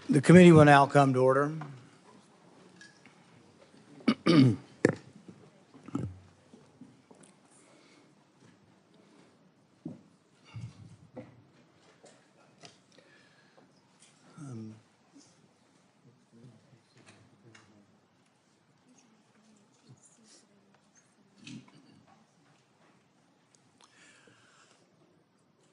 The committee will now come to order.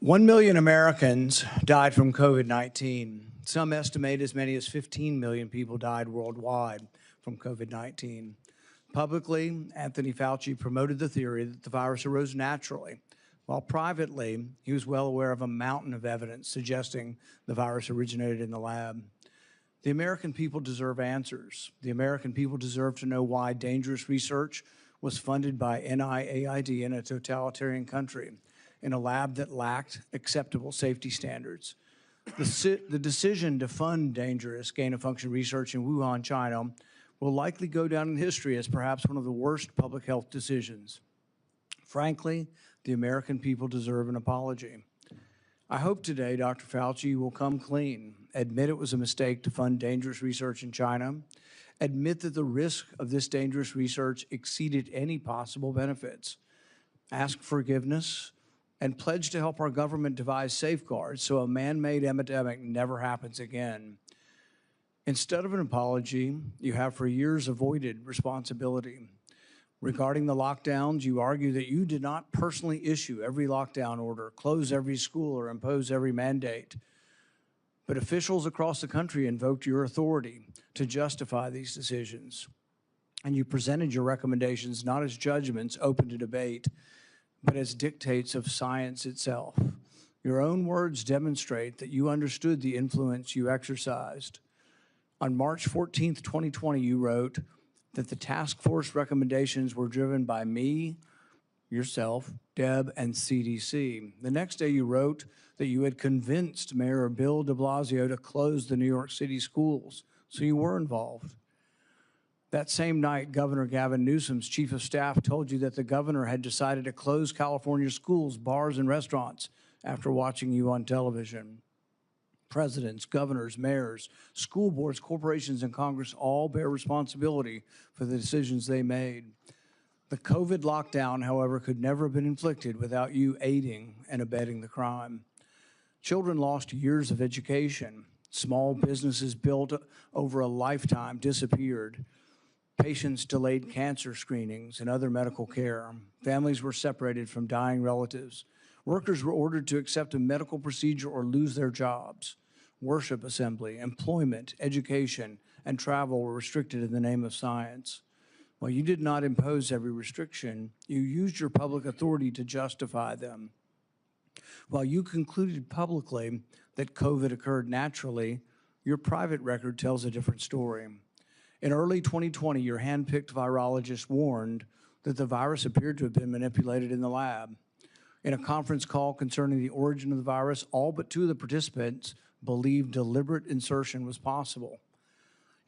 One million Americans died from COVID-19. Some estimate as many as 15 million people died worldwide from COVID-19. Publicly, Anthony Fauci promoted the theory that the virus arose naturally, while privately, he was well aware of a mountain of evidence suggesting the virus originated in the lab. The American people deserve answers. The American people deserve to know why dangerous research was funded by NIAID in a totalitarian country, in a lab that lacked acceptable safety standards. The decision to fund dangerous gain-of-function research in Wuhan, China, will likely go down in history as perhaps one of the worst public health decisions. Frankly, the American people deserve an apology. I hope today Dr. Fauci will come clean, admit it was a mistake to fund dangerous research in China, admit that the risk of this dangerous research exceeded any possible benefits, ask forgiveness, and pledge to help our government devise safeguards so a man-made epidemic never happens again. Instead of an apology, you have for years avoided responsibility. Regarding the lockdowns, you argue that you did not personally issue every lockdown order, close every school, or impose every mandate. But officials across the country invoked your authority to justify these decisions. And you presented your recommendations not as judgments open to debate, but as dictates of science itself. Your own words demonstrate that you understood the influence you exercised. On March 14th, 2020, you wrote that the task force recommendations were driven by me, yourself, Deb, and CDC. The next day you wrote that you had convinced Mayor Bill de Blasio to close the New York City schools, so you were involved. That same night, Governor Gavin Newsom's chief of staff told you that the governor had decided to close California schools, bars, and restaurants after watching you on television. Presidents, governors, mayors, school boards, corporations, and Congress all bear responsibility for the decisions they made. The COVID lockdown, however, could never have been inflicted without you aiding and abetting the crime. Children lost years of education. Small businesses built over a lifetime disappeared. Patients delayed cancer screenings and other medical care. Families were separated from dying relatives. Workers were ordered to accept a medical procedure or lose their jobs. Worship assembly, employment, education, and travel were restricted in the name of science. While you did not impose every restriction, you used your public authority to justify them. While you concluded publicly that COVID occurred naturally, your private record tells a different story. In early 2020, your hand-picked virologist warned that the virus appeared to have been manipulated in the lab. In a conference call concerning the origin of the virus, all but two of the participants believed deliberate insertion was possible.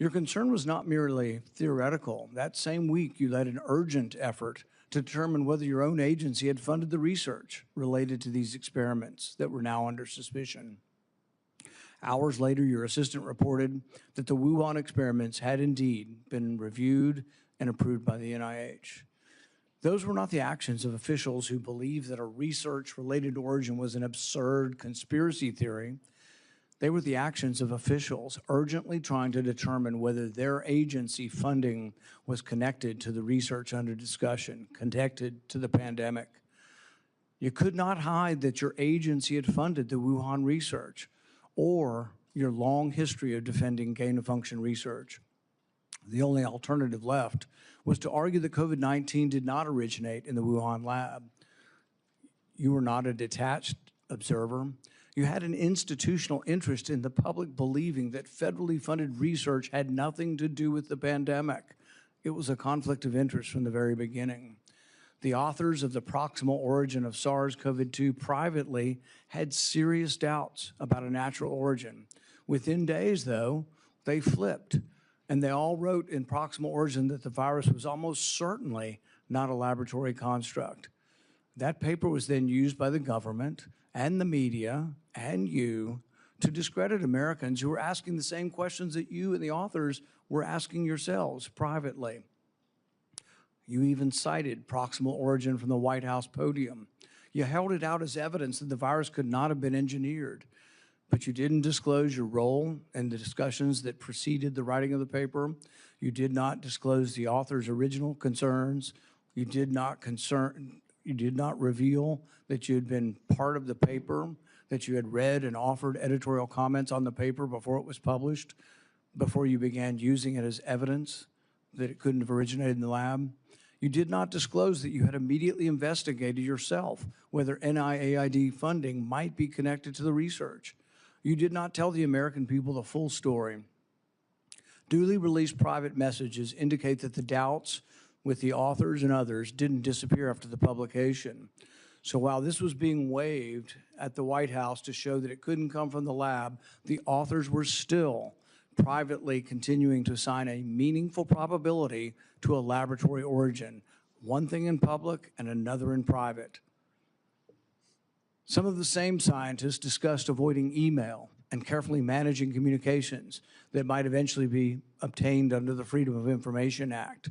Your concern was not merely theoretical. That same week, you led an urgent effort to determine whether your own agency had funded the research related to these experiments that were now under suspicion. Hours later, your assistant reported that the Wuhan experiments had indeed been reviewed and approved by the NIH. Those were not the actions of officials who believed that a research-related origin was an absurd conspiracy theory. They were the actions of officials urgently trying to determine whether their agency funding was connected to the research under discussion, connected to the pandemic. You could not hide that your agency had funded the Wuhan research or your long history of defending gain-of-function research. The only alternative left was to argue that COVID-19 did not originate in the Wuhan lab. You were not a detached observer. You had an institutional interest in the public believing that federally funded research had nothing to do with the pandemic. It was a conflict of interest from the very beginning. The authors of the proximal origin of SARS-CoV-2 privately had serious doubts about a natural origin. Within days, though, they flipped, and they all wrote in proximal origin that the virus was almost certainly not a laboratory construct. That paper was then used by the government and the media and you to discredit Americans who were asking the same questions that you and the authors were asking yourselves privately. You even cited proximal origin from the White House podium. You held it out as evidence that the virus could not have been engineered, but you didn't disclose your role in the discussions that preceded the writing of the paper. You did not disclose the author's original concerns. You did not reveal that you had been part of the paper, that you had read and offered editorial comments on the paper before it was published, before you began using it as evidence that it couldn't have originated in the lab. You did not disclose that you had immediately investigated yourself whether NIAID funding might be connected to the research. You did not tell the American people the full story. Duly released private messages indicate that the doubts with the authors and others didn't disappear after the publication. So while this was being waived at the White House to show that it couldn't come from the lab, the authors were still privately continuing to assign a meaningful probability to a laboratory origin, one thing in public and another in private. Some of the same scientists discussed avoiding email and carefully managing communications that might eventually be obtained under the Freedom of Information Act.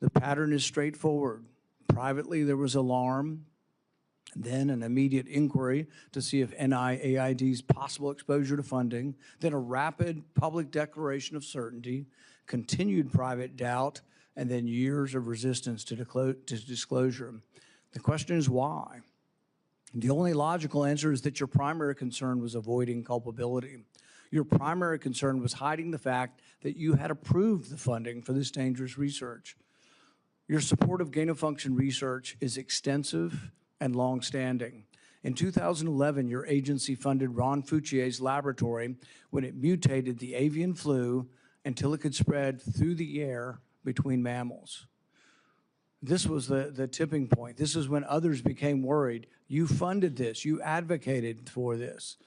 The pattern is straightforward. Privately, there was alarm, then an immediate inquiry to see if NIAID's possible exposure to funding, then a rapid public declaration of certainty, continued private doubt, and then years of resistance to disclosure. The question is why? The only logical answer is that your primary concern was avoiding culpability. Your primary concern was hiding the fact that you had approved the funding for this dangerous research. Your support of gain-of-function research is extensive and long-standing. In 2011, your agency funded Ron Fauci's laboratory when it mutated the avian flu until it could spread through the air between mammals. This was the tipping point. This is when others became worried. You funded this. You advocated for this.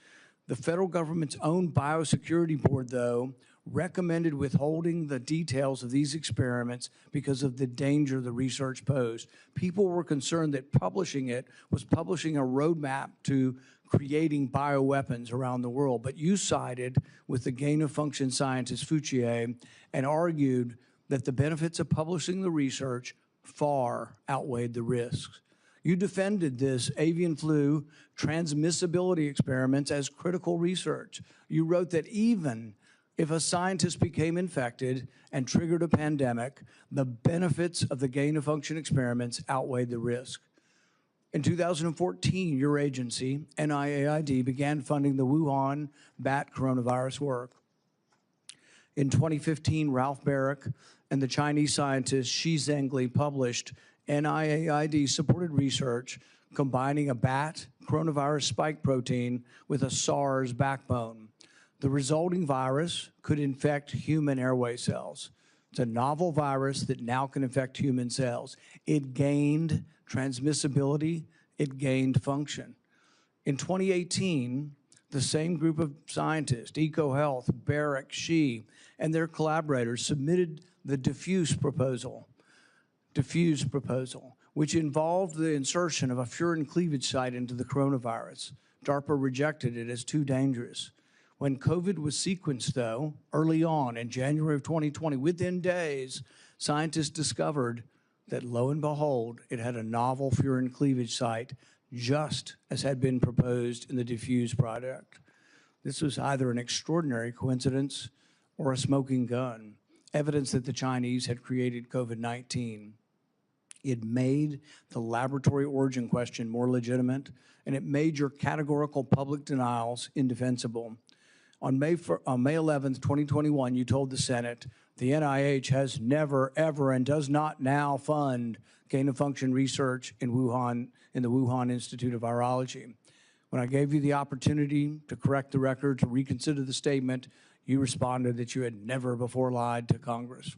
The federal government's own biosecurity board, though, recommended withholding the details of these experiments because of the danger the research posed. People were concerned that publishing it was publishing a roadmap to creating bioweapons around the world. But you sided with the gain-of-function scientist Fauci and argued that the benefits of publishing the research far outweighed the risks. You defended this avian flu transmissibility experiments as critical research. You wrote that even if a scientist became infected and triggered a pandemic, the benefits of the gain-of-function experiments outweighed the risk. In 2014, your agency, NIAID, began funding the Wuhan bat coronavirus work. In 2015, Ralph Barrick and the Chinese scientist Shi Zhengli published NIAID-supported research combining a bat coronavirus spike protein with a SARS backbone. The resulting virus could infect human airway cells. It's a novel virus that now can infect human cells. It gained transmissibility, it gained function. In 2018, the same group of scientists, EcoHealth, Barrick, Shi, and their collaborators submitted the diffuse proposal, which involved the insertion of a furin cleavage site into the coronavirus. DARPA rejected it as too dangerous. When COVID was sequenced, though, early on in January of 2020, within days, scientists discovered that, lo and behold, it had a novel furin cleavage site, just as had been proposed in the diffuse product. This was either an extraordinary coincidence or a smoking gun, evidence that the Chinese had created COVID-19. It made the laboratory origin question more legitimate, and it made your categorical public denials indefensible. On May 11th, 2021, you told the Senate, the NIH has never, ever, and does not now fund gain-of-function research in Wuhan, in the Wuhan Institute of Virology. When I gave you the opportunity to correct the record, to reconsider the statement, you responded that you had never before lied to Congress.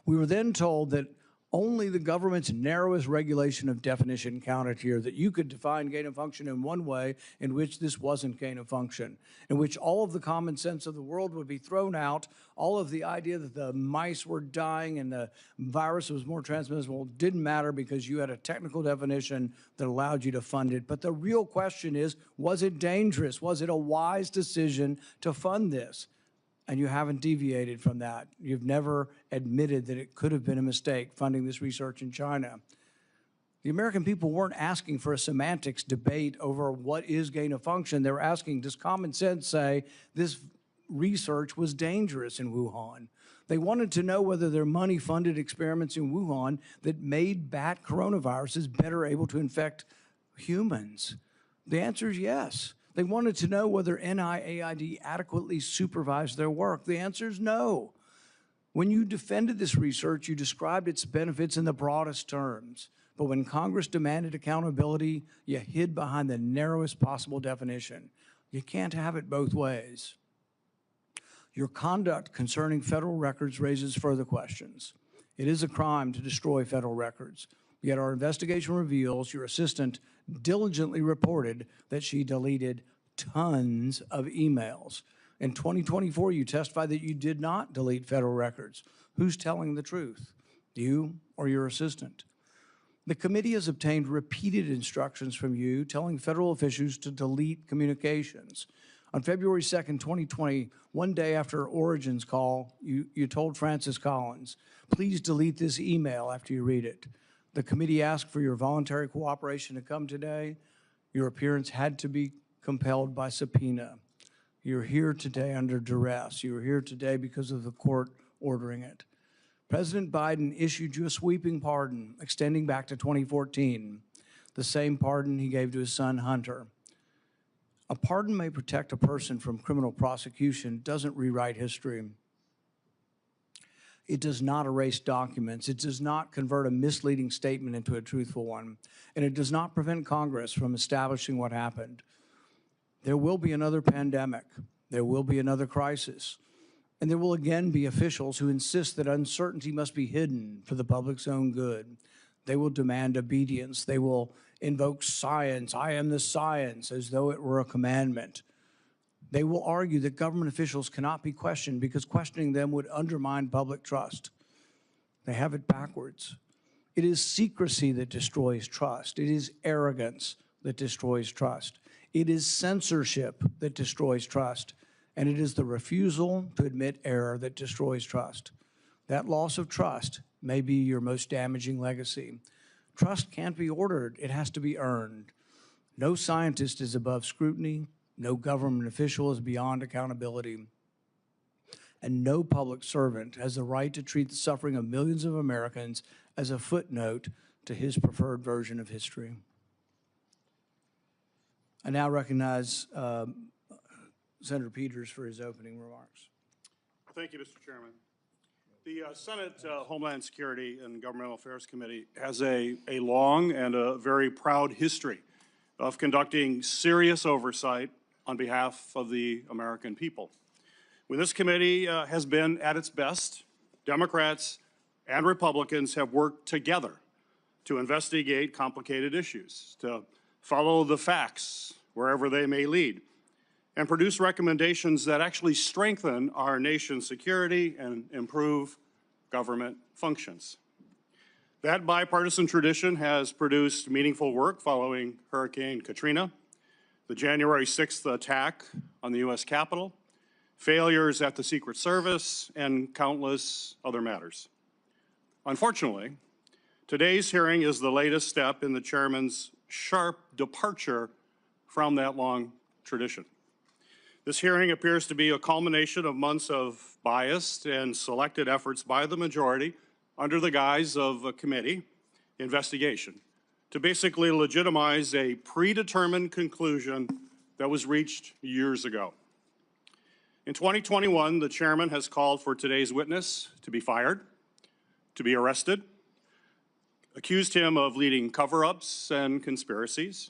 We were then told that Only the government's narrowest regulation of definition counted here, that you could define gain of function in one way in which this wasn't gain of function, in which all of the common sense of the world would be thrown out, all of the idea that the mice were dying and the virus was more transmissible didn't matter because you had a technical definition that allowed you to fund it. But the real question is, was it dangerous? Was it a wise decision to fund this? And you haven't deviated from that. You've never admitted that it could have been a mistake funding this research in China. The American people weren't asking for a semantics debate over what is gain of function. They were asking, does common sense say this research was dangerous in Wuhan? They wanted to know whether their money-funded experiments in Wuhan that made bat coronaviruses better able to infect humans. The answer is yes. They wanted to know whether NIAID adequately supervised their work. The answer is no. When you defended this research, you described its benefits in the broadest terms. But when Congress demanded accountability, you hid behind the narrowest possible definition. You can't have it both ways. Your conduct concerning federal records raises further questions. It is a crime to destroy federal records. Yet our investigation reveals your assistant diligently reported that she deleted tons of emails. In 2024, you testified that you did not delete federal records. Who's telling the truth, you or your assistant? The committee has obtained repeated instructions from you telling federal officials to delete communications. On February 2nd, 2020, one day after Origin's call, you told Francis Collins, please delete this email after you read it. The committee asked for your voluntary cooperation to come today. Your appearance had to be compelled by subpoena. You're here today under duress. You're here today because of the court ordering it. President Biden issued you a sweeping pardon extending back to 2014, the same pardon he gave to his son Hunter. A pardon may protect a person from criminal prosecution, doesn't rewrite history. It does not erase documents. It does not convert a misleading statement into a truthful one. And it does not prevent Congress from establishing what happened. There will be another pandemic. There will be another crisis. And there will again be officials who insist that uncertainty must be hidden for the public's own good. They will demand obedience. They will invoke science. I am the science, as though it were a commandment. They will argue that government officials cannot be questioned because questioning them would undermine public trust. They have it backwards. It is secrecy that destroys trust. It is arrogance that destroys trust. It is censorship that destroys trust. And it is the refusal to admit error that destroys trust. That loss of trust may be your most damaging legacy. Trust can't be ordered. It has to be earned. No scientist is above scrutiny. No government official is beyond accountability. And no public servant has the right to treat the suffering of millions of Americans as a footnote to his preferred version of history. I now recognize Senator Peters for his opening remarks. Thank you, Mr. Chairman. The Senate Homeland Security and Governmental Affairs Committee has a long and a very proud history of conducting serious oversight on behalf of the American people. When this committee has been at its best, Democrats and Republicans have worked together to investigate complicated issues, to follow the facts wherever they may lead, and produce recommendations that actually strengthen our nation's security and improve government functions. That bipartisan tradition has produced meaningful work following Hurricane Katrina, the January 6th attack on the U.S. Capitol, failures at the Secret Service, and countless other matters. Unfortunately, today's hearing is the latest step in the chairman's sharp departure from that long tradition. This hearing appears to be a culmination of months of biased and selected efforts by the majority under the guise of a committee investigation to basically legitimize a predetermined conclusion that was reached years ago. In 2021, the chairman has called for today's witness to be fired, to be arrested, accused him of leading cover-ups and conspiracies.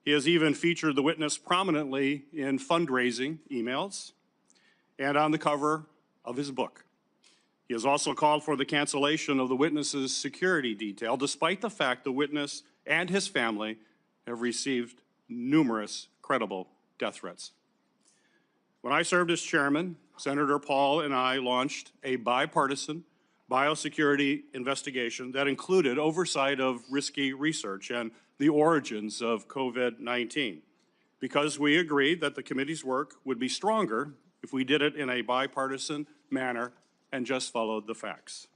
He has even featured the witness prominently in fundraising emails and on the cover of his book. He has also called for the cancellation of the witness's security detail, despite the fact the witness and his family have received numerous credible death threats. When I served as chairman, Senator Paul and I launched a bipartisan biosecurity investigation that included oversight of risky research and the origins of COVID-19, because we agreed that the committee's work would be stronger if we did it in a bipartisan manner and just followed the facts.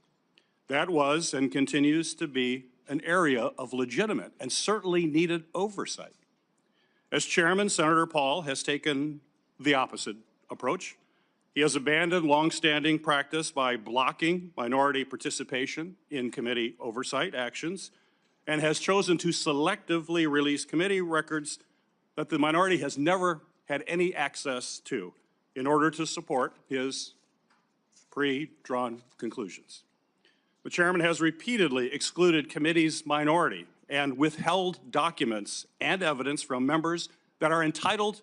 That was and continues to be an area of legitimate and certainly needed oversight. As chairman, Senator Paul has taken the opposite approach. He has abandoned longstanding practice by blocking minority participation in committee oversight actions and has chosen to selectively release committee records that the minority has never had any access to in order to support his pre-drawn conclusions. The chairman has repeatedly excluded committee's minority and withheld documents and evidence from members that are entitled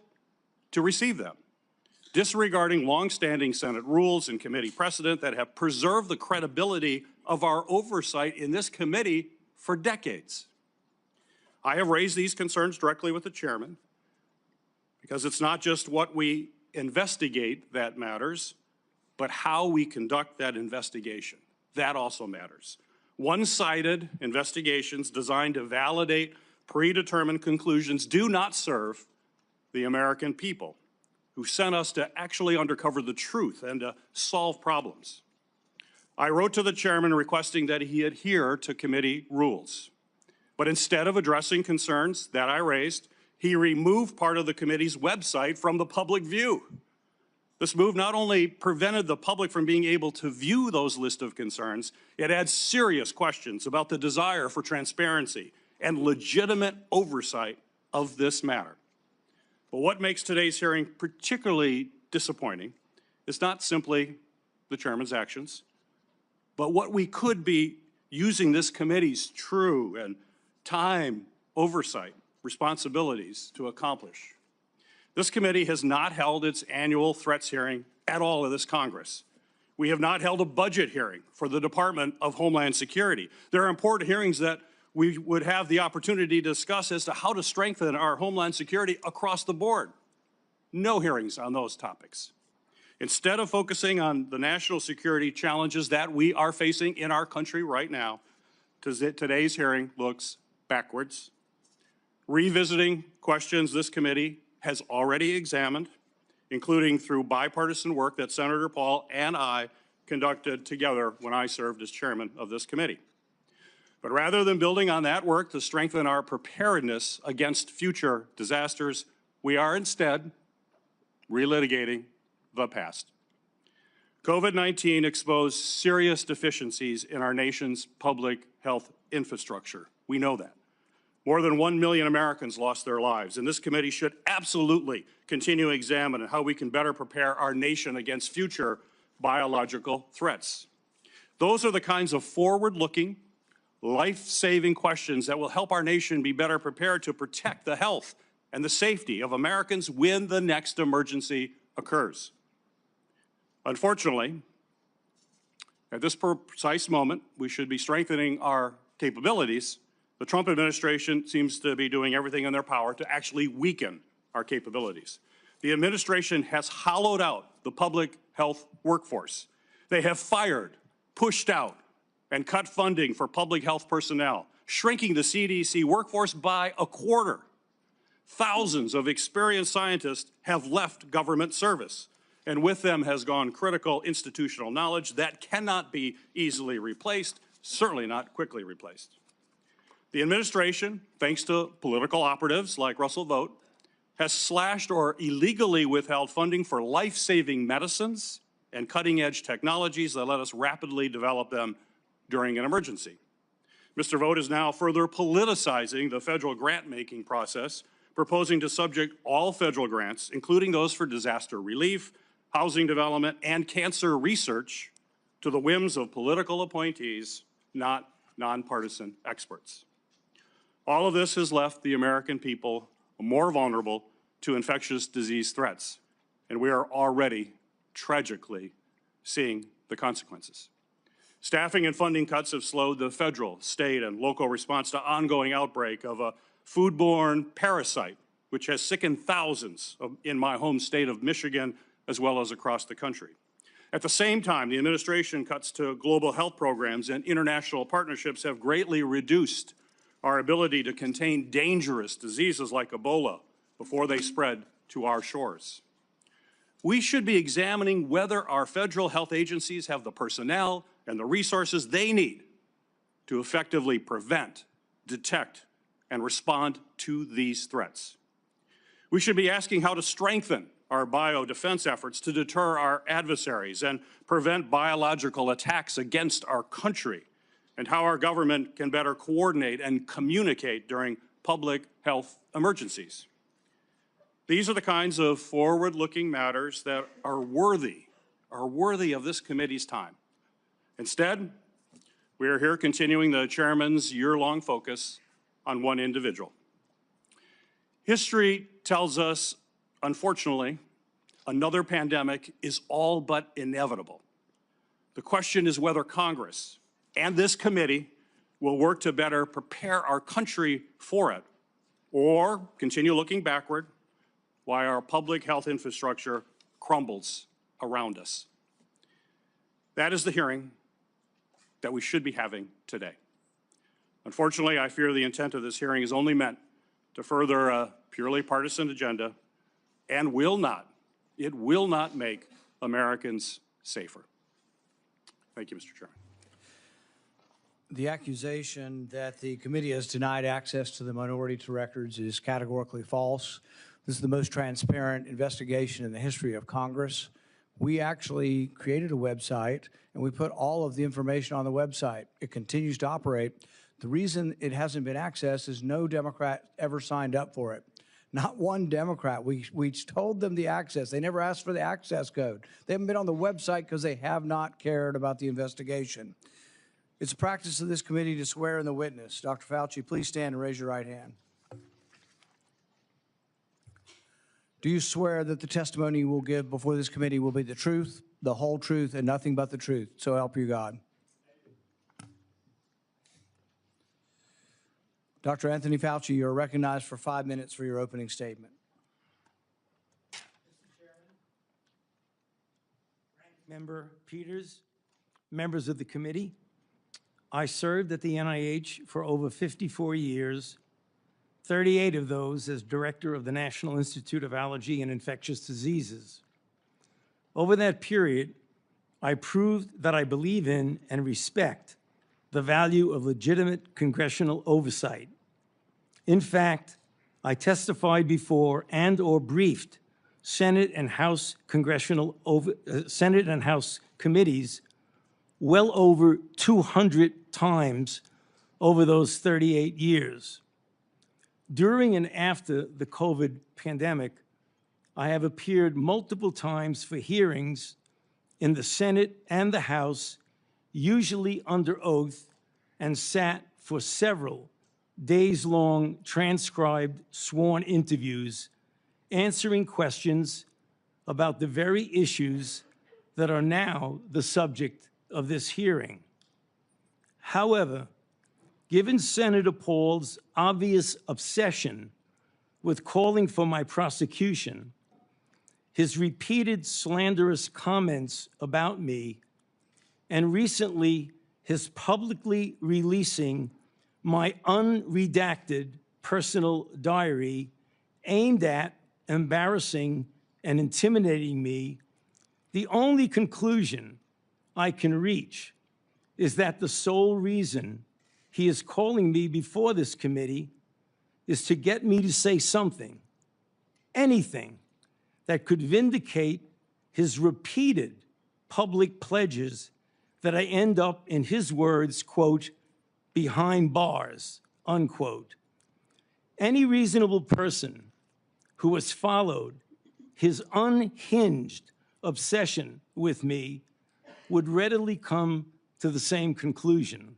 to receive them, disregarding longstanding Senate rules and committee precedent that have preserved the credibility of our oversight in this committee for decades. I have raised these concerns directly with the chairman because it's not just what we investigate that matters, but how we conduct that investigation. That also matters. One-sided investigations designed to validate predetermined conclusions do not serve the American people who sent us to actually uncover the truth and to solve problems. I wrote to the chairman requesting that he adhere to committee rules. But instead of addressing concerns that I raised, he removed part of the committee's website from the public view. This move not only prevented the public from being able to view those lists of concerns, it adds serious questions about the desire for transparency and legitimate oversight of this matter. But what makes today's hearing particularly disappointing is not simply the chairman's actions, but what we could be using this committee's true and time oversight responsibilities to accomplish. This committee has not held its annual threats hearing at all in this Congress. We have not held a budget hearing for the Department of Homeland Security. There are important hearings that we would have the opportunity to discuss as to how to strengthen our Homeland Security across the board. No hearings on those topics. Instead of focusing on the national security challenges that we are facing in our country right now, today's hearing looks backwards, revisiting questions this committee has already examined, including through bipartisan work that Senator Paul and I conducted together when I served as chairman of this committee. But rather than building on that work to strengthen our preparedness against future disasters, we are instead relitigating the past. COVID-19 exposed serious deficiencies in our nation's public health infrastructure. We know that. More than 1 million Americans lost their lives, and this committee should absolutely continue to examine how we can better prepare our nation against future biological threats. Those are the kinds of forward-looking, life-saving questions that will help our nation be better prepared to protect the health and the safety of Americans when the next emergency occurs. Unfortunately, at this precise moment, we should be strengthening our capabilities. The Trump administration seems to be doing everything in their power to actually weaken our capabilities. The administration has hollowed out the public health workforce. They have fired, pushed out, and cut funding for public health personnel, shrinking the CDC workforce by a quarter. Thousands of experienced scientists have left government service, and with them has gone critical institutional knowledge that cannot be easily replaced, certainly not quickly replaced. The administration, thanks to political operatives like Russell Vought, has slashed or illegally withheld funding for life-saving medicines and cutting-edge technologies that let us rapidly develop them during an emergency. Mr. Vought is now further politicizing the federal grant-making process, proposing to subject all federal grants, including those for disaster relief, housing development, and cancer research, to the whims of political appointees, not nonpartisan experts. All of this has left the American people more vulnerable to infectious disease threats, and we are already tragically seeing the consequences. Staffing and funding cuts have slowed the federal, state, and local response to ongoing outbreak of a foodborne parasite, which has sickened thousands in my home state of Michigan, as well as across the country. At the same time, the administration cuts to global health programs and international partnerships have greatly reduced our ability to contain dangerous diseases like Ebola before they spread to our shores. We should be examining whether our federal health agencies have the personnel and the resources they need to effectively prevent, detect, and respond to these threats. We should be asking how to strengthen our biodefense efforts to deter our adversaries and prevent biological attacks against our country, and how our government can better coordinate and communicate during public health emergencies. These are the kinds of forward-looking matters that are worthy of this committee's time. Instead, we are here continuing the chairman's year-long focus on one individual. History tells us, unfortunately, another pandemic is all but inevitable. The question is whether Congress and this committee will work to better prepare our country for it, or continue looking backward while our public health infrastructure crumbles around us. That is the hearing that we should be having today. Unfortunately, I fear the intent of this hearing is only meant to further a purely partisan agenda and it will not make Americans safer. Thank you, Mr. Chairman. The accusation that the committee has denied access to the minority to records is categorically false. This is the most transparent investigation in the history of Congress. We actually created a website and we put all of the information on the website. It continues to operate. The reason it hasn't been accessed is no Democrat ever signed up for it. Not one Democrat. We told them the access. They never asked for the access code. They haven't been on the website because they have not cared about the investigation. It's a practice of this committee to swear in the witness. Dr. Fauci, please stand and raise your right hand. Do you swear that the testimony you will give before this committee will be the truth, the whole truth, and nothing but the truth? So help you God. Dr. Anthony Fauci, you are recognized for 5 minutes for your opening statement. Mr. Chairman, Ranking Member Peters, members of the committee, I served at the NIH for over 54 years, 38 of those as director of the National Institute of Allergy and Infectious Diseases. Over that period, I proved that I believe in and respect the value of legitimate congressional oversight. In fact, I testified before and/or briefed Senate and House committees well over 200 times over those 38 years. During and after the COVID pandemic, I have appeared multiple times for hearings in the Senate and the House, usually under oath, and sat for several days-long transcribed sworn interviews, answering questions about the very issues that are now the subject of this hearing. However, given Senator Paul's obvious obsession with calling for my prosecution, his repeated slanderous comments about me, and recently his publicly releasing my unredacted personal diary aimed at embarrassing and intimidating me, the only conclusion I can reach is that the sole reason he is calling me before this committee is to get me to say something, anything, that could vindicate his repeated public pledges that I end up, in his words, quote, behind bars, unquote. Any reasonable person who has followed his unhinged obsession with me would readily come to the same conclusion.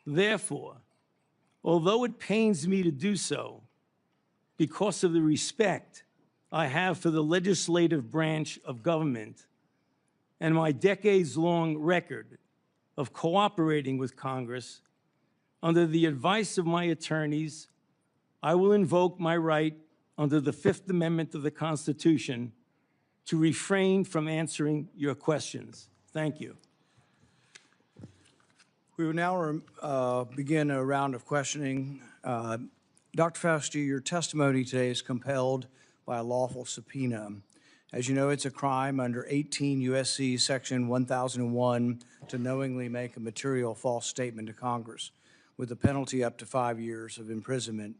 Therefore, although it pains me to do so, because of the respect I have for the legislative branch of government and my decades-long record of cooperating with Congress, under the advice of my attorneys, I will invoke my right under the Fifth Amendment of the Constitution to refrain from answering your questions. Thank you. We will now begin a round of questioning. Dr. Fauci, your testimony today is compelled by a lawful subpoena. As you know, it's a crime under 18 U.S.C. Section 1001 to knowingly make a material false statement to Congress, with a penalty up to 5 years of imprisonment.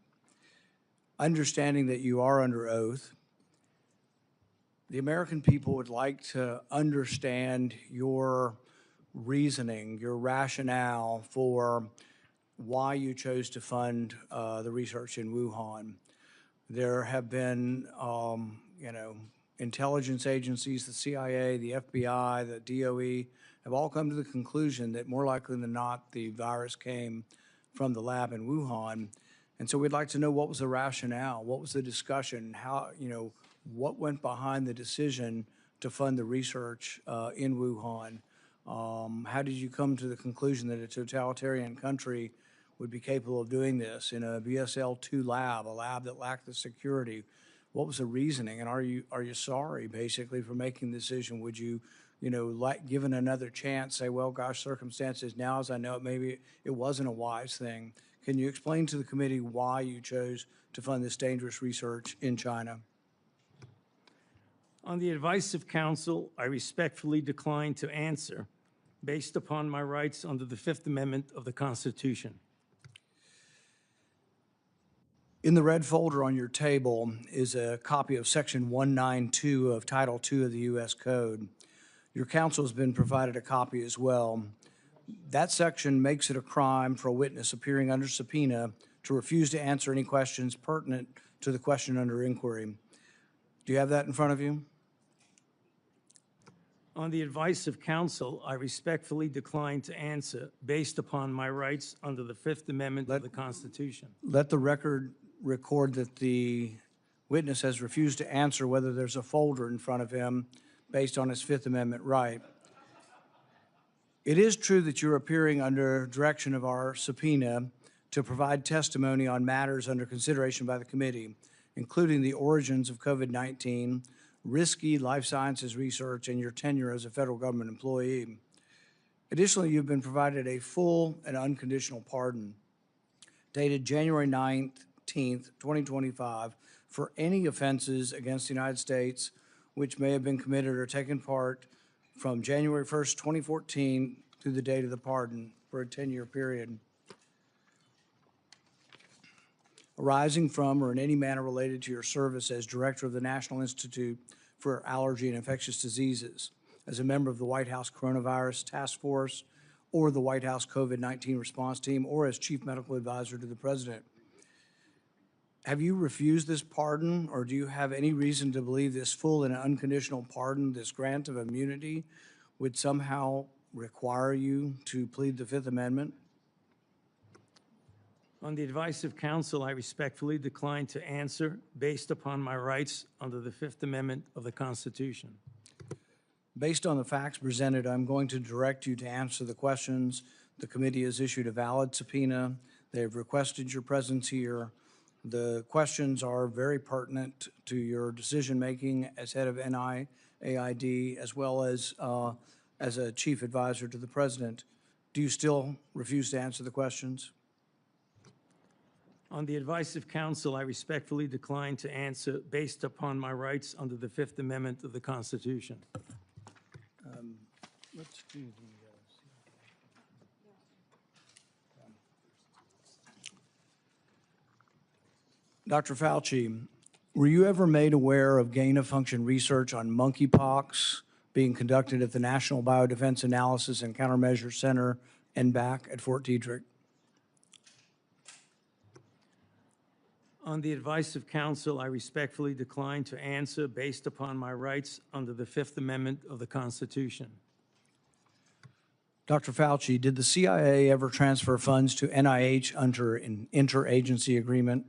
Understanding that you are under oath, the American people would like to understand your reasoning, your rationale for why you chose to fund the research in Wuhan. There have been, intelligence agencies, the CIA, the FBI, the DOE, have all come to the conclusion that more likely than not, the virus came from the lab in Wuhan. And so we'd like to know, what was the rationale? What was the discussion? How, what went behind the decision to fund the research in Wuhan? How did you come to the conclusion that a totalitarian country would be capable of doing this in a BSL-2 lab, a lab that lacked the security? What was the reasoning? And are you sorry, basically, for making the decision? Would you, given another chance, say, well, gosh, circumstances now, as I know it, maybe it wasn't a wise thing. Can you explain to the committee why you chose to fund this dangerous research in China? On the advice of counsel, I respectfully decline to answer based upon my rights under the Fifth Amendment of the Constitution. In the red folder on your table is a copy of Section 192 of Title II of the U.S. Code. Your counsel has been provided a copy as well. That section makes it a crime for a witness appearing under subpoena to refuse to answer any questions pertinent to the question under inquiry. Do you have that in front of you? On the advice of counsel, I respectfully decline to answer based upon my rights under the Fifth Amendment of the Constitution. Let the record record that the witness has refused to answer whether there's a folder in front of him based on his Fifth Amendment right. It is true that you're appearing under direction of our subpoena to provide testimony on matters under consideration by the committee, including the origins of COVID-19, risky life sciences research, and your tenure as a federal government employee. Additionally, you've been provided a full and unconditional pardon dated January 19th, 2025, for any offenses against the United States which may have been committed or taken part from January 1st, 2014 through the date of the pardon for a 10-year period, arising from or in any manner related to your service as director of the National Institute for Allergy and Infectious Diseases, as a member of the White House Coronavirus Task Force, or the White House COVID-19 response team, or as chief medical advisor to the president. Have you refused this pardon, or do you have any reason to believe this full and unconditional pardon, this grant of immunity, would somehow require you to plead the Fifth Amendment? On the advice of counsel, I respectfully decline to answer based upon my rights under the Fifth Amendment of the Constitution. Based on the facts presented, I'm going to direct you to answer the questions. The committee has issued a valid subpoena. They have requested your presence here. The questions are very pertinent to your decision-making as head of NIAID, as well as a chief advisor to the president. Do you still refuse to answer the questions? On the advice of counsel, I respectfully decline to answer based upon my rights under the Fifth Amendment of the Constitution. Let's do the, Dr. Fauci, were you ever made aware of gain-of-function research on monkeypox being conducted at the National Biodefense Analysis and Countermeasure Center, NBAC, at Fort Detrick? On the advice of counsel, I respectfully decline to answer based upon my rights under the Fifth Amendment of the Constitution. Dr. Fauci, did the CIA ever transfer funds to NIH under an interagency agreement?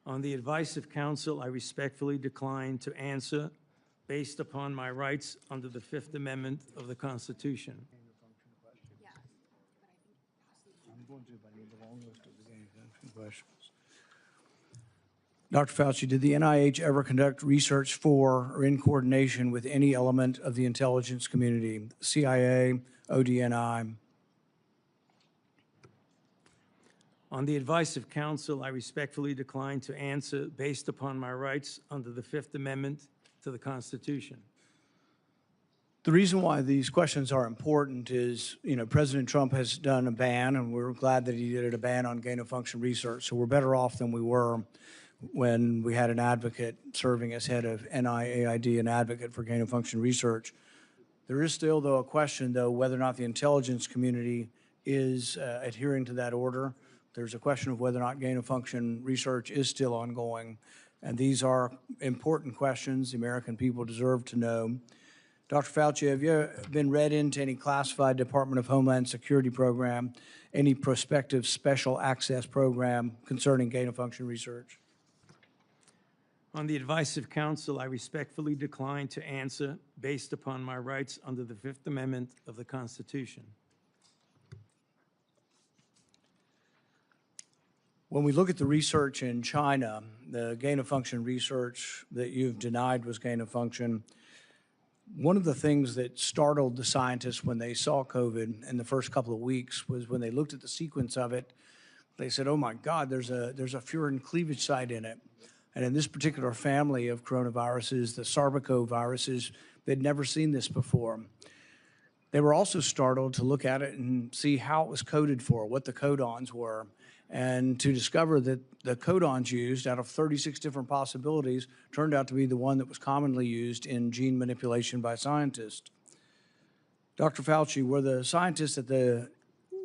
On the advice of counsel, I respectfully decline to answer based upon my rights under the Fifth Amendment of the Constitution. Dr. Fauci, did the NIH ever conduct research for or in coordination with any element of the intelligence community, CIA, ODNI? On the advice of counsel, I respectfully decline to answer based upon my rights under the Fifth Amendment to the Constitution. The reason why these questions are important is, President Trump has done a ban, and we're glad that he did a ban on gain-of-function research. So we're better off than we were when we had an advocate serving as head of NIAID, an advocate for gain-of-function research. There is still, though, a question, though, whether or not the intelligence community is adhering to that order. There's a question of whether or not gain-of-function research is still ongoing. And these are important questions the American people deserve to know. Dr. Fauci, have you been read into any classified Department of Homeland Security program, any prospective special access program concerning gain-of-function research? On the advice of counsel, I respectfully decline to answer based upon my rights under the Fifth Amendment of the Constitution. When we look at the research in China, the gain-of-function research that you've denied was gain-of-function, one of the things that startled the scientists when they saw COVID in the first couple of weeks was when they looked at the sequence of it, they said, oh my God, there's a furin cleavage site in it. And in this particular family of coronaviruses, the sarbecoviruses, they'd never seen this before. They were also startled to look at it and see how it was coded for, what the codons were, and to discover that the codons used out of 36 different possibilities turned out to be the one that was commonly used in gene manipulation by scientists. Dr. Fauci, were the scientists at the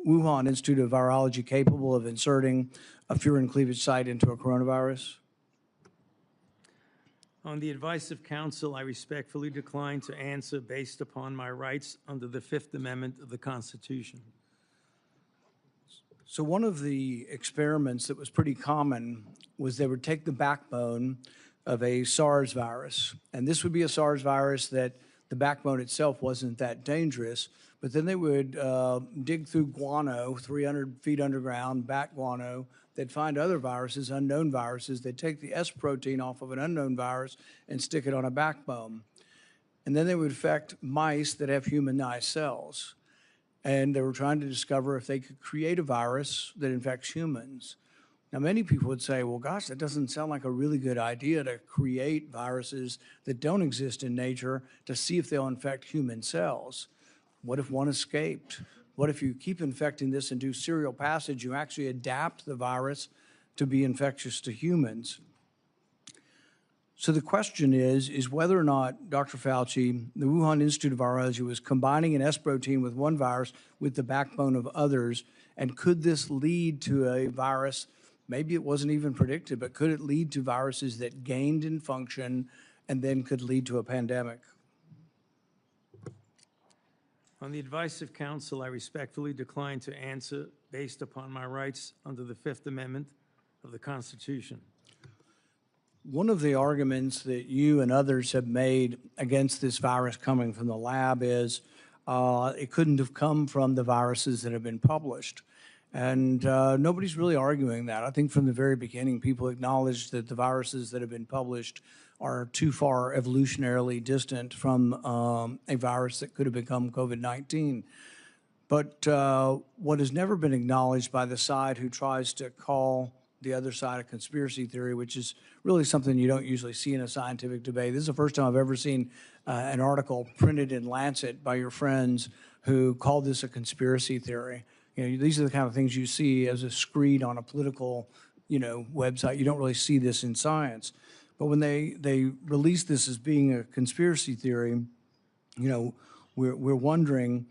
Wuhan Institute of Virology capable of inserting a furin cleavage site into a coronavirus? On the advice of counsel, I respectfully decline to answer based upon my rights under the Fifth Amendment of the Constitution. So one of the experiments that was pretty common was they would take the backbone of a SARS virus, and this would be a SARS virus that the backbone itself wasn't that dangerous, but then they would dig through guano, 300 feet underground, bat guano. They'd find other viruses, unknown viruses. They'd take the S protein off of an unknown virus and stick it on a backbone. And then they would infect mice that have humanized cells. And they were trying to discover if they could create a virus that infects humans. Now, many people would say, well, gosh, that doesn't sound like a really good idea to create viruses that don't exist in nature to see if they'll infect human cells. What if one escaped? What if you keep infecting this and do serial passage, you actually adapt the virus to be infectious to humans? So the question is whether or not, Dr. Fauci, the Wuhan Institute of Virology was combining an S protein with one virus with the backbone of others, and could this lead to a virus, maybe it wasn't even predicted, but could it lead to viruses that gained in function and then could lead to a pandemic? On the advice of counsel, I respectfully decline to answer based upon my rights under the Fifth Amendment of the Constitution. One of the arguments that you and others have made against this virus coming from the lab is it couldn't have come from the viruses that have been published. And nobody's really arguing that. I think from the very beginning, people acknowledged that the viruses that have been published are too far evolutionarily distant from a virus that could have become COVID-19. But what has never been acknowledged by the side who tries to call the other side of conspiracy theory, which is really something you don't usually see in a scientific debate. This is the first time I've ever seen an article printed in Lancet by your friends who called this a conspiracy theory. These are the kind of things you see as a screed on a political, website. You don't really see this in science. But when they release this as being a conspiracy theory, we're wondering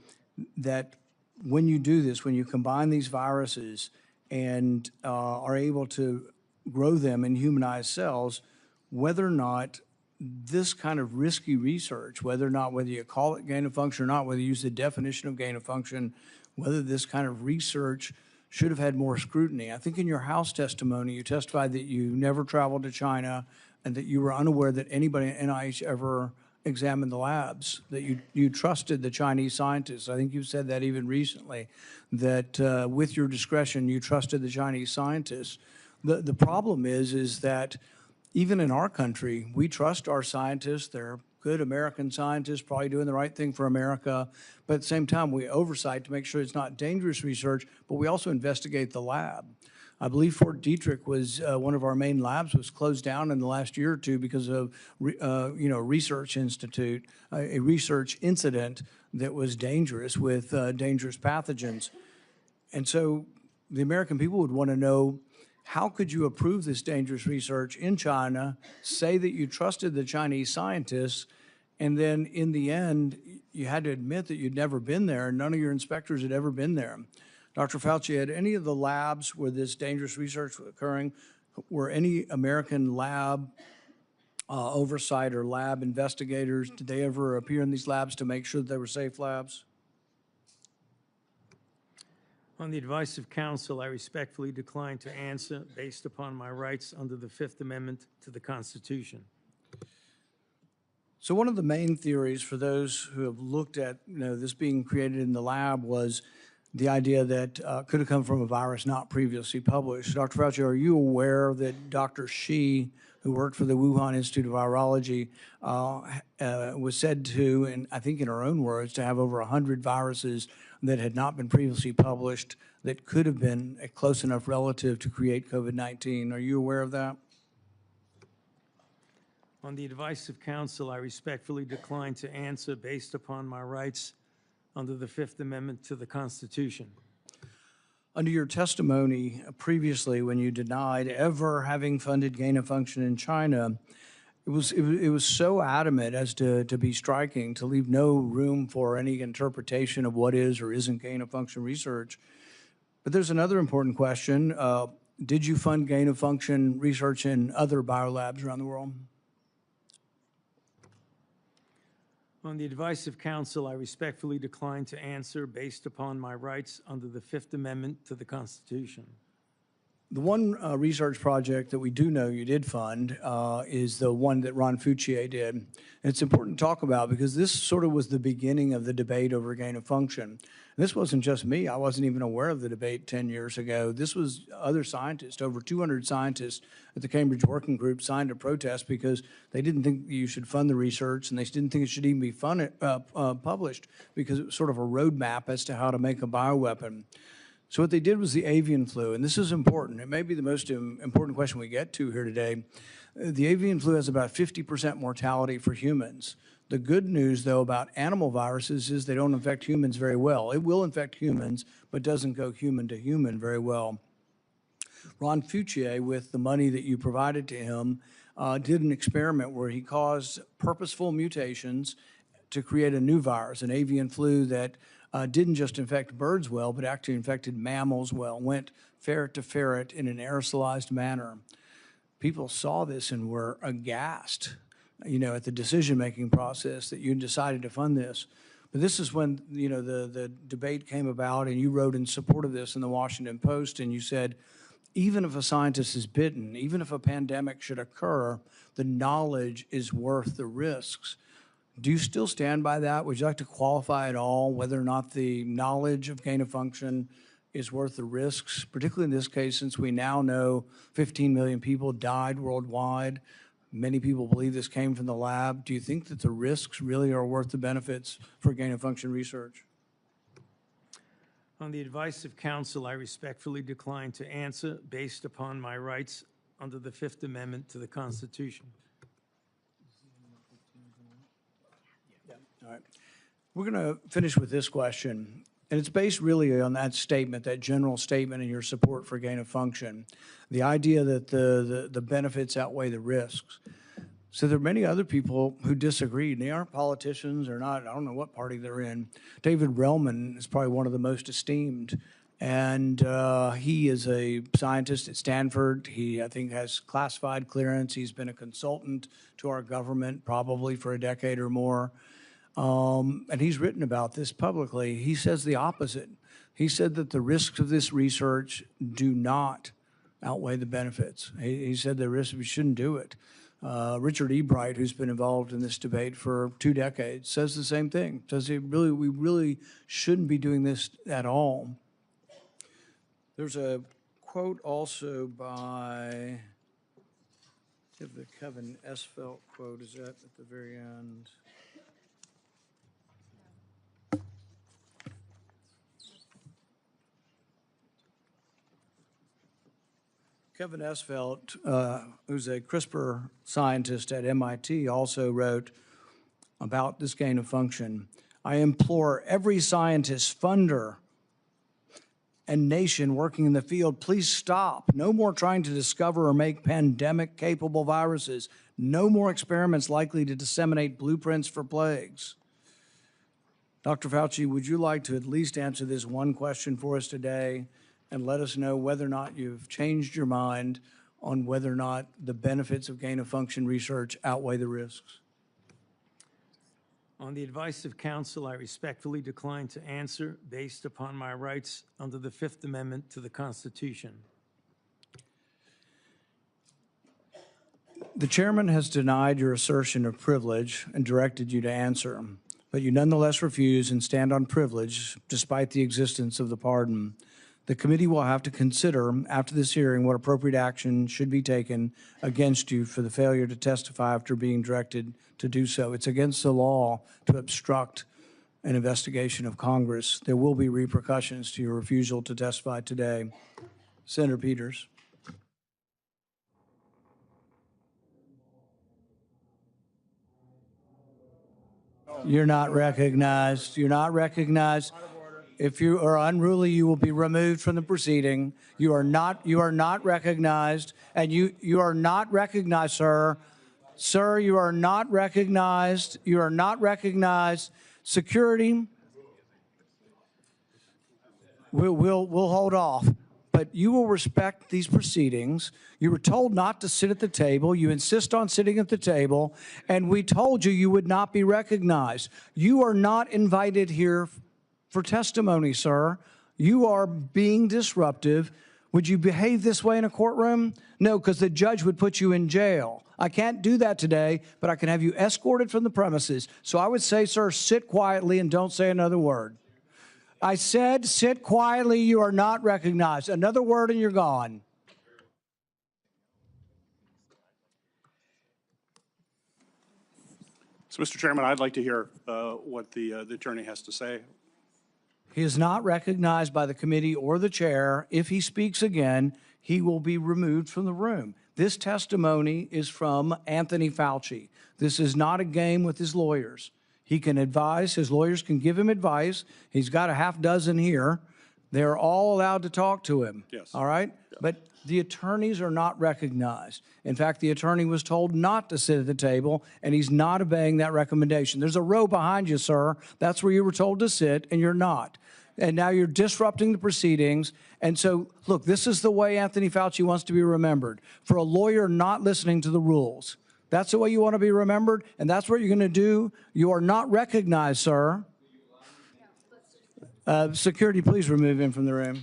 that when you do this, when you combine these viruses and are able to grow them in humanized cells, whether or not this kind of risky research, whether you call it gain of function or not, whether you use the definition of gain of function, whether this kind of research should have had more scrutiny. I think in your House testimony, you testified that you never traveled to China and that you were unaware that anybody at NIH ever examine the labs, that you trusted the Chinese scientists. I think you said that even recently, that with your discretion, you trusted the Chinese scientists. The problem is that even in our country, we trust our scientists. They're good American scientists, probably doing the right thing for America. But at the same time, we oversight to make sure it's not dangerous research, but we also investigate the lab. I believe Fort Detrick was one of our main labs was closed down in the last year or two because of research institute, a research incident that was dangerous with dangerous pathogens. And so the American people would want to know, how could you approve this dangerous research in China, say that you trusted the Chinese scientists, and then in the end, you had to admit that you'd never been there, and none of your inspectors had ever been there. Dr. Fauci, had any of the labs where this dangerous research was occurring, were any American lab oversight or lab investigators, did they ever appear in these labs to make sure that they were safe labs? On the advice of counsel, I respectfully decline to answer based upon my rights under the Fifth Amendment to the Constitution. So one of the main theories for those who have looked at this being created in the lab was the idea that could have come from a virus not previously published. Dr. Fauci, are you aware that Dr. Shi, who worked for the Wuhan Institute of Virology, was said to, and I think in her own words, to have over 100 viruses that had not been previously published that could have been a close enough relative to create COVID-19? Are you aware of that? On the advice of counsel, I respectfully decline to answer based upon my rights under the Fifth Amendment to the Constitution. Under your testimony previously, when you denied ever having funded gain of function in China, it was so adamant as to be striking, to leave no room for any interpretation of what is or isn't gain of function research. But there's another important question. Did you fund gain of function research in other biolabs around the world? On the advice of counsel, I respectfully decline to answer based upon my rights under the Fifth Amendment to the Constitution. The one research project that we do know you did fund is the one that Ron Fauci did. And it's important to talk about because this sort of was the beginning of the debate over gain of function. And this wasn't just me. I wasn't even aware of the debate 10 years ago. This was other scientists. Over 200 scientists at the Cambridge Working Group signed a protest because they didn't think you should fund the research, and they didn't think it should even be published because it was sort of a roadmap as to how to make a bioweapon. So what they did was the avian flu, and this is important. It may be the most important question we get to here today. The avian flu has about 50% mortality for humans. The good news, though, about animal viruses is they don't infect humans very well. It will infect humans, but doesn't go human to human very well. Ron Fauci, with the money that you provided to him, did an experiment where he caused purposeful mutations to create a new virus, an avian flu that didn't just infect birds well, but actually infected mammals well, went ferret to ferret in an aerosolized manner. People saw this and were aghast, at the decision-making process that you decided to fund this. But this is when, the debate came about, and you wrote in support of this in the Washington Post, and you said, even if a scientist is bitten, even if a pandemic should occur, the knowledge is worth the risks. Do you still stand by that? Would you like to qualify at all whether or not the knowledge of gain of function is worth the risks, particularly in this case, since we now know 15 million people died worldwide? Many people believe this came from the lab. Do you think that the risks really are worth the benefits for gain of function research? On the advice of counsel, I respectfully decline to answer based upon my rights under the Fifth Amendment to the Constitution. All right. We're going to finish with this question, and it's based really on that statement, that general statement in your support for gain of function, the idea that the benefits outweigh the risks. So there are many other people who disagree, and they aren't politicians or not, I don't know what party they're in. David Relman is probably one of the most esteemed, and he is a scientist at Stanford. He, I think, has classified clearance. He's been a consultant to our government probably for a decade or more. And he's written about this publicly. He says the opposite. He said that the risks of this research do not outweigh the benefits. He said the risks, we shouldn't do it. Richard E. Bright, who's been involved in this debate for 2 decades, says the same thing. Says we really shouldn't be doing this at all. There's a quote also by, if the Kevin Esfelt quote is that at the very end. Kevin Esfelt, who's a CRISPR scientist at MIT, also wrote about this gain of function. I implore every scientist, funder, and nation working in the field, please stop. No more trying to discover or make pandemic-capable viruses. No more experiments likely to disseminate blueprints for plagues. Dr. Fauci, would you like to at least answer this one question for us today and let us know whether or not you've changed your mind on whether or not the benefits of gain-of-function research outweigh the risks? On the advice of counsel, I respectfully decline to answer based upon my rights under the Fifth Amendment to the Constitution. The chairman has denied your assertion of privilege and directed you to answer, but you nonetheless refuse and stand on privilege despite the existence of the pardon. The committee will have to consider after this hearing what appropriate action should be taken against you for the failure to testify after being directed to do so. It's against the law to obstruct an investigation of Congress. There will be repercussions to your refusal to testify today. Senator Peters. You're not recognized. You're not recognized. If you are unruly, you will be removed from the proceeding. You are not recognized, and you are not recognized, sir. Sir, you are not recognized. You are not recognized. Security, we'll hold off, but you will respect these proceedings. You were told not to sit at the table. You insist on sitting at the table, and we told you you would not be recognized. You are not invited here for testimony, sir. You are being disruptive. Would you behave this way in a courtroom? No, because the judge would put you in jail. I can't do that today, but I can have you escorted from the premises. So I would say, sir, sit quietly and don't say another word. I said sit quietly. You are not recognized. Another word and you're gone. So, Mr. Chairman, I'd like to hear what the attorney has to say. He is not recognized by the committee or the chair. If he speaks again, he will be removed from the room. This testimony is from Anthony Fauci. This is not a game with his lawyers. He can advise, his lawyers can give him advice. He's got a half dozen here. They're all allowed to talk to him. Yes. All right? Yeah. But the attorneys are not recognized. In fact, the attorney was told not to sit at the table, and he's not obeying that recommendation. There's a row behind you, sir. That's where you were told to sit, and you're not. And now you're disrupting the proceedings. And so, look, this is the way Anthony Fauci wants to be remembered, for a lawyer not listening to the rules. That's the way you want to be remembered, and that's what you're going to do. You are not recognized, sir. Security, please remove him from the room.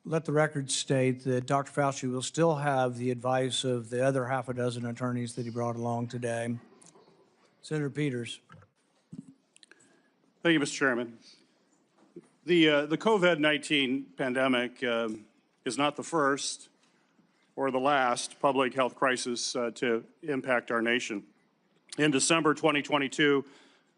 Let the record state that Dr. Fauci will still have the advice of the other half a dozen attorneys that he brought along today. Senator Peters. Thank you, Mr. Chairman. The COVID-19 pandemic is not the first or the last public health crisis to impact our nation. In December 2022,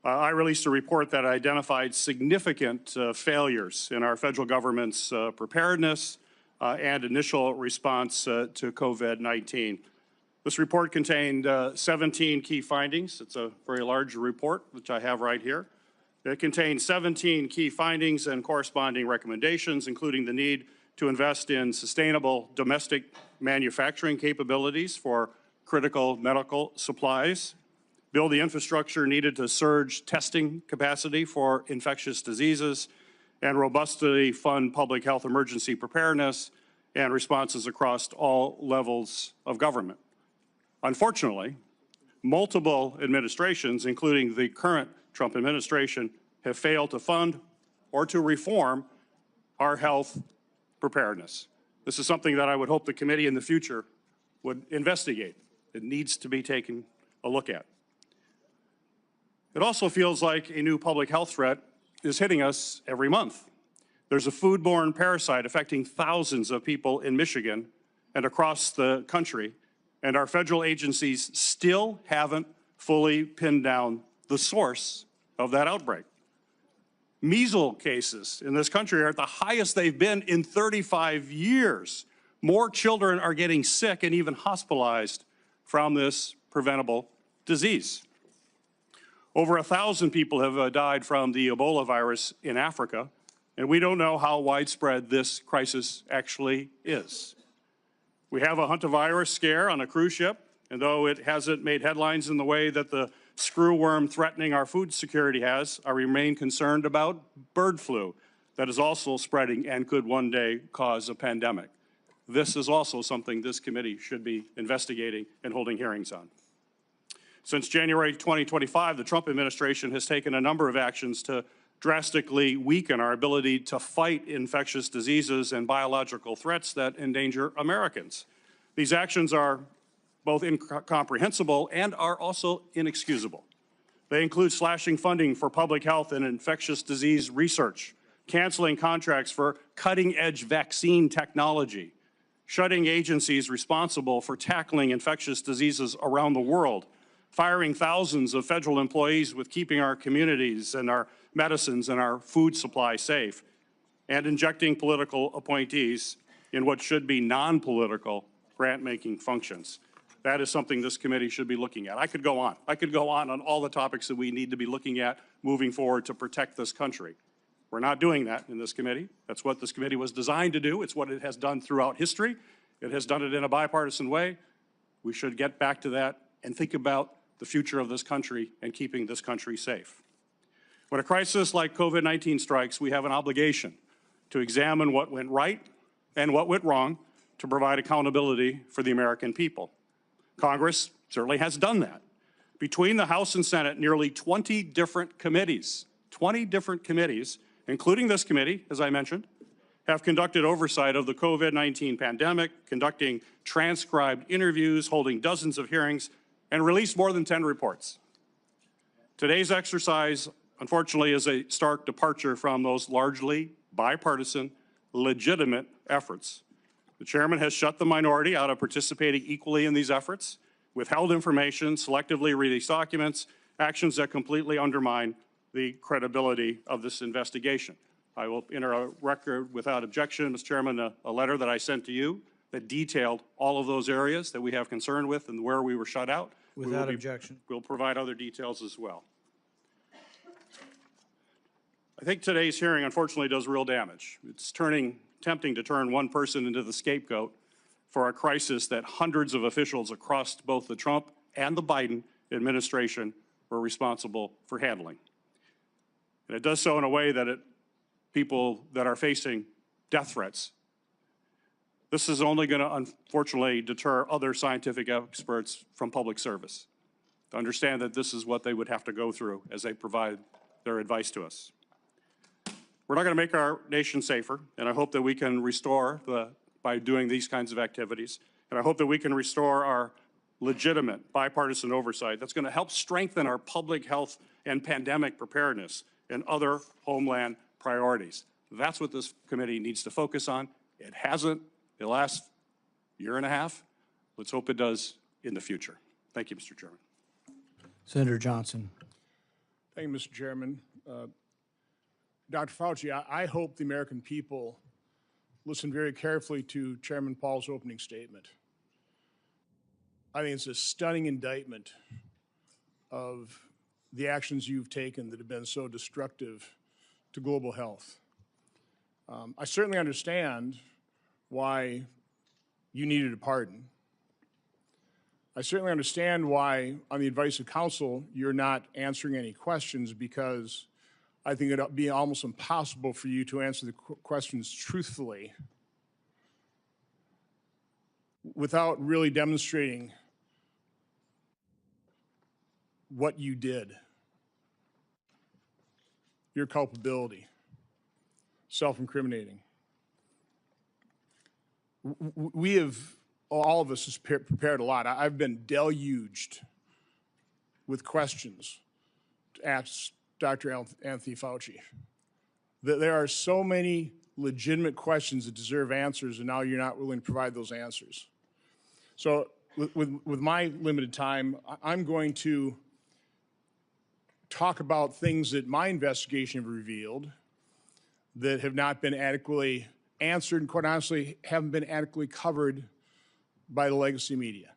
I released a report that identified significant failures in our federal government's preparedness and initial response to COVID-19. This report contained 17 key findings. It's a very large report, which I have right here. It contains 17 key findings and corresponding recommendations, including the need to invest in sustainable domestic manufacturing capabilities for critical medical supplies, build the infrastructure needed to surge testing capacity for infectious diseases, and robustly fund public health emergency preparedness and responses across all levels of government. Unfortunately, multiple administrations, including the current Trump administration, have failed to fund or to reform our health preparedness. This is something that I would hope the committee in the future would investigate. It needs to be taken a look at. It also feels like a new public health threat is hitting us every month. There's a foodborne parasite affecting thousands of people in Michigan and across the country, and our federal agencies still haven't fully pinned down the source of that outbreak. Measles cases in this country are at the highest they've been in 35 years. More children are getting sick and even hospitalized from this preventable disease. Over 1,000 people have died from the Ebola virus in Africa, and we don't know how widespread this crisis actually is. We have a hantavirus scare on a cruise ship, and though it hasn't made headlines in the way that the screwworm threatening our food security has, I remain concerned about bird flu that is also spreading and could one day cause a pandemic. This is also something this committee should be investigating and holding hearings on. Since January 2025, the Trump administration has taken a number of actions to drastically weaken our ability to fight infectious diseases and biological threats that endanger Americans. These actions are both incomprehensible and are also inexcusable. They include slashing funding for public health and infectious disease research, canceling contracts for cutting-edge vaccine technology, shutting agencies responsible for tackling infectious diseases around the world, firing thousands of federal employees with keeping our communities and our medicines and our food supply safe, and injecting political appointees in what should be non-political grant-making functions. That is something this committee should be looking at. I could go on. I could go on all the topics that we need to be looking at moving forward to protect this country. We're not doing that in this committee. That's what this committee was designed to do. It's what it has done throughout history. It has done it in a bipartisan way. We should get back to that and think about the future of this country and keeping this country safe. When a crisis like COVID-19 strikes, we have an obligation to examine what went right and what went wrong to provide accountability for the American people. Congress certainly has done that. Between the House and Senate, nearly 20 different committees, including this committee, as I mentioned, have conducted oversight of the COVID-19 pandemic, conducting transcribed interviews, holding dozens of hearings, and released more than 10 reports. Today's exercise, unfortunately, is a stark departure from those largely bipartisan, legitimate efforts. The chairman has shut the minority out of participating equally in these efforts, withheld information, selectively released documents, actions that completely undermine the credibility of this investigation. I will enter a record without objection, Mr. Chairman, a letter that I sent to you that detailed all of those areas that we have concern with and where we were shut out. Without objection. We'll provide other details as well. I think today's hearing, unfortunately, does real damage. It's tempting to turn one person into the scapegoat for a crisis that hundreds of officials across both the Trump and the Biden administration were responsible for handling. And it does so in a way that people that are facing death threats. This is only going to, unfortunately, deter other scientific experts from public service to understand that this is what they would have to go through as they provide their advice to us. We're not going to make our nation safer, and I hope that we can restore by doing these kinds of activities, and I hope that we can restore our legitimate bipartisan oversight that's going to help strengthen our public health and pandemic preparedness and other homeland priorities. That's what this committee needs to focus on. It hasn't the last year and a half. Let's hope it does in the future. Thank you, Mr. Chairman. Senator Johnson. Thank you, Mr. Chairman. Dr. Fauci, I hope the American people listen very carefully to Chairman Paul's opening statement. I think it's a stunning indictment of the actions you've taken that have been so destructive to global health. I certainly understand why you needed a pardon. I certainly understand why, on the advice of counsel, you're not answering any questions, because I think it'd be almost impossible for you to answer the questions truthfully without really demonstrating what you did, your culpability, self-incriminating. We have, all of us, has prepared a lot. I've been deluged with questions to ask Dr. Anthony Fauci. There are so many legitimate questions that deserve answers, and now you're not willing to provide those answers. So with my limited time, I'm going to talk about things that my investigation have revealed that have not been adequately answered, and quite honestly, haven't been adequately covered by the legacy media.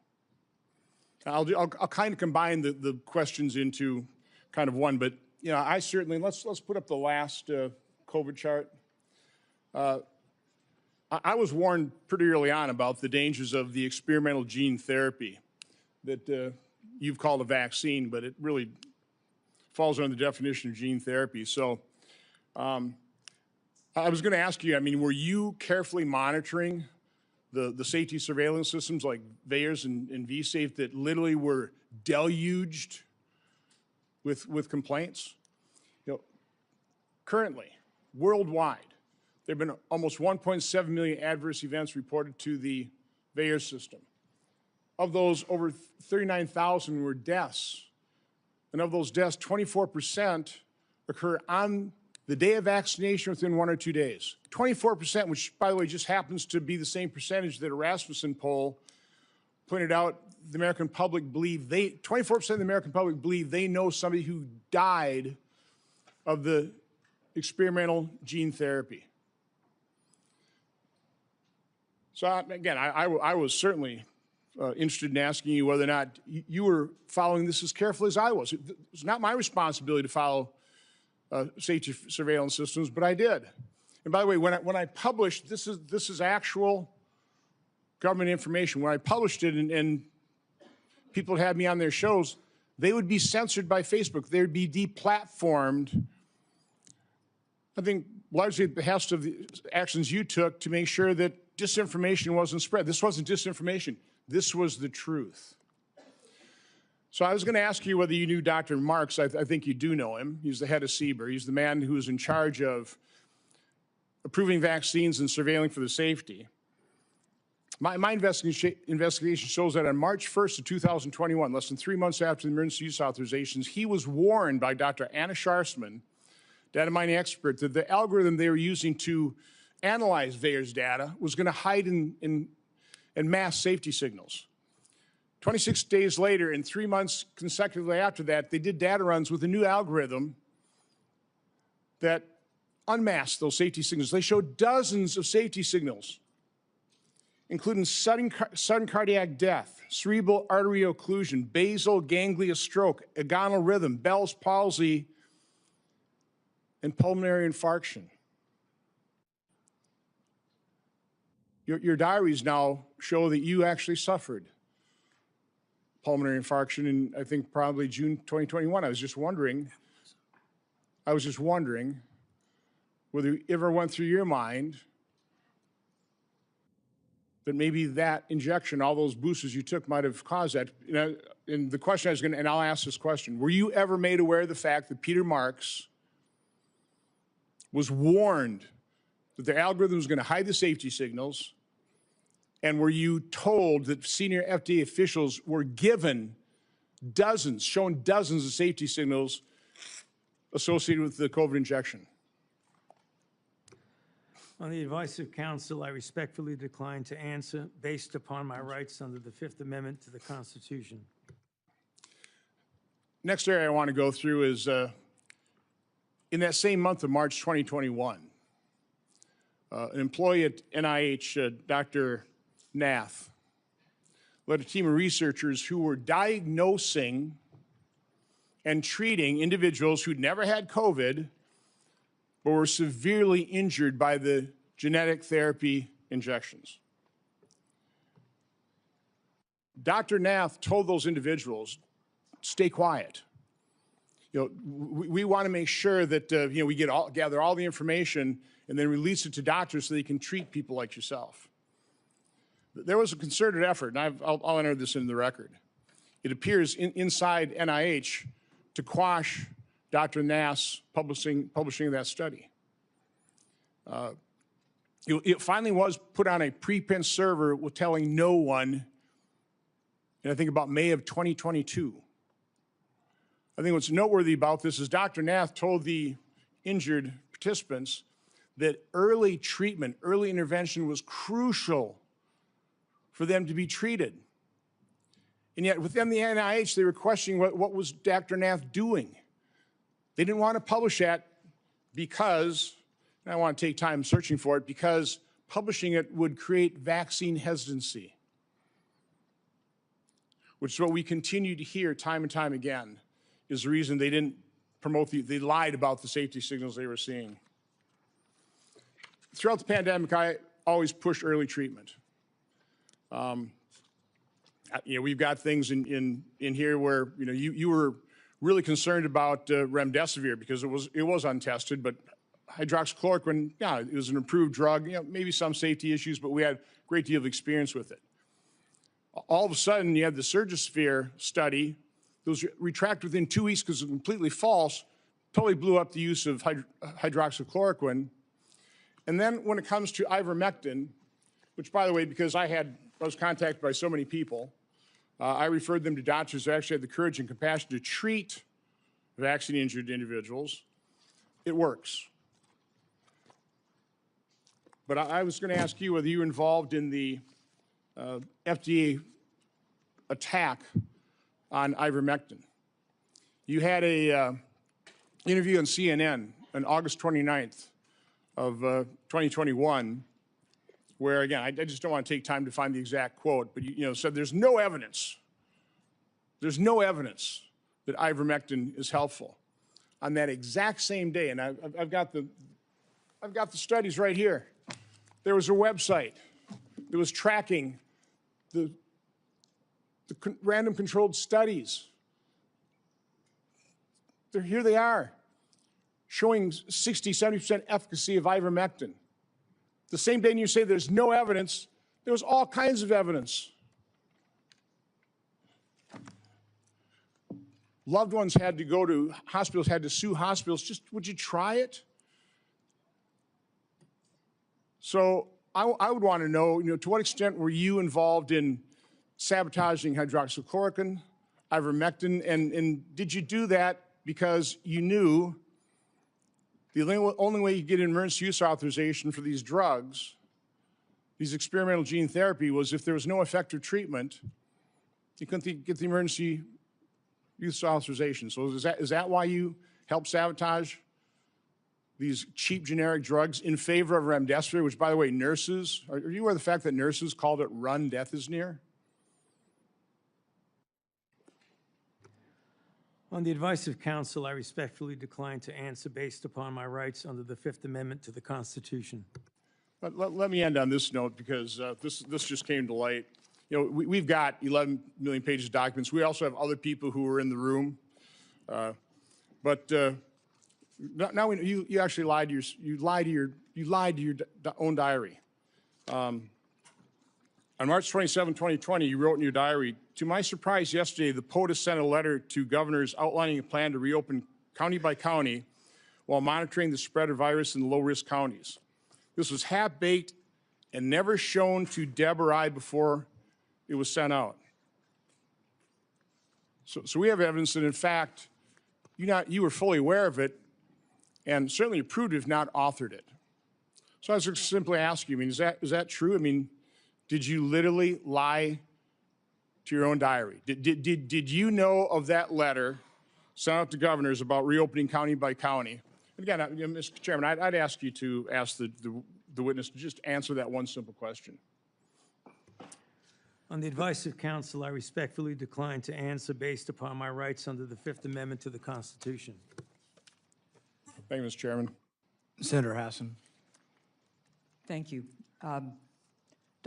I'll kind of combine the questions into kind of one, but you know, I certainly, let's put up the last COVID chart. I was warned pretty early on about the dangers of the experimental gene therapy that you've called a vaccine, but it really falls under the definition of gene therapy. So I was going to ask you, I mean, were you carefully monitoring the safety surveillance systems like VAERS and vSafe that literally were deluged with complaints? You know, currently, worldwide, there have been almost 1.7 million adverse events reported to the VAERS system. Of those, over 39,000 were deaths. And of those deaths, 24% occur on the day of vaccination within 1 or 2 days. 24%, which, by the way, just happens to be the same percentage that a Rasmussen poll pointed out the American public believe 24% of the American public believe they know somebody who died of the experimental gene therapy. So again, I was certainly interested in asking you whether or not you were following this as carefully as I was. It's not my responsibility to follow safety surveillance systems, but I did. And by the way, when I published, this is actual government information. When I published it and people had me on their shows, they would be censored by Facebook. They would be deplatformed. I think largely at the behest of the actions you took to make sure that disinformation wasn't spread. This wasn't disinformation. This was the truth. So I was going to ask you whether you knew Dr. Marks. I think you do know him. He's the head of CBER. He's the man who is in charge of approving vaccines and surveilling for the safety. My investigation shows that on March 1st of 2021, less than 3 months after the emergency use authorizations, he was warned by Dr. Anna Scharsman, data mining expert, that the algorithm they were using to analyze VAERS data was going to hide and mask safety signals. 26 days later, and 3 months consecutively after that, they did data runs with a new algorithm that unmasked those safety signals. They showed dozens of safety signals, including sudden cardiac death, cerebral artery occlusion, basal ganglia stroke, agonal rhythm, Bell's palsy, and pulmonary infarction. Your diaries now show that you actually suffered pulmonary infarction in, I think, probably June 2021. I was just wondering whether it ever went through your mind that maybe that injection, all those boosters you took, might have caused that. You know, and the question I was going to, and I'll ask this question, were you ever made aware of the fact that Peter Marks was warned that the algorithm was going to hide the safety signals? And were you told that senior FDA officials were given shown dozens of safety signals associated with the COVID injection? On the advice of counsel, I respectfully decline to answer based upon my rights under the Fifth Amendment to the Constitution. Next area I want to go through is in that same month of March 2021, an employee at NIH, Dr. Nath, led a team of researchers who were diagnosing and treating individuals who'd never had COVID but were severely injured by the genetic therapy injections. Dr. Nath told those individuals, stay quiet. You know, we want to make sure that you know, we gather all the information and then release it to doctors so they can treat people like yourself. There was a concerted effort, and I'll enter this into the record. It appears inside NIH to quash Dr. Nath's publishing of that study. It finally was put on a preprint server with telling no one, and I think about May of 2022. I think what's noteworthy about this is Dr. Nath told the injured participants that early treatment, early intervention was crucial for them to be treated. And yet within the NIH, they were questioning what was Dr. Nath doing. They didn't want to publish that because, and I want to take time searching for it, because publishing it would create vaccine hesitancy, which is what we continue to hear time and time again, is the reason they didn't promote they lied about the safety signals they were seeing. Throughout the pandemic, I always pushed early treatment. You know, we've got things in here where, you know, you were really concerned about remdesivir because it was untested, but hydroxychloroquine, yeah, it was an approved drug. You know, maybe some safety issues, but we had a great deal of experience with it. All of a sudden, you had the Surgisphere study that was retracted within 2 weeks because it was completely false, totally blew up the use of hydroxychloroquine. And then when it comes to ivermectin, which, by the way, because I was contacted by so many people, I referred them to doctors who actually had the courage and compassion to treat vaccine-injured individuals. It works. But I was going to ask you whether you were involved in the FDA attack on ivermectin. You had a interview on CNN on August 29th of 2021, where, again, I just don't want to take time to find the exact quote, but you know, said there's no evidence that ivermectin is helpful. On that exact same day, and I've got the studies right here. There was a website that was tracking the random controlled studies. Here they are, showing 60, 70% efficacy of ivermectin. The same day you say there's no evidence, there was all kinds of evidence. Loved ones had to go to hospitals, had to sue hospitals. Just, would you try it? So I would want to know, you know, to what extent were you involved in sabotaging hydroxychloroquine, ivermectin, and did you do that because you knew the only way you get an emergency use authorization for these drugs, these experimental gene therapy, was if there was no effective treatment, you couldn't get the emergency use authorization. So is that why you helped sabotage these cheap generic drugs in favor of remdesivir, which, by the way, nurses, are you aware of the fact that nurses called it run, death is near? On the advice of counsel, I respectfully decline to answer based upon my rights under the Fifth Amendment to the Constitution. But let me end on this note, because this just came to light. You know, we've got 11 million pages of documents. We also have other people who were in the room. Now you actually lied to your own diary. On March 27, 2020, you wrote in your diary, "To my surprise yesterday, the POTUS sent a letter to governors outlining a plan to reopen county by county while monitoring the spread of virus in the low-risk counties. This was half-baked and never shown to Deb or I before it was sent out." So we have evidence that, in fact, you were fully aware of it and certainly approved it, if not authored it. So I was just simply asking you, I mean, is that true? I mean, did you literally lie to your own diary? Did you know of that letter sent out to governors about reopening county by county? And again, Mr. Chairman, I'd ask you to ask the witness to just answer that one simple question. On the advice of counsel, I respectfully decline to answer based upon my rights under the Fifth Amendment to the Constitution. Thank you, Mr. Chairman. Senator Hassan. Thank you.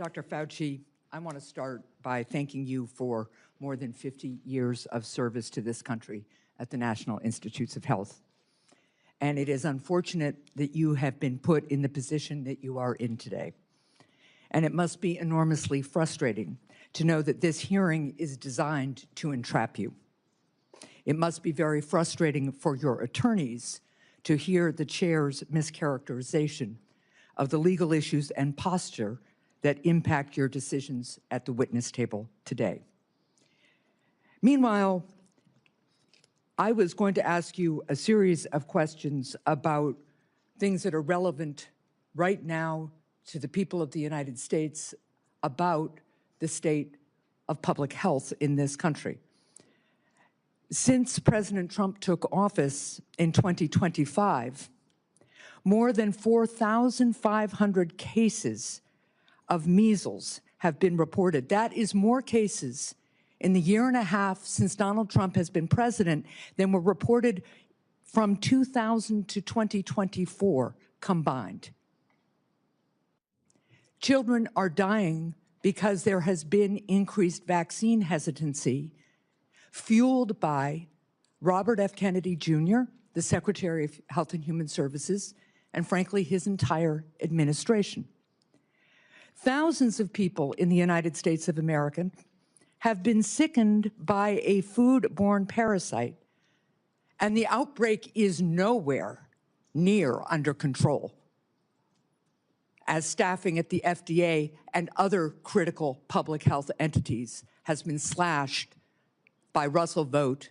Dr. Fauci, I want to start by thanking you for more than 50 years of service to this country at the National Institutes of Health. And it is unfortunate that you have been put in the position that you are in today. And it must be enormously frustrating to know that this hearing is designed to entrap you. It must be very frustrating for your attorneys to hear the chair's mischaracterization of the legal issues and posture that impact your decisions at the witness table today. Meanwhile, I was going to ask you a series of questions about things that are relevant right now to the people of the United States about the state of public health in this country. Since President Trump took office in 2025, more than 4,500 cases of measles have been reported. That is more cases in the year and a half since Donald Trump has been president than were reported from 2000 to 2024 combined. Children are dying because there has been increased vaccine hesitancy, fueled by Robert F. Kennedy Jr., the Secretary of Health and Human Services, and frankly, his entire administration. Thousands of people in the United States of America have been sickened by a foodborne parasite, and the outbreak is nowhere near under control, as staffing at the FDA and other critical public health entities has been slashed by Russell Vought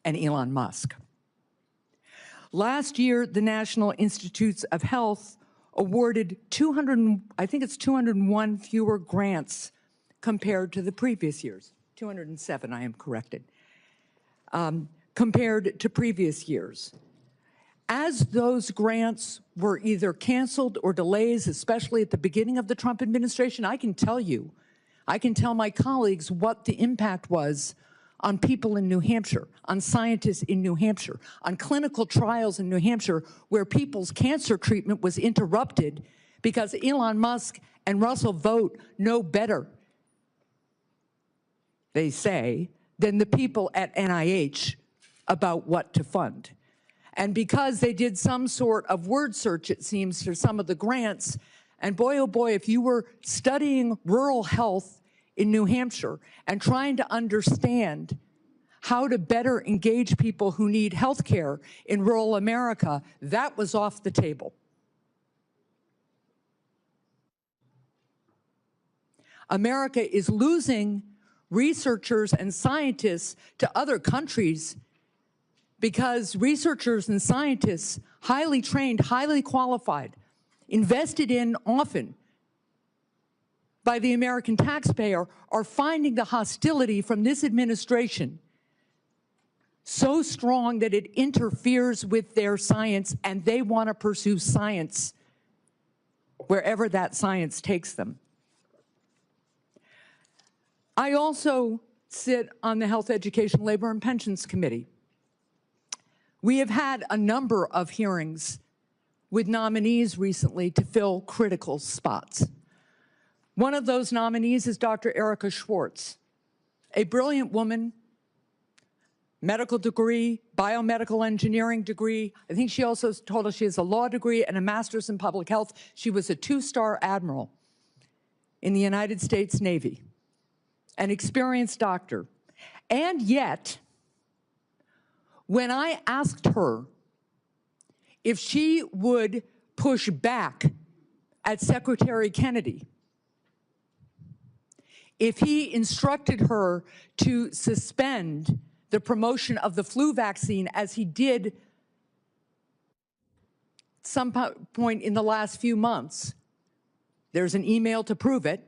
and Elon Musk. Last year, the National Institutes of Health awarded 201 fewer grants compared to the previous years. 207, I am corrected, compared to previous years. As those grants were either canceled or delays, especially at the beginning of the Trump administration, I can tell my colleagues what the impact was on people in New Hampshire, on scientists in New Hampshire, on clinical trials in New Hampshire where people's cancer treatment was interrupted because Elon Musk and Russell Vought know better, they say, than the people at NIH about what to fund. And because they did some sort of word search, it seems, for some of the grants, and boy, oh boy, if you were studying rural health in New Hampshire and trying to understand how to better engage people who need health care in rural America, that was off the table. America is losing researchers and scientists to other countries because researchers and scientists, highly trained, highly qualified, invested in often by the American taxpayer, are finding the hostility from this administration so strong that it interferes with their science, and they want to pursue science wherever that science takes them. I also sit on the Health, Education, Labor, and Pensions Committee. We have had a number of hearings with nominees recently to fill critical spots. One of those nominees is Dr. Erica Schwartz, a brilliant woman, medical degree, biomedical engineering degree. I think she also told us she has a law degree and a master's in public health. She was a two-star admiral in the United States Navy, an experienced doctor. And yet, when I asked her if she would push back at Secretary Kennedy, if he instructed her to suspend the promotion of the flu vaccine as he did some point in the last few months, there's an email to prove it,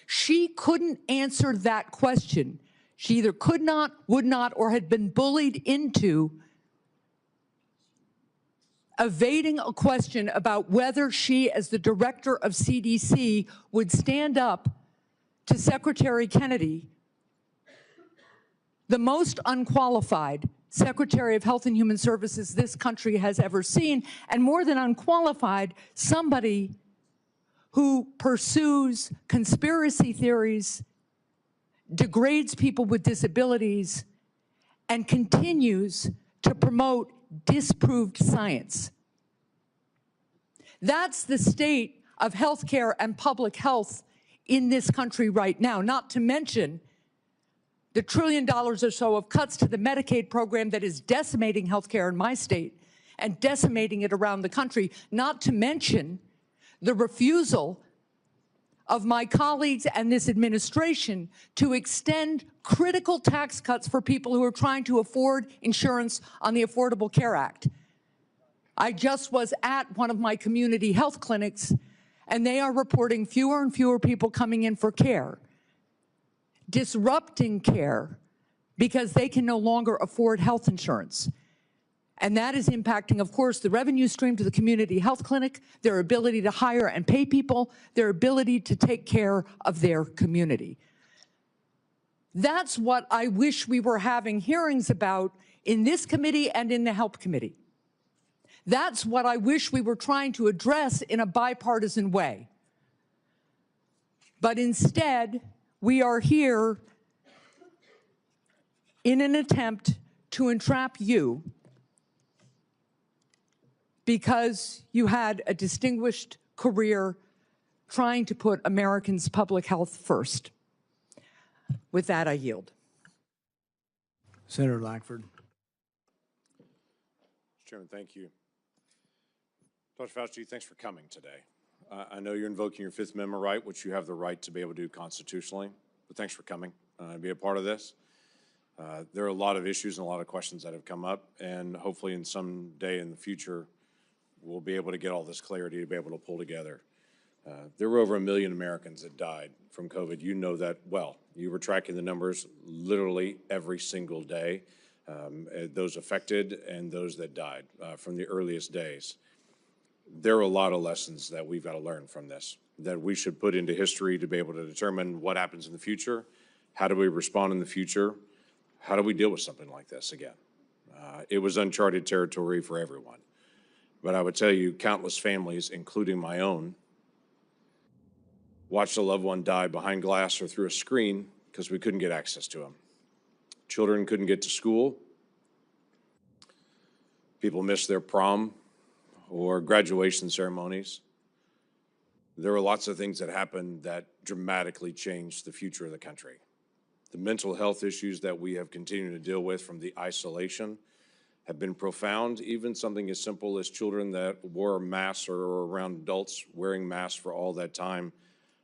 she couldn't answer that question. She either could not, would not, or had been bullied into evading a question about whether she, as the director of CDC, would stand up to Secretary Kennedy, the most unqualified Secretary of Health and Human Services this country has ever seen, and more than unqualified, somebody who pursues conspiracy theories, degrades people with disabilities, and continues to promote disproved science. That's the state of healthcare and public health in this country right now, not to mention the $1 trillion or so of cuts to the Medicaid program that is decimating healthcare in my state and decimating it around the country, not to mention the refusal of my colleagues and this administration to extend critical tax cuts for people who are trying to afford insurance on the Affordable Care Act. I just was at one of my community health clinics, and they are reporting fewer and fewer people coming in for care, disrupting care because they can no longer afford health insurance. And that is impacting, of course, the revenue stream to the community health clinic, their ability to hire and pay people, their ability to take care of their community. That's what I wish we were having hearings about in this committee and in the Health Committee. That's what I wish we were trying to address in a bipartisan way. But instead, we are here in an attempt to entrap you because you had a distinguished career trying to put Americans' public health first. With that, I yield. Senator Lankford. Mr. Chairman, thank you. Dr. Fauci, thanks for coming today. I know you're invoking your Fifth Amendment right, which you have the right to be able to do constitutionally, but thanks for coming and be a part of this. There are a lot of issues and a lot of questions that have come up, and hopefully in some day in the future, we'll be able to get all this clarity to be able to pull together. There were over 1 million Americans that died from COVID. You know that well. You were tracking the numbers literally every single day, those affected and those that died from the earliest days. There are a lot of lessons that we've got to learn from this, that we should put into history to be able to determine what happens in the future, how do we respond in the future, how do we deal with something like this again. It was uncharted territory for everyone. But I would tell you, countless families, including my own, watched a loved one die behind glass or through a screen because we couldn't get access to them. Children couldn't get to school. People missed their prom or graduation ceremonies. There were lots of things that happened that dramatically changed the future of the country. The mental health issues that we have continued to deal with from the isolation have been profound. Even something as simple as children that wore masks or around adults wearing masks for all that time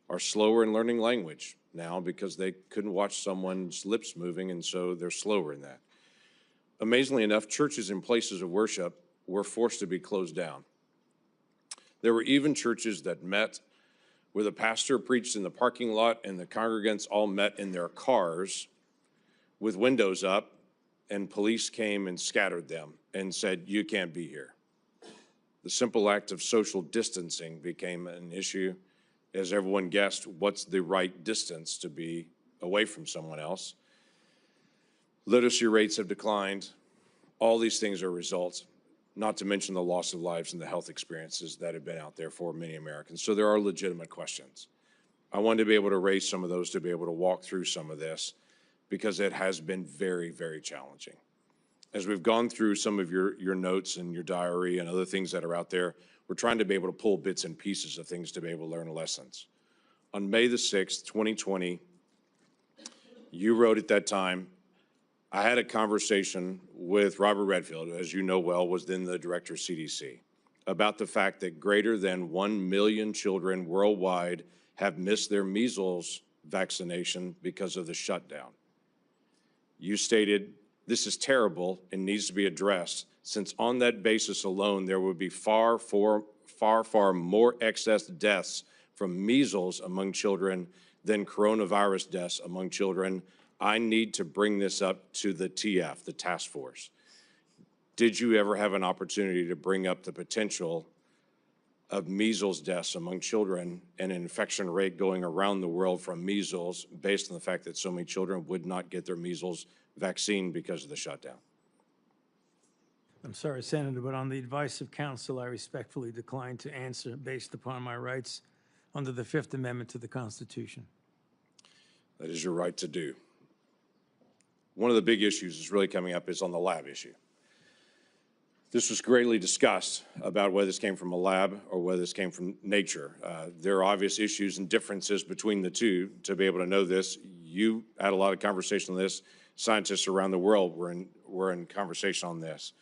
are slower in learning language now because they couldn't watch someone's lips moving, and so they're slower in that. Amazingly enough, churches and places of worship were forced to be closed down. There were even churches that met where the pastor preached in the parking lot and the congregants all met in their cars with windows up, and police came and scattered them and said, "You can't be here." The simple act of social distancing became an issue as everyone guessed what's the right distance to be away from someone else. Literacy rates have declined. All these things are results, not to mention the loss of lives and the health experiences that have been out there for many Americans. So there are legitimate questions. I wanted to be able to raise some of those to be able to walk through some of this because it has been very, very challenging. As we've gone through some of your notes and your diary and other things that are out there, we're trying to be able to pull bits and pieces of things to be able to learn lessons. On May the 6th, 2020, you wrote at that time, I had a conversation with Robert Redfield, who, as you know well, was then the director of CDC, about the fact that greater than 1 million children worldwide have missed their measles vaccination because of the shutdown. You stated, this is terrible and needs to be addressed, since on that basis alone, there would be far more excess deaths from measles among children than coronavirus deaths among children. I need to bring this up to the TF, the task force. Did you ever have an opportunity to bring up the potential of measles deaths among children and an infection rate going around the world from measles based on the fact that so many children would not get their measles vaccine because of the shutdown? I'm sorry, Senator, but on the advice of counsel, I respectfully decline to answer based upon my rights under the Fifth Amendment to the Constitution. That is your right to do. One of the big issues that's really coming up is on the lab issue. This was greatly discussed about whether this came from a lab or whether this came from nature. There are obvious issues and differences between the two to be able to know this. You had a lot of conversation on this. Scientists around the world were in conversation on this.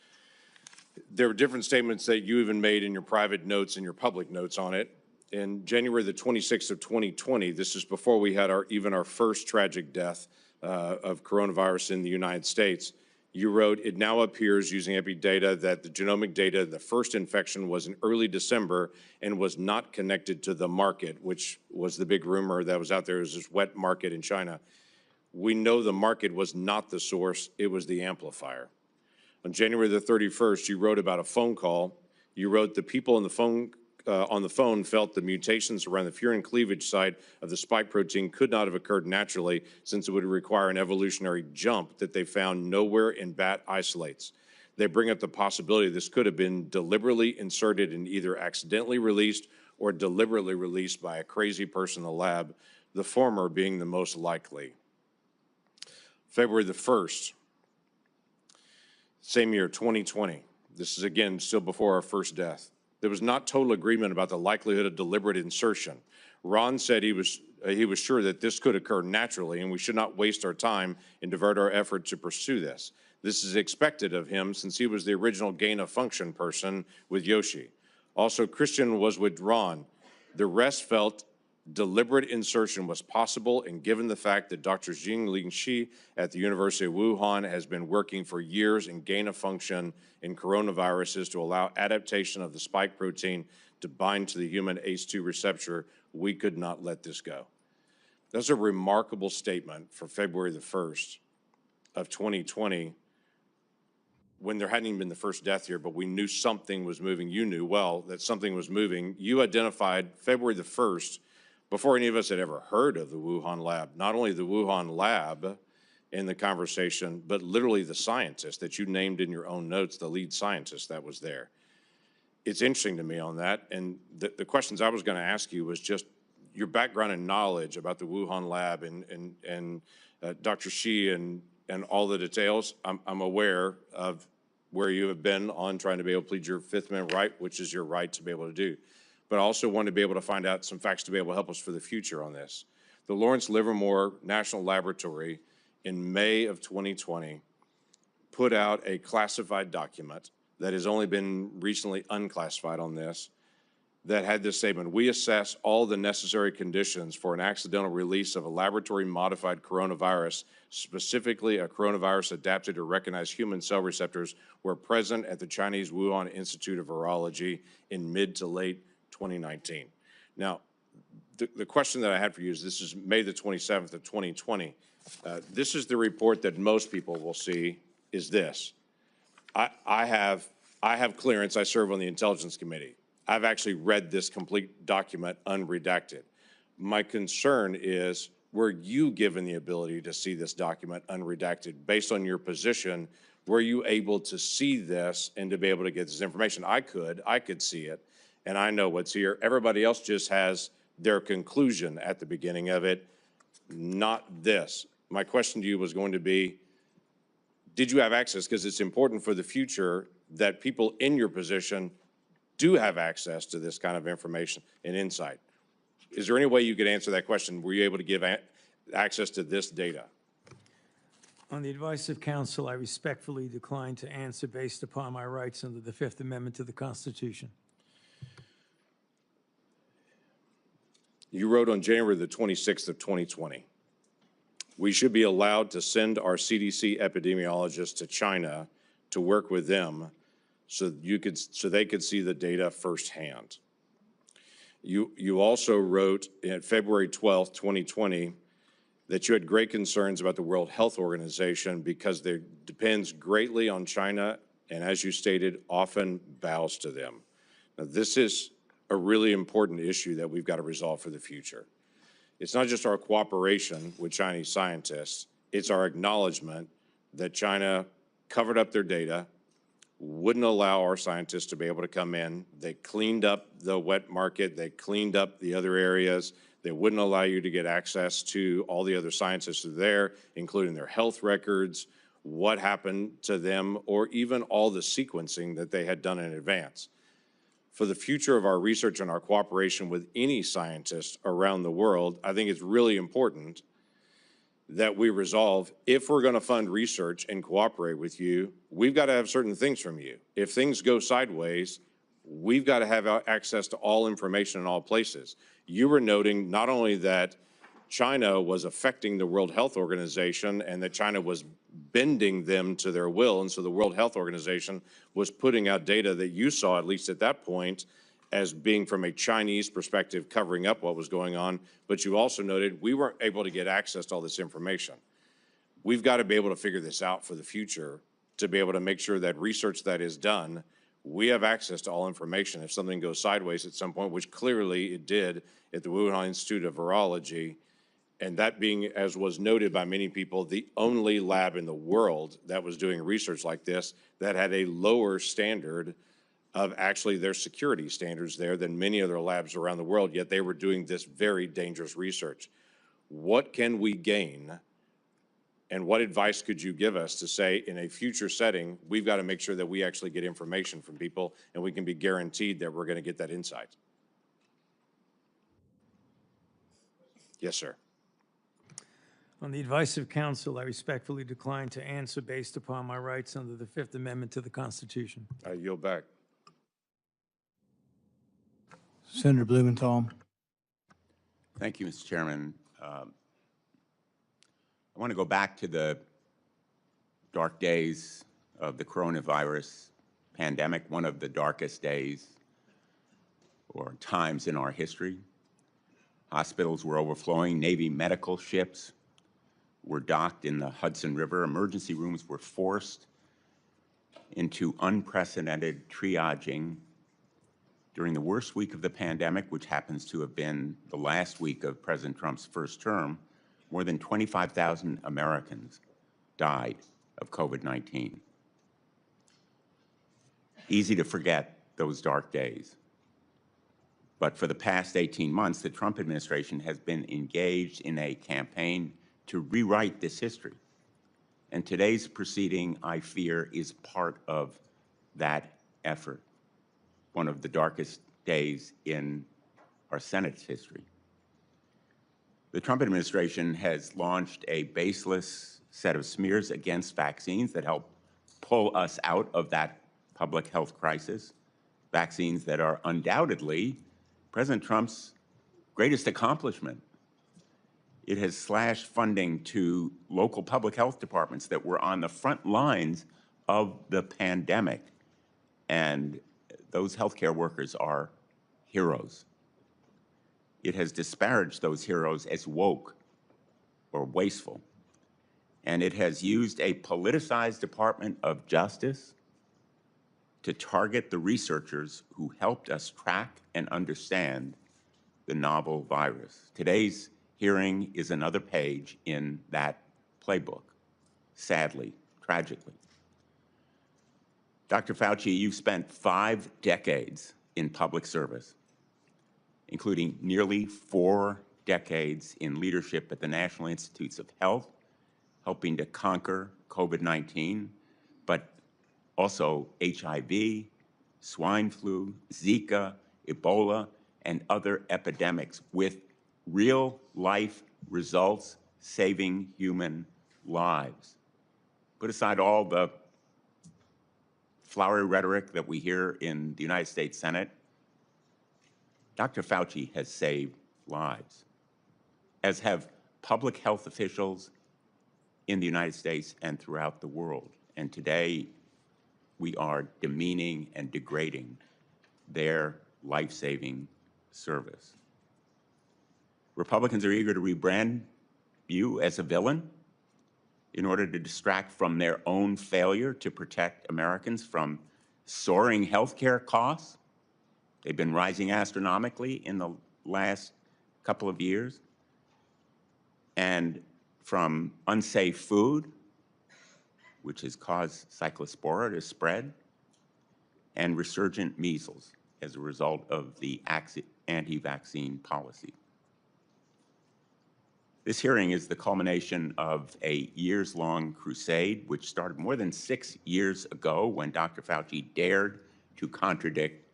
There were different statements that you even made in your private notes and your public notes on it. In January the 26th of 2020, this is before we had our first tragic death of coronavirus in the United States, you wrote, "It now appears using epi data that the genomic data, the first infection was in early December and was not connected to the market," which was the big rumor that was out there, was this wet market in China. We know the market was not the source, it was the amplifier. On January the 31st, you wrote about a phone call. You wrote, "The people on the phone felt the mutations around the furin cleavage site of the spike protein could not have occurred naturally since it would require an evolutionary jump that they found nowhere in bat isolates. They bring up the possibility this could have been deliberately inserted and either accidentally released or deliberately released by a crazy person in the lab, the former being the most likely." February the 1st, same year, 2020. This is again still before our first death. There was not total agreement about the likelihood of deliberate insertion. Ron said he was sure that this could occur naturally and we should not waste our time and divert our effort to pursue this. This is expected of him since he was the original gain-of-function person with Yoshi. Also, Christian was with Ron. The rest felt deliberate insertion was possible, and given the fact that Dr. Jingling Shi at the University of Wuhan has been working for years in gain-of-function in coronaviruses to allow adaptation of the spike protein to bind to the human ACE2 receptor, we could not let this go. That's a remarkable statement for February the 1st of 2020, when there hadn't even been the first death here, but we knew something was moving. You knew well that something was moving. You identified February the 1st before any of us had ever heard of the Wuhan lab, not only the Wuhan lab in the conversation, but literally the scientist that you named in your own notes, the lead scientist that was there. It's interesting to me on that, and the questions I was going to ask you was just your background and knowledge about the Wuhan lab and Dr. Shi and all the details. I'm aware of where you have been on trying to be able to plead your Fifth Amendment right, which is your right to be able to do. But I also want to be able to find out some facts to be able to help us for the future on this. The Lawrence Livermore National Laboratory in May of 2020 put out a classified document that has only been recently unclassified on this, that had this statement: "We assess all the necessary conditions for an accidental release of a laboratory-modified coronavirus, specifically a coronavirus adapted to recognize human cell receptors, were present at the Chinese Wuhan Institute of Virology in mid to late 2019. Now, the question that I had for you is, this is May the 27th of 2020. This is the report that most people will see, is this. I have clearance. I serve on the Intelligence Committee. I've actually read this complete document unredacted. My concern is, were you given the ability to see this document unredacted? Based on your position, were you able to see this and to be able to get this information? I could see it, and I know what's here. Everybody else just has their conclusion at the beginning of it, not this. My question to you was going to be, did you have access? Because it's important for the future that people in your position do have access to this kind of information and insight. Is there any way you could answer that question? Were you able to give access to this data? On the advice of counsel, I respectfully decline to answer based upon my rights under the Fifth Amendment to the Constitution. You wrote on January the 26th of 2020, "We should be allowed to send our CDC epidemiologists to China to work with them so they could see the data firsthand." You also wrote in February 12th, 2020, that you had great concerns about the World Health Organization because it depends greatly on China and, as you stated, often bows to them. Now, this is a really important issue that we've got to resolve for the future. It's not just our cooperation with Chinese scientists, it's our acknowledgement that China covered up their data, wouldn't allow our scientists to be able to come in. They cleaned up the wet market. They cleaned up the other areas. They wouldn't allow you to get access to all the other scientists who are there, including their health records, what happened to them, or even all the sequencing that they had done in advance. For the future of our research and our cooperation with any scientist around the world, I think it's really important that we resolve, if we're going to fund research and cooperate with you, we've got to have certain things from you. If things go sideways, we've got to have access to all information in all places. You were noting not only that China was affecting the World Health Organization and that China was bending them to their will, and so the World Health Organization was putting out data that you saw, at least at that point, as being from a Chinese perspective, covering up what was going on, but you also noted we weren't able to get access to all this information. We've got to be able to figure this out for the future to be able to make sure that research that is done, we have access to all information. If something goes sideways at some point, which clearly it did at the Wuhan Institute of Virology, and that being, as was noted by many people, the only lab in the world that was doing research like this that had a lower standard of actually their security standards there than many other labs around the world, yet they were doing this very dangerous research. What can we gain, and what advice could you give us to say in a future setting, we've got to make sure that we actually get information from people and we can be guaranteed that we're going to get that insight? Yes, sir. On the advice of counsel, I respectfully decline to answer based upon my rights under the Fifth Amendment to the Constitution. I yield back. Senator Blumenthal. Thank you, Mr. Chairman. I want to go back to the dark days of the coronavirus pandemic, one of the darkest days or times in our history. Hospitals were overflowing. Navy medical ships were docked in the Hudson River. Emergency rooms were forced into unprecedented triaging during the worst week of the pandemic, which happens to have been the last week of President Trump's first term. More than 25,000 Americans died of COVID-19. Easy to forget those dark days. But for the past 18 months, the Trump administration has been engaged in a campaign to rewrite this history. And today's proceeding, I fear, is part of that effort, one of the darkest days in our Senate's history. The Trump administration has launched a baseless set of smears against vaccines that help pull us out of that public health crisis, vaccines that are undoubtedly President Trump's greatest accomplishment. It has slashed funding to local public health departments that were on the front lines of the pandemic. And those healthcare workers are heroes. It has disparaged those heroes as woke or wasteful. And it has used a politicized Department of Justice to target the researchers who helped us track and understand the novel virus. Today's hearing is another page in that playbook, sadly, tragically. Dr. Fauci, you've spent 5 decades in public service, including nearly 4 decades in leadership at the National Institutes of Health, helping to conquer COVID-19, but also HIV, swine flu, Zika, Ebola, and other epidemics with real-life results saving human lives. Put aside all the flowery rhetoric that we hear in the United States Senate. Dr. Fauci has saved lives, as have public health officials in the United States and throughout the world. And today, we are demeaning and degrading their life-saving service. Republicans are eager to rebrand you as a villain in order to distract from their own failure to protect Americans from soaring healthcare costs. They've been rising astronomically in the last couple of years, and from unsafe food, which has caused cyclospora to spread, and resurgent measles as a result of the anti-vaccine policy. This hearing is the culmination of a years-long crusade, which started more than 6 years ago when Dr. Fauci dared to contradict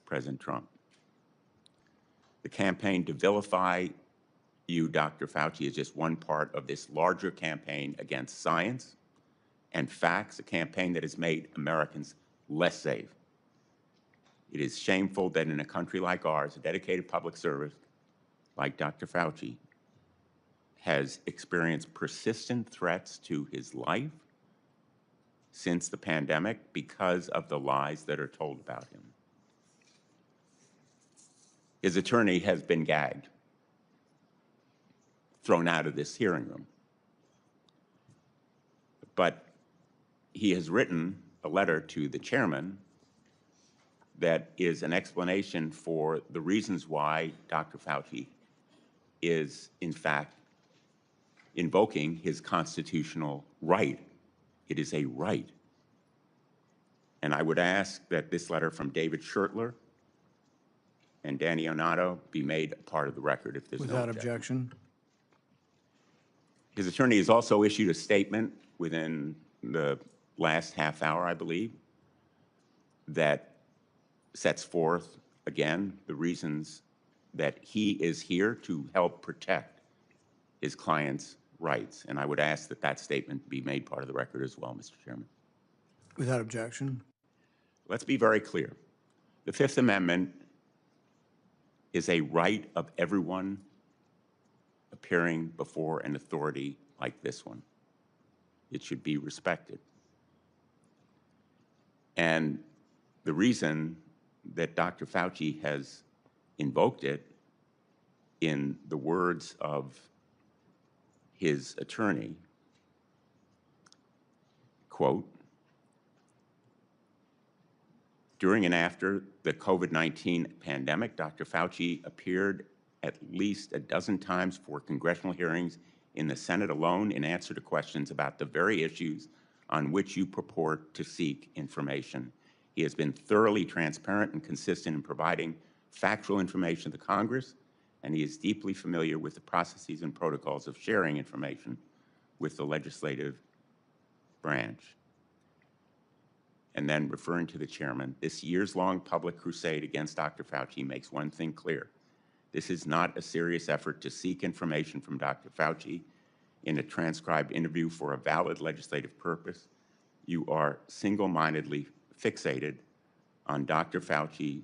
President Trump. The campaign to vilify you, Dr. Fauci, is just one part of this larger campaign against science and facts, a campaign that has made Americans less safe. It is shameful that in a country like ours, a dedicated public service like Dr. Fauci has experienced persistent threats to his life since the pandemic because of the lies that are told about him. His attorney has been gagged, thrown out of this hearing room. But he has written a letter to the chairman that is an explanation for the reasons why Dr. Fauci is, in fact, invoking his constitutional right. It is a right. And I would ask that this letter from David Schertler and Danny Onato be made a part of the record if there's Without no objection. His attorney has also issued a statement within the last half hour, I believe, that sets forth, again, the reasons that he is here to help protect his client's rights. And I would ask that that statement be made part of the record as well, Mr. Chairman. Without objection. Let's be very clear. The Fifth Amendment is a right of everyone appearing before an authority like this one. It should be respected. And the reason that Dr. Fauci has invoked it, in the words of his attorney, quote, during and after the COVID-19 pandemic, Dr. Fauci appeared at least a dozen times for congressional hearings in the Senate alone in answer to questions about the very issues on which you purport to seek information. He has been thoroughly transparent and consistent in providing factual information to Congress, and he is deeply familiar with the processes and protocols of sharing information with the legislative branch. And then, referring to the chairman, this years-long public crusade against Dr. Fauci makes one thing clear. This is not a serious effort to seek information from Dr. Fauci in a transcribed interview for a valid legislative purpose. You are single-mindedly fixated on Dr. Fauci,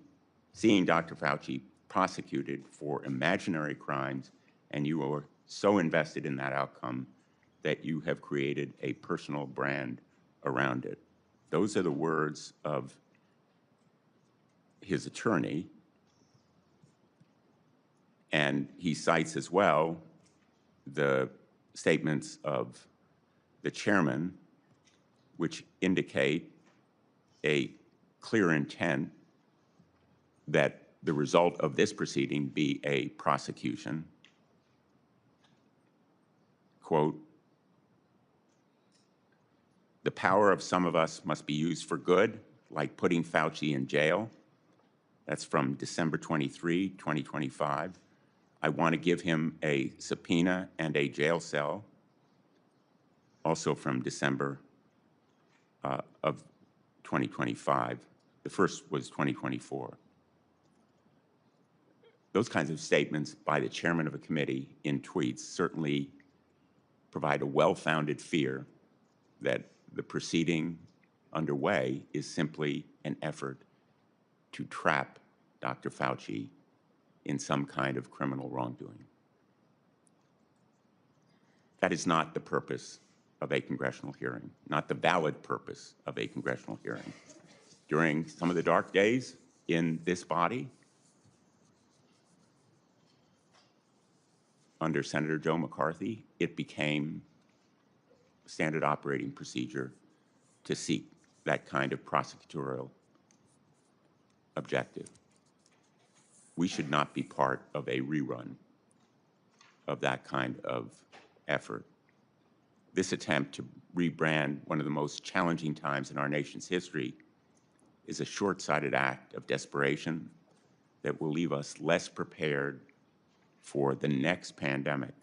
seeing Dr. Fauci prosecuted for imaginary crimes, and you are so invested in that outcome that you have created a personal brand around it. Those are the words of his attorney, and he cites as well the statements of the chairman, which indicate a clear intent that the result of this proceeding be a prosecution. Quote, the power of some of us must be used for good, like putting Fauci in jail. That's from December 23, 2025. I want to give him a subpoena and a jail cell, also from December of 2025. The first was 2024. Those kinds of statements by the chairman of a committee in tweets certainly provide a well-founded fear that the proceeding underway is simply an effort to trap Dr. Fauci in some kind of criminal wrongdoing. That is not the purpose of a congressional hearing, not the valid purpose of a congressional hearing. During some of the dark days in this body, under Senator Joe McCarthy, it became standard operating procedure to seek that kind of prosecutorial objective. We should not be part of a rerun of that kind of effort. This attempt to rebrand one of the most challenging times in our nation's history is a short-sighted act of desperation that will leave us less prepared for the next pandemic.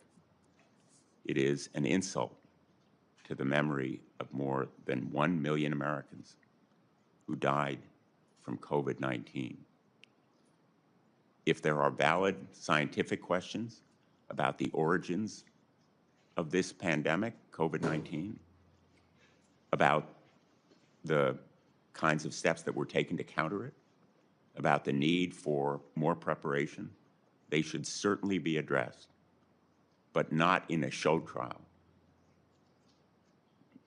It is an insult to the memory of more than 1 million Americans who died from COVID-19. If there are valid scientific questions about the origins of this pandemic, COVID-19, about the kinds of steps that were taken to counter it, about the need for more preparation, they should certainly be addressed, but not in a show trial,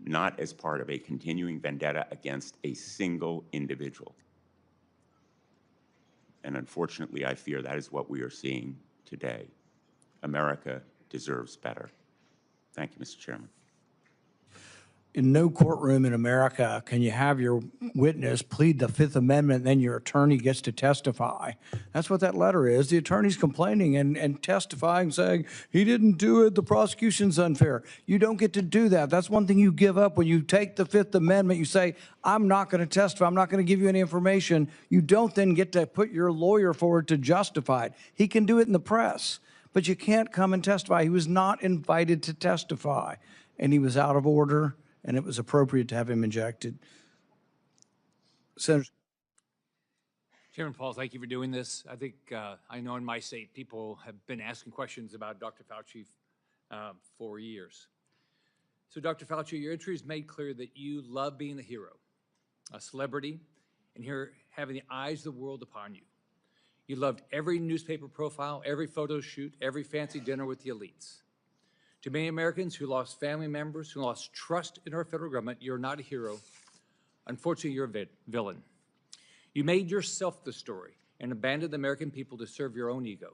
not as part of a continuing vendetta against a single individual. And unfortunately, I fear that is what we are seeing today. America deserves better. Thank you, Mr. Chairman. In no courtroom in America can you have your witness plead the Fifth Amendment and then your attorney gets to testify. That's what that letter is. The attorney's complaining and testifying, saying, he didn't do it, the prosecution's unfair. You don't get to do that. That's one thing you give up when you take the Fifth Amendment. You say, I'm not going to testify. I'm not going to give you any information. You don't then get to put your lawyer forward to justify it. He can do it in the press, but you can't come and testify. He was not invited to testify, and he was out of order, and it was appropriate to have him ejected. Senator. Chairman Paul, thank you for doing this. I think, I know in my state, people have been asking questions about Dr. Fauci for years. So Dr. Fauci, your entry has made clear that you love being a hero, a celebrity, and here having the eyes of the world upon you. You loved every newspaper profile, every photo shoot, every fancy dinner with the elites. To many Americans who lost family members, who lost trust in our federal government, you're not a hero. Unfortunately, you're a villain. You made yourself the story and abandoned the American people to serve your own ego.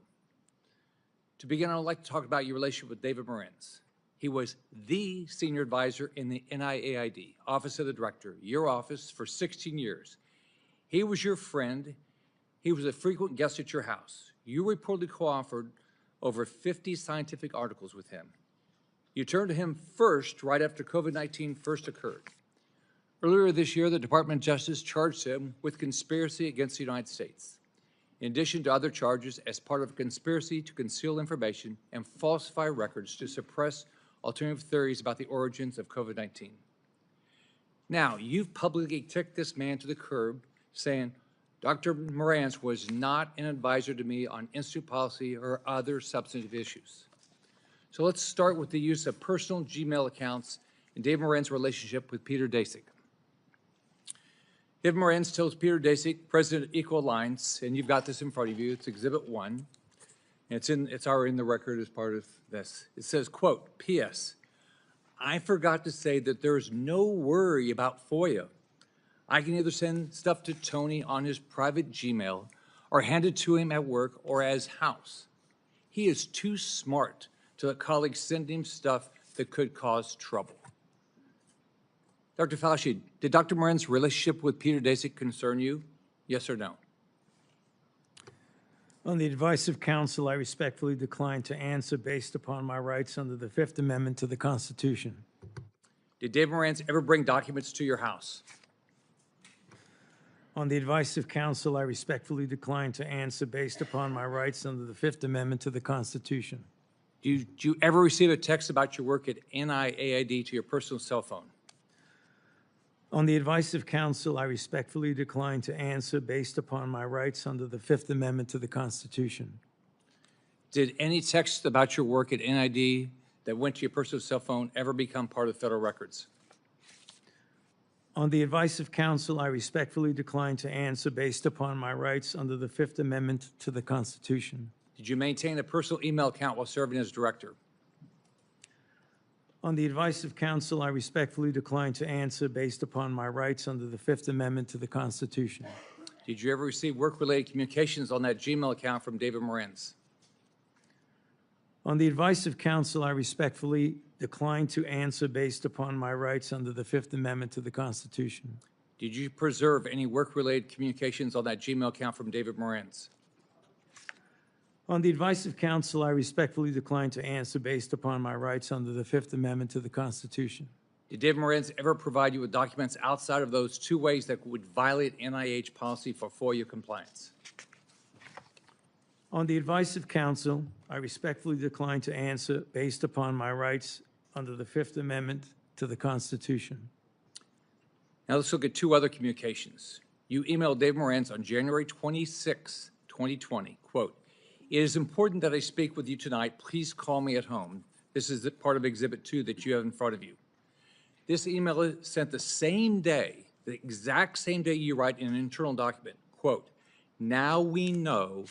To begin, I'd like to talk about your relationship with David Morenz. He was the senior advisor in the NIAID, Office of the Director, your office, for 16 years. He was your friend. He was a frequent guest at your house. You reportedly co-authored over 50 scientific articles with him. You turned to him first right after COVID-19 first occurred. Earlier this year, the Department of Justice charged him with conspiracy against the United States, in addition to other charges as part of a conspiracy to conceal information and falsify records to suppress alternative theories about the origins of COVID-19. Now, you've publicly kicked this man to the curb, saying, Dr. Morenz was not an advisor to me on institute policy or other substantive issues. So let's start with the use of personal Gmail accounts and David Morenz's relationship with Peter Daszak. David Morenz tells Peter Daszak, president of Equal Alliance, and you've got this in front of you, it's Exhibit 1, and it's already in the record as part of this. It says, quote, P.S. I forgot to say that there is no worry about FOIA. I can either send stuff to Tony on his private Gmail or hand it to him at work or as house. He is too smart to let colleagues send him stuff that could cause trouble. Dr. Fauci, did Dr. Morenz's relationship with Peter Daszak concern you? Yes or no? On the advice of counsel, I respectfully decline to answer based upon my rights under the Fifth Amendment to the Constitution. Did David Morenz ever bring documents to your house? On the advice of counsel, I respectfully decline to answer based upon my rights under the Fifth Amendment to the Constitution. Did you ever receive a text about your work at NIAID to your personal cell phone? On the advice of counsel, I respectfully decline to answer based upon my rights under the Fifth Amendment to the Constitution. Did any text about your work at NIAID that went to your personal cell phone ever become part of federal records? On the advice of counsel, I respectfully decline to answer based upon my rights under the Fifth Amendment to the Constitution. Did you maintain a personal email account while serving as director? On the advice of counsel, I respectfully decline to answer based upon my rights under the Fifth Amendment to the Constitution. Did you ever receive work-related communications on that Gmail account from David Morenz? On the advice of counsel, I respectfully decline to answer based upon my rights under the Fifth Amendment to the Constitution. Did you preserve any work-related communications on that Gmail account from David Morenz? On the advice of counsel, I respectfully decline to answer based upon my rights under the Fifth Amendment to the Constitution. Did David Moran's ever provide you with documents outside of those two ways that would violate NIH policy for FOIA compliance? On the advice of counsel, I respectfully decline to answer based upon my rights under the Fifth Amendment to the Constitution. Now let's look at two other communications. You emailed David Morantz on January 26, 2020, quote, "It is important that I speak with you tonight. Please call me at home." This is part of Exhibit 2 that you have in front of you. This email is sent the same day, the exact same day you write in an internal document, quote, "Now we know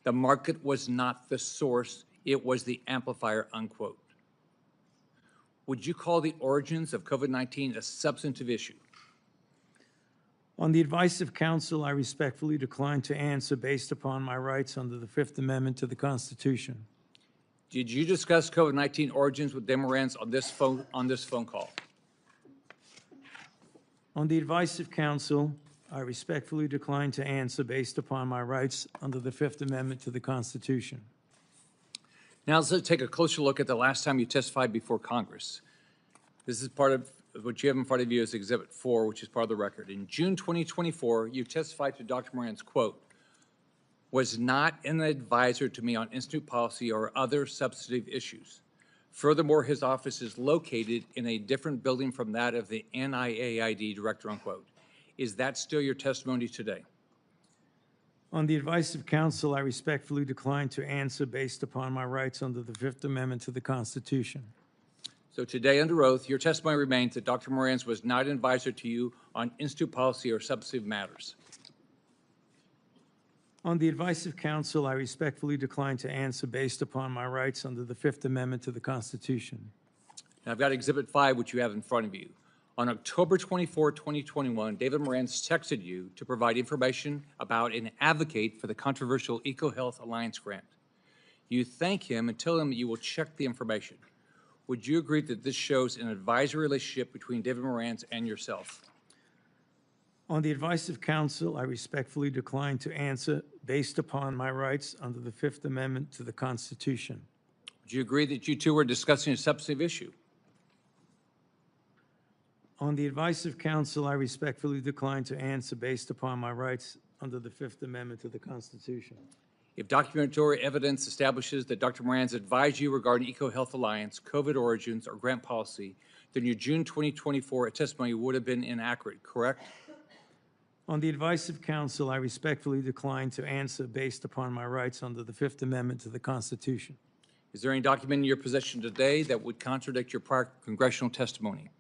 the market was not the source, it was the amplifier," unquote. Would you call the origins of COVID-19 a substantive issue? On the advice of counsel, I respectfully decline to answer based upon my rights under the Fifth Amendment to the Constitution. Did you discuss COVID-19 origins with David Morantz on this phone call? On the advice of counsel, I respectfully decline to answer based upon my rights under the Fifth Amendment to the Constitution. Now let's take a closer look at the last time you testified before Congress. This is part of what you have in front of you as Exhibit 4, which is part of the record. In June 2024, you testified to Dr. Morantz, quote, "Was not an advisor to me on institute policy or other substantive issues. Furthermore, his office is located in a different building from that of the NIAID director," unquote. Is that still your testimony today? On the advice of counsel, I respectfully decline to answer based upon my rights under the Fifth Amendment to the Constitution. So today, under oath, your testimony remains that Dr. Morantz was not an advisor to you on institute policy or substantive matters. On the advice of counsel, I respectfully decline to answer based upon my rights under the Fifth Amendment to the Constitution. Now, I've got Exhibit 5, which you have in front of you. On October 24, 2021, David Morantz texted you to provide information about and advocate for the controversial EcoHealth Alliance grant. You thank him and tell him you will check the information. Would you agree that this shows an advisory relationship between David Morantz and yourself? On the advice of counsel, I respectfully decline to answer based upon my rights under the Fifth Amendment to the Constitution. Would you agree that you two were discussing a substantive issue? On the advice of counsel, I respectfully decline to answer based upon my rights under the Fifth Amendment to the Constitution. If documentary evidence establishes that Dr. Morantz advised you regarding EcoHealth Alliance, COVID origins, or grant policy, then your June 2024 testimony would have been inaccurate, correct? On the advice of counsel, I respectfully decline to answer based upon my rights under the Fifth Amendment to the Constitution. Is there any document in your possession today that would contradict your prior congressional testimony?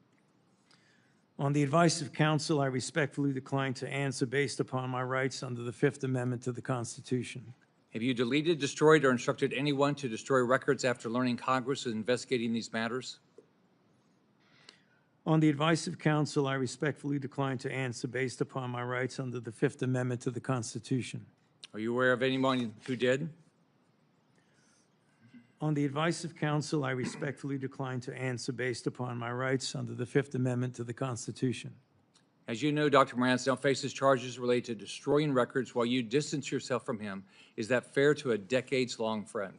On the advice of counsel, I respectfully decline to answer based upon my rights under the Fifth Amendment to the Constitution. Have you deleted, destroyed, or instructed anyone to destroy records after learning Congress is investigating these matters? On the advice of counsel, I respectfully decline to answer based upon my rights under the Fifth Amendment to the Constitution. Are you aware of anyone who did? On the advice of counsel, I respectfully decline to answer based upon my rights under the Fifth Amendment to the Constitution. As you know, Dr. Morantz now faces charges related to destroying records while you distance yourself from him. Is that fair to a decades-long friend?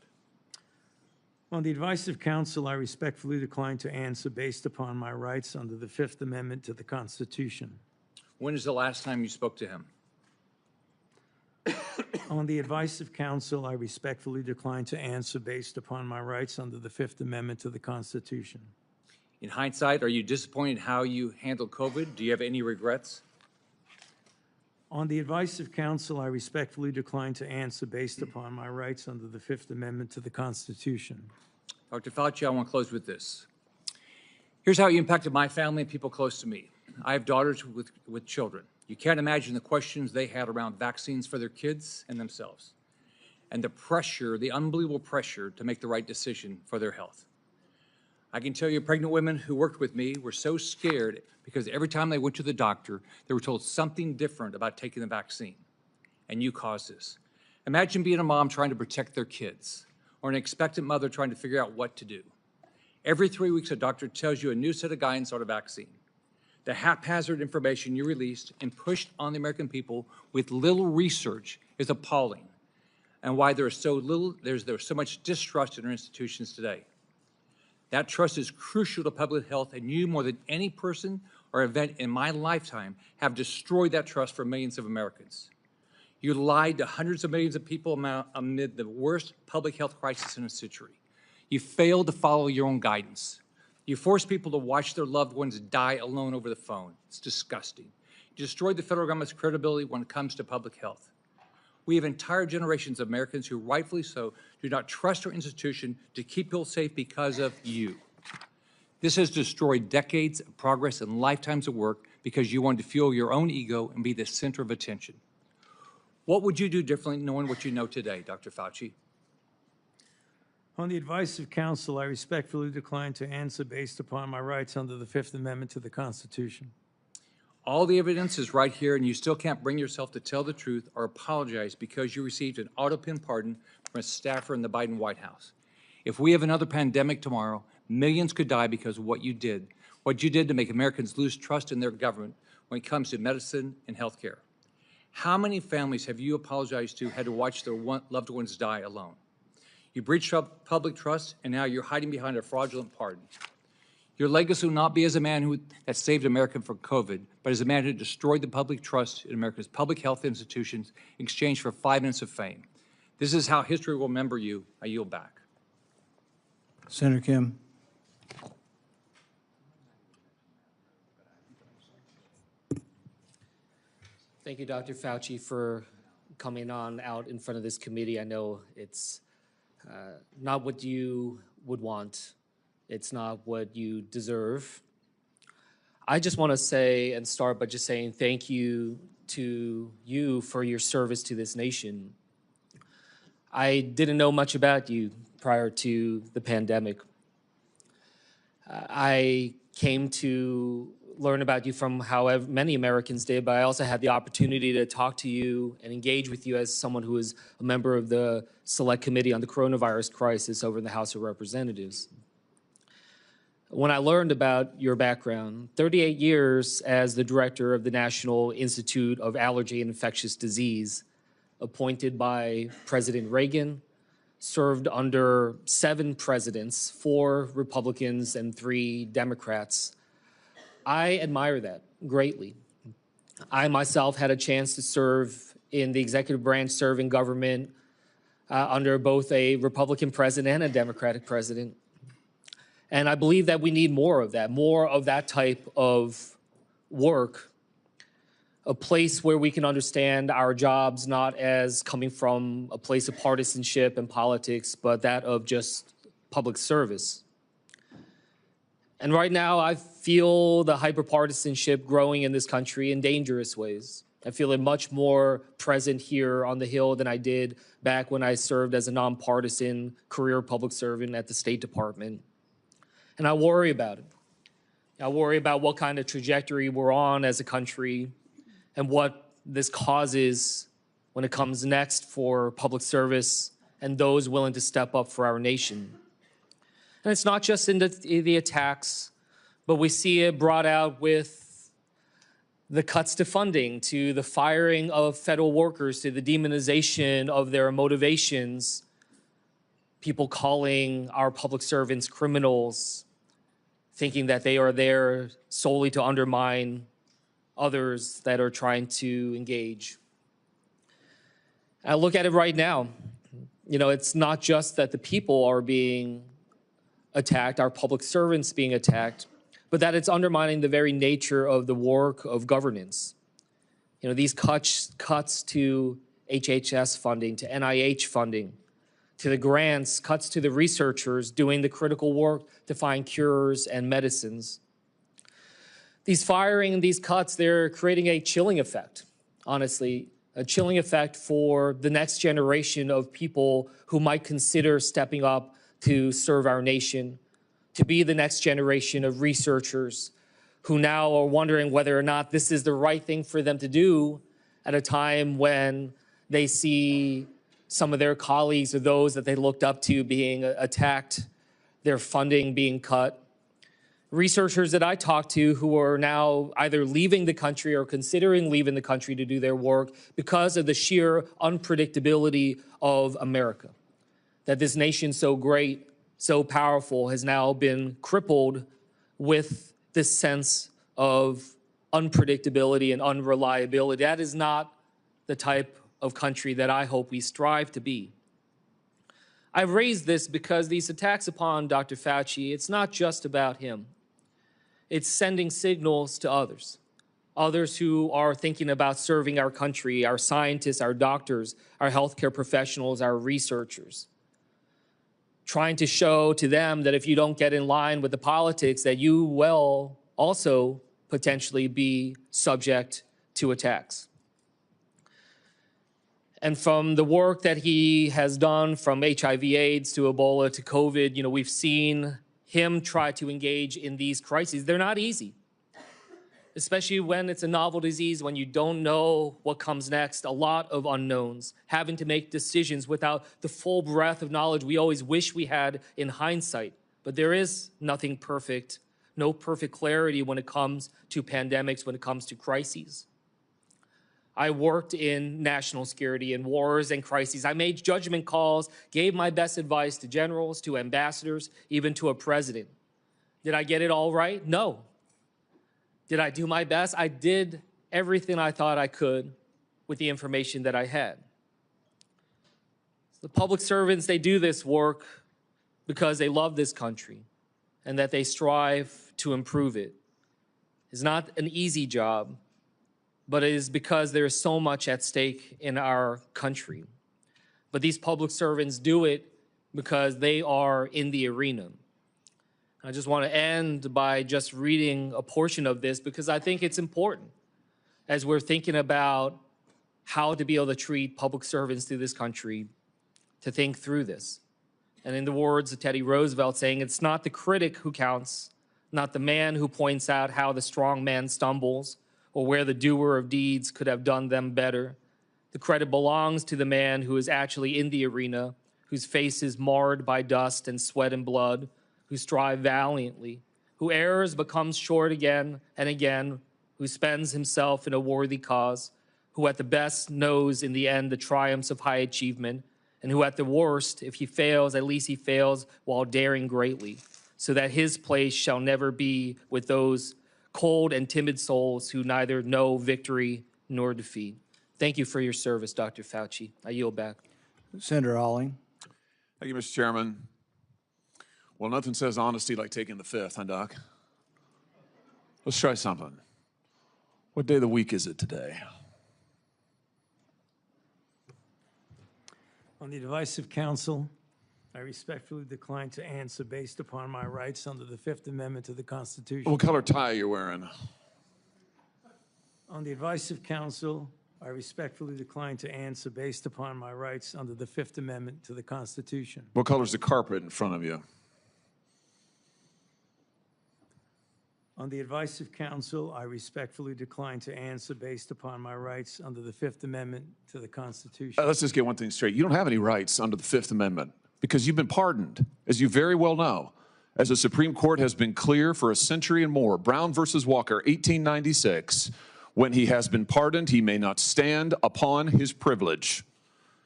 On the advice of counsel, I respectfully decline to answer based upon my rights under the Fifth Amendment to the Constitution. When is the last time you spoke to him? On the advice of counsel, I respectfully decline to answer based upon my rights under the Fifth Amendment to the Constitution. In hindsight, are you disappointed how you handled COVID? Do you have any regrets? On the advice of counsel, I respectfully decline to answer based upon my rights under the Fifth Amendment to the Constitution. Dr. Fauci, I want to close with this. Here's how you impacted my family and people close to me. I have daughters with children. You can't imagine the questions they had around vaccines for their kids and themselves, and the pressure, the unbelievable pressure to make the right decision for their health. I can tell you pregnant women who worked with me were so scared because every time they went to the doctor, they were told something different about taking the vaccine, and you caused this. Imagine being a mom trying to protect their kids, or an expectant mother trying to figure out what to do. Every 3 weeks, a doctor tells you a new set of guidance on a vaccine. The haphazard information you released and pushed on the American people with little research is appalling, and why there's so much distrust in our institutions today. That trust is crucial to public health, and you, more than any person or event in my lifetime, have destroyed that trust for millions of Americans. You lied to hundreds of millions of people amid the worst public health crisis in a century. You failed to follow your own guidance. You forced people to watch their loved ones die alone over the phone. It's disgusting. You destroyed the federal government's credibility when it comes to public health. We have entire generations of Americans who, rightfully so, do not trust our institution to keep people safe because of you. This has destroyed decades of progress and lifetimes of work because you wanted to fuel your own ego and be the center of attention. What would you do differently knowing what you know today, Dr. Fauci? On the advice of counsel, I respectfully decline to answer based upon my rights under the Fifth Amendment to the Constitution. All the evidence is right here, and you still can't bring yourself to tell the truth or apologize because you received an auto-pin pardon from a staffer in the Biden White House. If we have another pandemic tomorrow, millions could die because of what you did to make Americans lose trust in their government when it comes to medicine and health care. How many families have you apologized to had to watch their loved ones die alone? You breached public trust, and now you're hiding behind a fraudulent pardon. Your legacy will not be as a man that saved America from COVID, but as a man who destroyed the public trust in America's public health institutions in exchange for 5 minutes of fame. This is how history will remember you. I yield back. Senator Kim. Thank you, Dr. Fauci, for coming on out in front of this committee. I know it's not what you would want. It's not what you deserve. I just want to say and start by just saying thank you to you for your service to this nation. I didn't know much about you prior to the pandemic. I came to learn about you from however many Americans did, but I also had the opportunity to talk to you and engage with you as someone who is a member of the Select Committee on the Coronavirus Crisis over in the House of Representatives. When I learned about your background, 38 years as the director of the National Institute of Allergy and Infectious Disease, appointed by President Reagan, served under 7 presidents, 4 Republicans and 3 Democrats. I admire that greatly. I myself had a chance to serve in the executive branch, serve in government under both a Republican president and a Democratic president. And I believe that we need more of that type of work, a place where we can understand our jobs not as coming from a place of partisanship and politics, but that of just public service. And right now, I feel the hyperpartisanship growing in this country in dangerous ways. I feel it much more present here on the Hill than I did back when I served as a nonpartisan career public servant at the State Department. And I worry about it. I worry about what kind of trajectory we're on as a country and what this causes when it comes next for public service and those willing to step up for our nation. And it's not just in the attacks, but we see it brought out with the cuts to funding, to the firing of federal workers, to the demonization of their motivations, people calling our public servants criminals, thinking that they are there solely to undermine others that are trying to engage. I look at it right now. You know, it's not just that the people are being attacked, our public servants being attacked, but that it's undermining the very nature of the work of governance. You know, these cuts to HHS funding, to NIH funding, to the grants, cuts to the researchers doing the critical work to find cures and medicines. These firing and these cuts, they're creating a chilling effect, honestly, a chilling effect for the next generation of people who might consider stepping up to serve our nation, to be the next generation of researchers who now are wondering whether or not this is the right thing for them to do at a time when they see some of their colleagues or those that they looked up to being attacked, their funding being cut. Researchers that I talked to who are now either leaving the country or considering leaving the country to do their work because of the sheer unpredictability of America. That this nation's so great, so powerful has now been crippled with this sense of unpredictability and unreliability. That is not the type of country that I hope we strive to be. I've raised this because these attacks upon Dr. Fauci, it's not just about him. It's sending signals to others who are thinking about serving our country, our scientists, our doctors, our healthcare professionals, our researchers, trying to show to them that if you don't get in line with the politics, that you will also potentially be subject to attacks. And from the work that he has done, from HIV/AIDS to Ebola to COVID, we've seen him try to engage in these crises. They're not easy, especially when it's a novel disease, when you don't know what comes next, a lot of unknowns, having to make decisions without the full breadth of knowledge we always wish we had in hindsight. But there is nothing perfect, no perfect clarity when it comes to pandemics, when it comes to crises. I worked in national security and wars and crises. I made judgment calls, gave my best advice to generals, to ambassadors, even to a president. Did I get it all right? No. Did I do my best? I did everything I thought I could with the information that I had. The public servants, they do this work because they love this country and that they strive to improve it. It's not an easy job, but it is because there is so much at stake in our country. But these public servants do it because they are in the arena. I just want to end by just reading a portion of this because I think it's important as we're thinking about how to be able to treat public servants through this country, to think through this. And in the words of Teddy Roosevelt saying, it's not the critic who counts, not the man who points out how the strong man stumbles or where the doer of deeds could have done them better. The credit belongs to the man who is actually in the arena, whose face is marred by dust and sweat and blood, who strive valiantly, who errs but comes short again and again, who spends himself in a worthy cause, who at the best knows in the end the triumphs of high achievement, and who at the worst, if he fails, at least he fails while daring greatly, so that his place shall never be with those cold and timid souls who neither know victory nor defeat. Thank you for your service, Dr. Fauci. I yield back. Senator Alling. Thank you, Mr. Chairman. Well, nothing says honesty like taking the fifth, huh, Doc? Let's try something. What day of the week is it today? On the advice of counsel, I respectfully decline to answer based upon my rights under the Fifth Amendment to the Constitution. What color tie are you wearing? On the advice of counsel, I respectfully decline to answer based upon my rights under the Fifth Amendment to the Constitution. What color's the carpet in front of you? On the advice of counsel, I respectfully decline to answer based upon my rights under the Fifth Amendment to the Constitution. Let's just get one thing straight. You don't have any rights under the Fifth Amendment because you've been pardoned, as you very well know. As the Supreme Court has been clear for a century and more, Brown versus Walker, 1896, when he has been pardoned, he may not stand upon his privilege.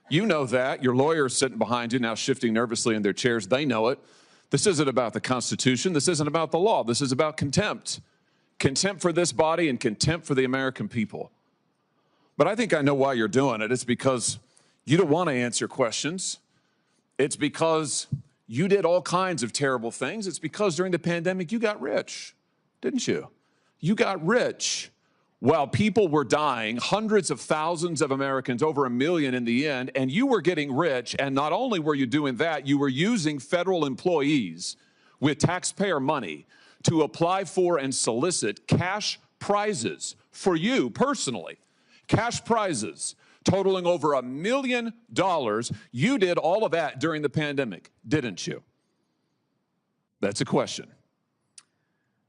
You know that. Your lawyers sitting behind you now shifting nervously in their chairs, they know it. This isn't about the Constitution. This isn't about the law. This is about contempt. Contempt for this body and contempt for the American people. But I think I know why you're doing it. It's because you don't want to answer questions. It's because you did all kinds of terrible things. It's because during the pandemic you got rich, didn't you? You got rich while people were dying, hundreds of thousands of Americans, over 1 million in the end, and you were getting rich, and not only were you doing that, you were using federal employees with taxpayer money to apply for and solicit cash prizes for you personally, cash prizes totaling over $1 million. You did all of that during the pandemic, didn't you? That's a question.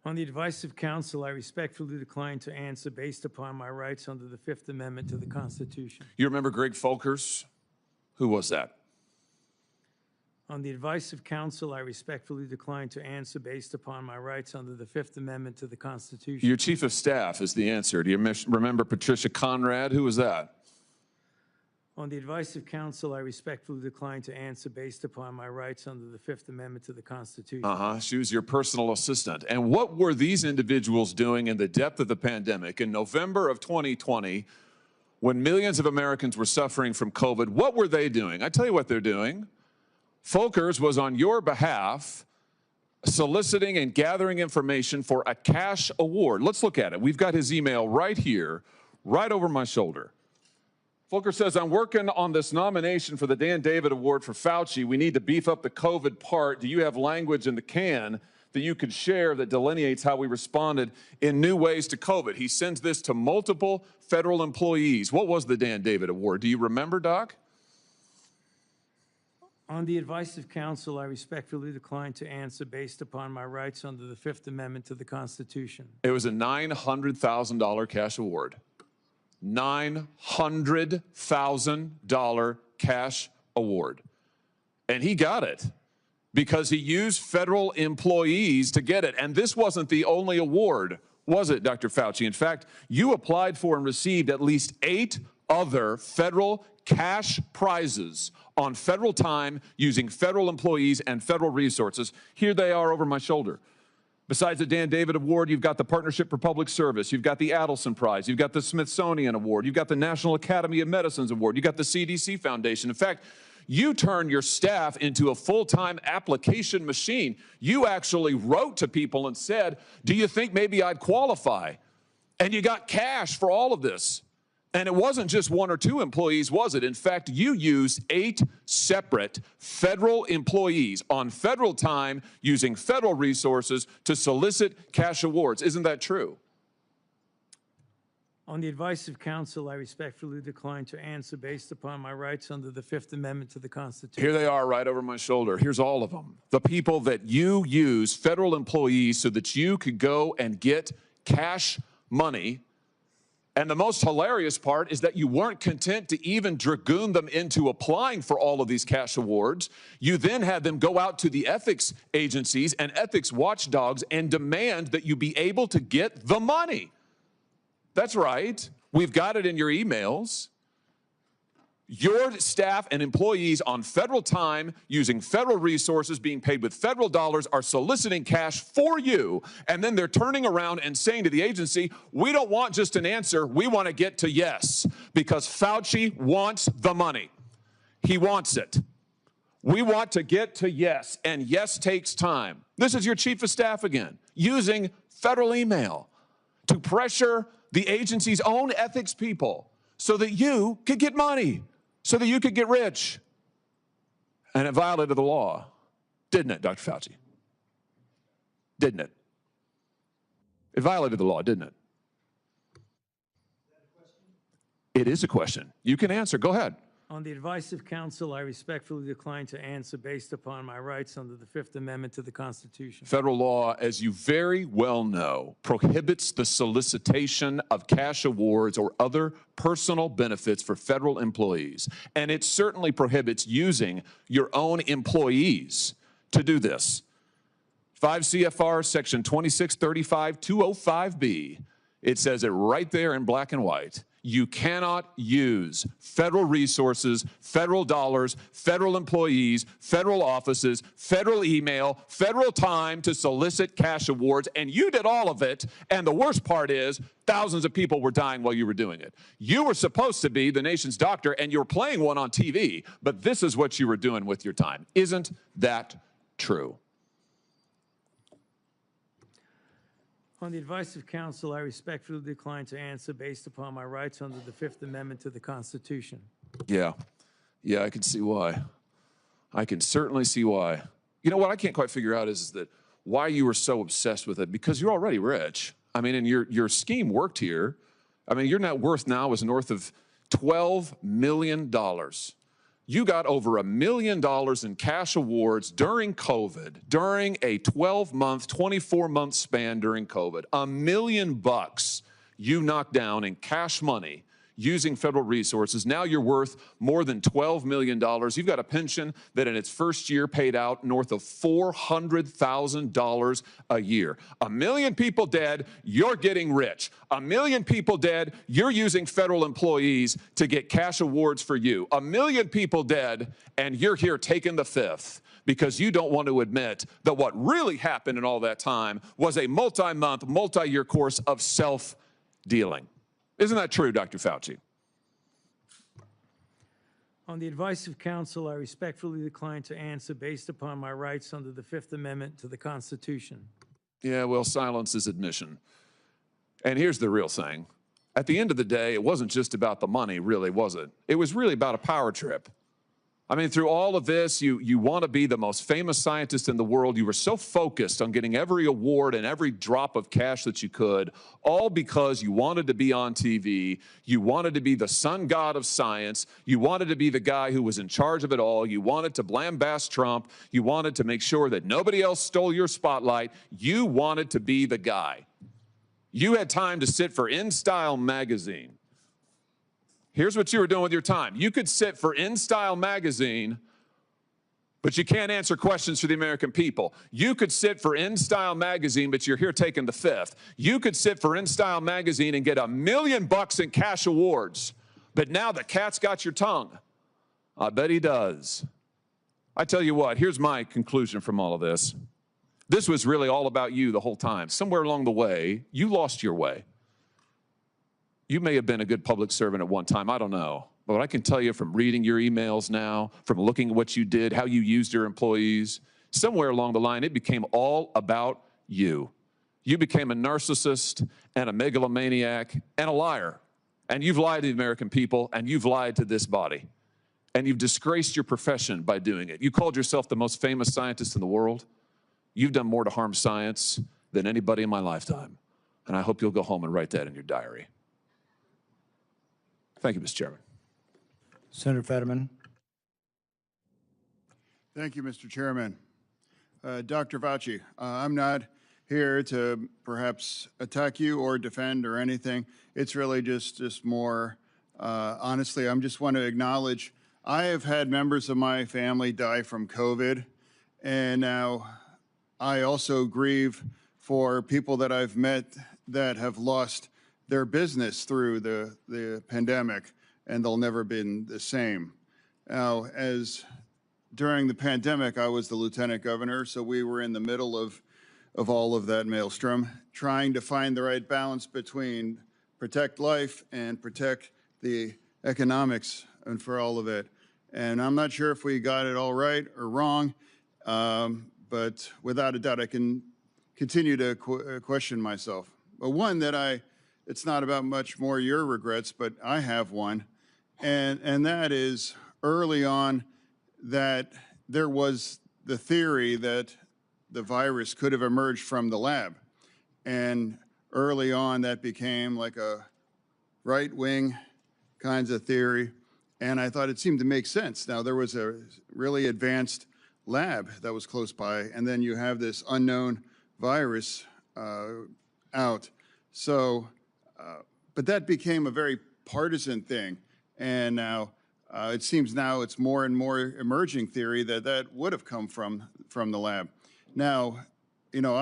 On the advice of counsel, I respectfully decline to answer based upon my rights under the Fifth Amendment to the Constitution. You remember Greg Folkers? Who was that? On the advice of counsel, I respectfully decline to answer based upon my rights under the Fifth Amendment to the Constitution. Your chief of staff is the answer. Do you remember Patricia Conrad? Who was that? On the advice of counsel, I respectfully decline to answer based upon my rights under the Fifth Amendment to the Constitution. She was your personal assistant. And what were these individuals doing in the depth of the pandemic in November of 2020 when millions of Americans were suffering from COVID? What were they doing? I tell you what they're doing. Folkers was on your behalf soliciting and gathering information for a cash award. Let's look at it. We've got his email right here, right over my shoulder. Volker says, I'm working on this nomination for the Dan David Award for Fauci. We need to beef up the COVID part. Do you have language in the can that you could share that delineates how we responded in new ways to COVID? He sends this to multiple federal employees. What was the Dan David Award? Do you remember, Doc? On the advice of counsel, I respectfully decline to answer based upon my rights under the Fifth Amendment to the Constitution. It was a $900,000 cash award. $900,000 cash award. And he got it because he used federal employees to get it. And this wasn't the only award, was it, Dr. Fauci? In fact, you applied for and received at least 8 other federal cash prizes on federal time using federal employees and federal resources. Here they are over my shoulder. Besides the Dan David Award, you've got the Partnership for Public Service, you've got the Adelson Prize, you've got the Smithsonian Award, you've got the National Academy of Medicine's Award, you've got the CDC Foundation. In fact, you turned your staff into a full-time application machine. You actually wrote to people and said, do you think maybe I'd qualify? And you got cash for all of this. And it wasn't just 1 or 2 employees, was it? In fact, you used 8 separate federal employees on federal time using federal resources to solicit cash awards. Isn't that true? On the advice of counsel, I respectfully decline to answer based upon my rights under the Fifth Amendment to the Constitution. Here they are right over my shoulder. Here's all of them. The people that you use, federal employees, so that you could go and get cash money. And the most hilarious part is that you weren't content to even dragoon them into applying for all of these cash awards. You then had them go out to the ethics agencies and ethics watchdogs and demand that you be able to get the money. That's right. We've got it in your emails. Your staff and employees on federal time, using federal resources, being paid with federal dollars, are soliciting cash for you. And then they're turning around and saying to the agency, we don't want just an answer, we want to get to yes. Because Fauci wants the money. He wants it. We want to get to yes, and yes takes time. This is your chief of staff again, using federal email to pressure the agency's own ethics people so that you could get money, so that you could get rich. And it violated the law, didn't it, Dr. Fauci? Didn't it? It violated the law, didn't it? It is a question. You can answer. Go ahead. On the advice of counsel, I respectfully decline to answer based upon my rights under the Fifth Amendment to the Constitution. Federal law, as you very well know, prohibits the solicitation of cash awards or other personal benefits for federal employees. And it certainly prohibits using your own employees to do this. 5 CFR section 2635-205B, it says it right there in black and white. You cannot use federal resources, federal dollars, federal employees, federal offices, federal email, federal time to solicit cash awards, and you did all of it, and the worst part is thousands of people were dying while you were doing it. You were supposed to be the nation's doctor, and you were playing one on TV, but this is what you were doing with your time. Isn't that true? On the advice of counsel, I respectfully decline to answer based upon my rights under the Fifth Amendment to the Constitution. Yeah, I can see why. I can certainly see why. You know what I can't quite figure out is that why you were so obsessed with it, because you're already rich. I mean, and your scheme worked here. I mean, your net worth now is north of $12 million. You got over $1 million in cash awards during COVID, during a 12-month, 24-month span during COVID. $1 million you knocked down in cash money using federal resources. Now you're worth more than $12 million. You've got a pension that in its first year paid out north of $400,000 a year. 1 million people dead, you're getting rich. 1 million people dead, you're using federal employees to get cash awards for you. 1 million people dead, and you're here taking the fifth because you don't want to admit that what really happened in all that time was a multi-month, multi-year course of self-dealing. Isn't that true, Dr. Fauci? On the advice of counsel, I respectfully decline to answer based upon my rights under the Fifth Amendment to the Constitution. Yeah, well, silence is admission. And here's the real thing. At the end of the day, it wasn't just about the money, really, was it? It was really about a power trip. I mean, through all of this, you want to be the most famous scientist in the world. You were so focused on getting every award and every drop of cash that you could, all because you wanted to be on TV. You wanted to be the sun god of science. You wanted to be the guy who was in charge of it all. You wanted to lambast Trump. You wanted to make sure that nobody else stole your spotlight. You wanted to be the guy. You had time to sit for InStyle magazine. Here's what you were doing with your time. You could sit for InStyle magazine, but you can't answer questions for the American people. You could sit for InStyle magazine, but you're here taking the fifth. You could sit for InStyle magazine and get $1 million in cash awards, but now the cat's got your tongue. I bet he does. I tell you what, here's my conclusion from all of this. This was really all about you the whole time. Somewhere along the way, you lost your way. You may have been a good public servant at one time, I don't know. But I can tell you from reading your emails now, from looking at what you did, how you used your employees, somewhere along the line, it became all about you. You became a narcissist and a megalomaniac and a liar. And you've lied to the American people, and you've lied to this body. And you've disgraced your profession by doing it. You called yourself the most famous scientist in the world. You've done more to harm science than anybody in my lifetime. And I hope you'll go home and write that in your diary. Thank you, Mr. Chairman. Senator Fetterman. Thank you, Mr. Chairman. Dr. Fauci, I'm not here to perhaps attack you or defend or anything. It's really just more, honestly, I just want to acknowledge I have had members of my family die from COVID, and now I also grieve for people that I've met that have lost their business through the pandemic, and they'll never been the same. Now, during the pandemic, I was the lieutenant governor, so we were in the middle of all of that maelstrom, trying to find the right balance between protect life and protect the economics and for all of it. And I'm not sure if we got it all right or wrong, but without a doubt, I can continue to question myself. But one that it's not about much more your regrets, but I have one, and that is early on that there was the theory that the virus could have emerged from the lab. And early on that became like a right-wing kinds of theory, and I thought it seemed to make sense. Now there was a really advanced lab that was close by, and then you have this unknown virus out. So, but that became a very partisan thing, and now it seems now it's more and more emerging theory that would have come from the lab. Now, you know,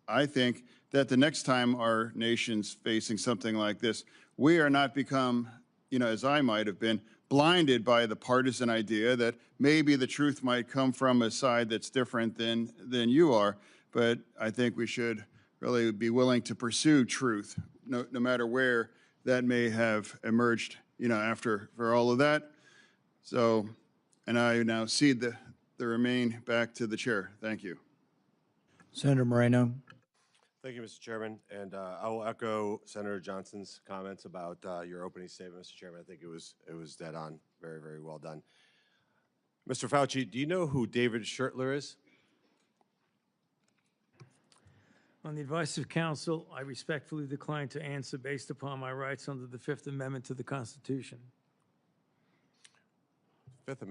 I think that the next time our nation's facing something like this, we are not become, you know, as I might have been, blinded by the partisan idea that maybe the truth might come from a side that's different than you are. But I think we should really be willing to pursue truth, no matter where that may have emerged, you know, for all of that. So, and I now cede the remain back to the chair. Thank you. Senator Moreno. Thank you, Mr. Chairman. And I will echo Senator Johnson's comments about your opening statement, Mr. Chairman. I think it was dead on. Very, very well done. Mr. Fauci, do you know who David Schertler is? On the advice of counsel, I respectfully decline to answer based upon my rights under the Fifth Amendment to the Constitution. Fifth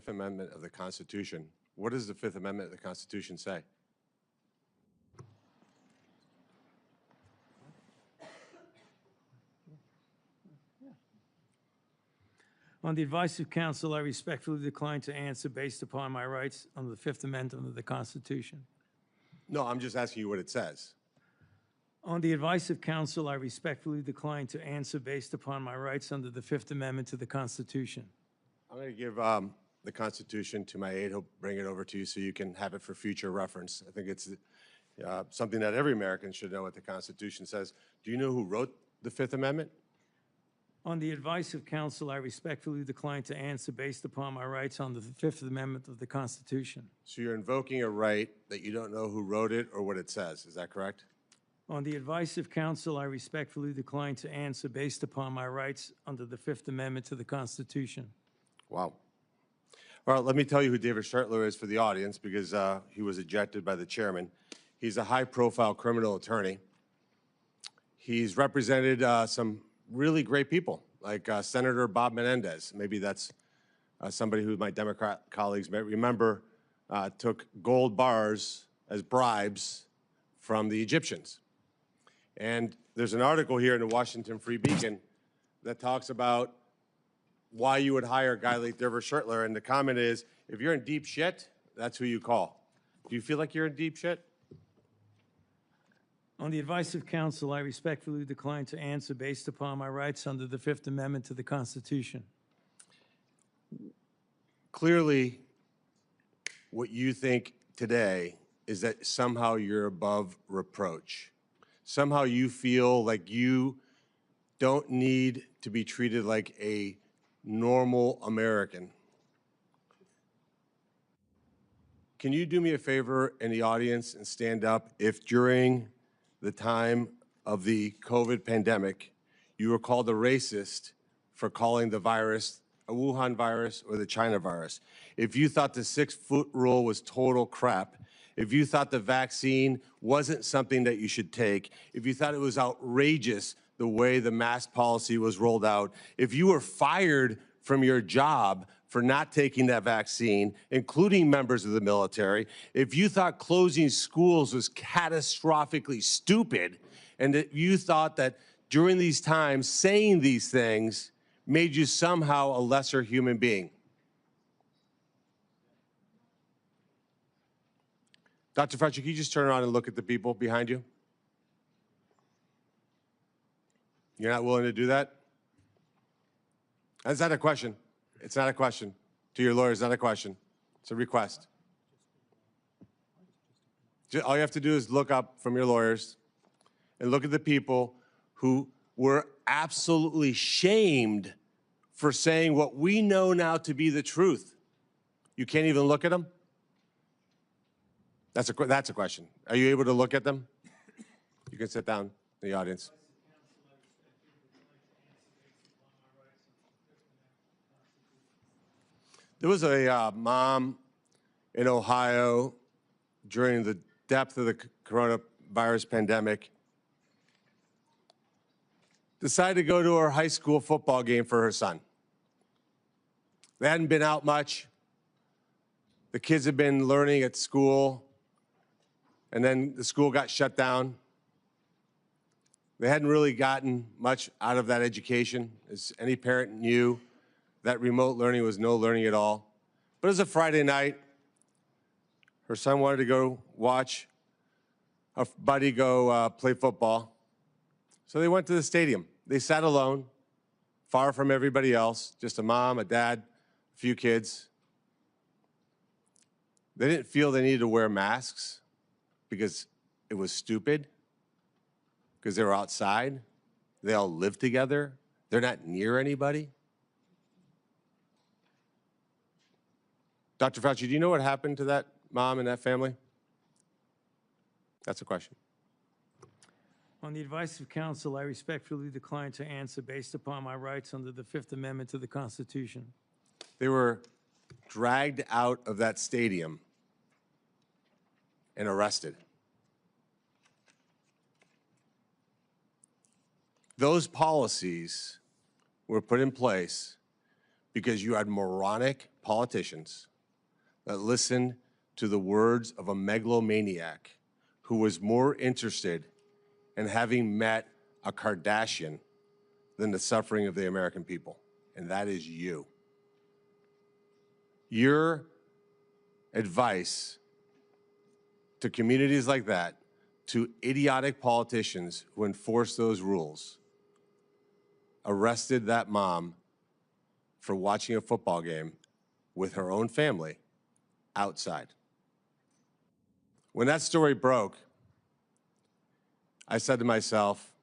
Amendment of the Constitution. What does the Fifth Amendment of the Constitution say? On the advice of counsel, I respectfully decline to answer based upon my rights under the Fifth Amendment of the Constitution. No, I'm just asking you what it says. On the advice of counsel, I respectfully decline to answer based upon my rights under the Fifth Amendment to the Constitution. I'm going to give the Constitution to my aide. He'll bring it over to you so you can have it for future reference. I think it's something that every American should know what the Constitution says. Do you know who wrote the Fifth Amendment? On the advice of counsel, I respectfully decline to answer based upon my rights under the Fifth Amendment of the Constitution. So you're invoking a right that you don't know who wrote it or what it says. Is that correct? On the advice of counsel, I respectfully decline to answer based upon my rights under the Fifth Amendment to the Constitution. Wow. All right, let me tell you who David Schertler is for the audience because he was ejected by the chairman. He's a high-profile criminal attorney. He's represented some really great people, like Senator Bob Menendez. Maybe that's somebody who my Democrat colleagues may remember took gold bars as bribes from the Egyptians. And there's an article here in the Washington Free Beacon that talks about why you would hire a guy like David Schertler. And the comment is, if you're in deep shit, that's who you call. Do you feel like you're in deep shit? On the advice of counsel, I respectfully decline to answer based upon my rights under the Fifth Amendment to the Constitution. Clearly, what you think today is that somehow you're above reproach. Somehow you feel like you don't need to be treated like a normal American. Can you do me a favor in the audience and stand up if during the time of the COVID pandemic, you were called a racist for calling the virus a Wuhan virus or the China virus? If you thought the 6-foot rule was total crap, if you thought the vaccine wasn't something that you should take, if you thought it was outrageous the way the mask policy was rolled out, if you were fired from your job for not taking that vaccine, including members of the military, if you thought closing schools was catastrophically stupid, and that you thought that during these times saying these things made you somehow a lesser human being. Dr. Fauci, can you just turn around and look at the people behind you? You're not willing to do that? That's not a question. It's not a question. To your lawyers, not a question. It's a request. All you have to do is look up from your lawyers and look at the people who were absolutely shamed for saying what we know now to be the truth. You can't even look at them? That's a question. Are you able to look at them? You can sit down in the audience. There was a mom in Ohio during the depth of the coronavirus pandemic, decided to go to her high school football game for her son. They hadn't been out much. The kids had been learning at school, and then the school got shut down. They hadn't really gotten much out of that education. As any parent knew, that remote learning was no learning at all. But it was a Friday night. Her son wanted to go watch a buddy go play football. So they went to the stadium. They sat alone, far from everybody else, just a mom, a dad, a few kids. They didn't feel they needed to wear masks because it was stupid, because they were outside. They all live together. They're not near anybody. Dr. Fauci, do you know what happened to that mom and that family? That's a question. On the advice of counsel, I respectfully decline to answer based upon my rights under the Fifth Amendment to the Constitution. They were dragged out of that stadium and arrested. Those policies were put in place because you had moronic politicians that listened to the words of a megalomaniac who was more interested in having met a Kardashian than the suffering of the American people, and that is you. your advice to communities like that, to idiotic politicians who enforce those rules, arrested that mom for watching a football game with her own family outside. When that story broke, I said to myself,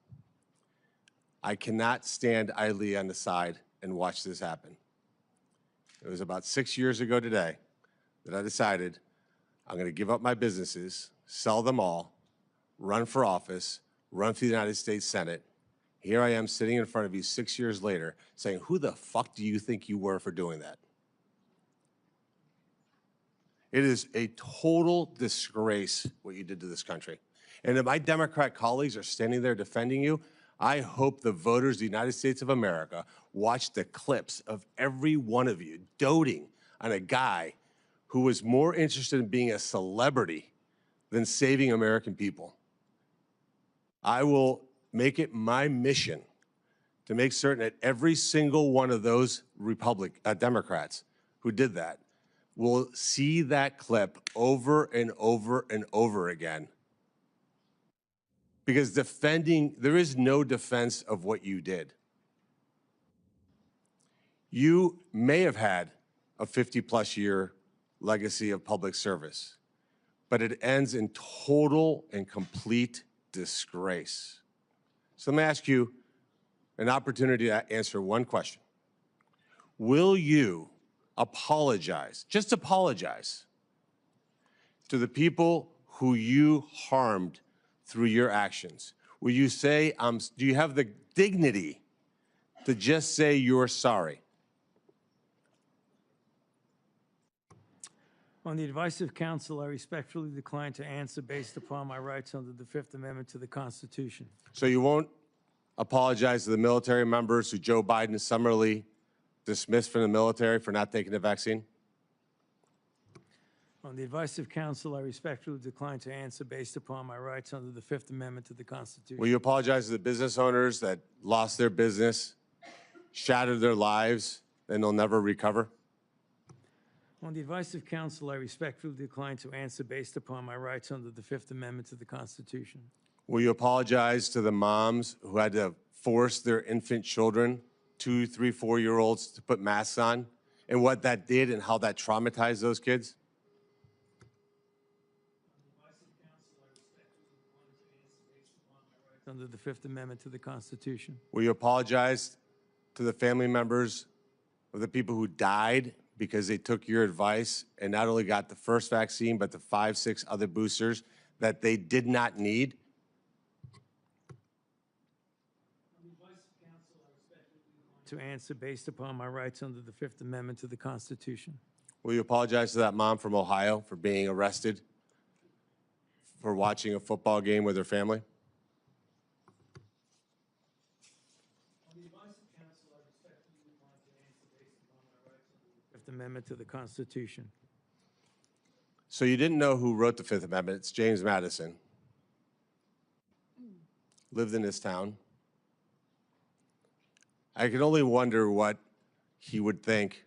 I cannot stand idly on the side and watch this happen. It was about 6 years ago today that I decided I'm going to give up my businesses, sell them all, run for office, run for the United States Senate. Here I am sitting in front of you 6 years later saying, who the fuck do you think you were for doing that? It is a total disgrace what you did to this country. And if my Democrat colleagues are standing there defending you, I hope the voters of the United States of America watch the clips of every one of you doting on a guy who was more interested in being a celebrity than saving American people. I will make it my mission to make certain that every single one of those Democrats who did that will see that clip over and over and over again. Because there is no defense of what you did. You may have had a 50-plus year legacy of public service, but it ends in total and complete disgrace. So let me ask you an opportunity to answer one question. Will you apologize, just apologize, to the people who you harmed through your actions? Will you say, do you have the dignity to just say you're sorry? On the advice of counsel, I respectfully decline to answer based upon my rights under the Fifth Amendment to the Constitution. So you won't apologize to the military members who Joe Biden summarily dismissed from the military for not taking the vaccine? On the advice of counsel, I respectfully decline to answer based upon my rights under the Fifth Amendment to the Constitution. Will you apologize to the business owners that lost their business, shattered their lives, and they'll never recover? On the advice of counsel, I respectfully decline to answer based upon my rights under the Fifth Amendment to the Constitution. Will you apologize to the moms who had to force their infant children, 2, 3, 4-year-olds, to put masks on, and what that did and how that traumatized those kids? Under the Fifth Amendment to the Constitution. Will you apologize to the family members of the people who died because they took your advice and not only got the first vaccine, but the 5, 6 other boosters that they did not need? To answer based upon my rights under the Fifth Amendment to the Constitution. Will you apologize to that mom from Ohio for being arrested for watching a football game with her family? Fifth Amendment to the Constitution. So you didn't know who wrote the Fifth Amendment. It's James Madison. Lived in this town. I can only wonder what he would think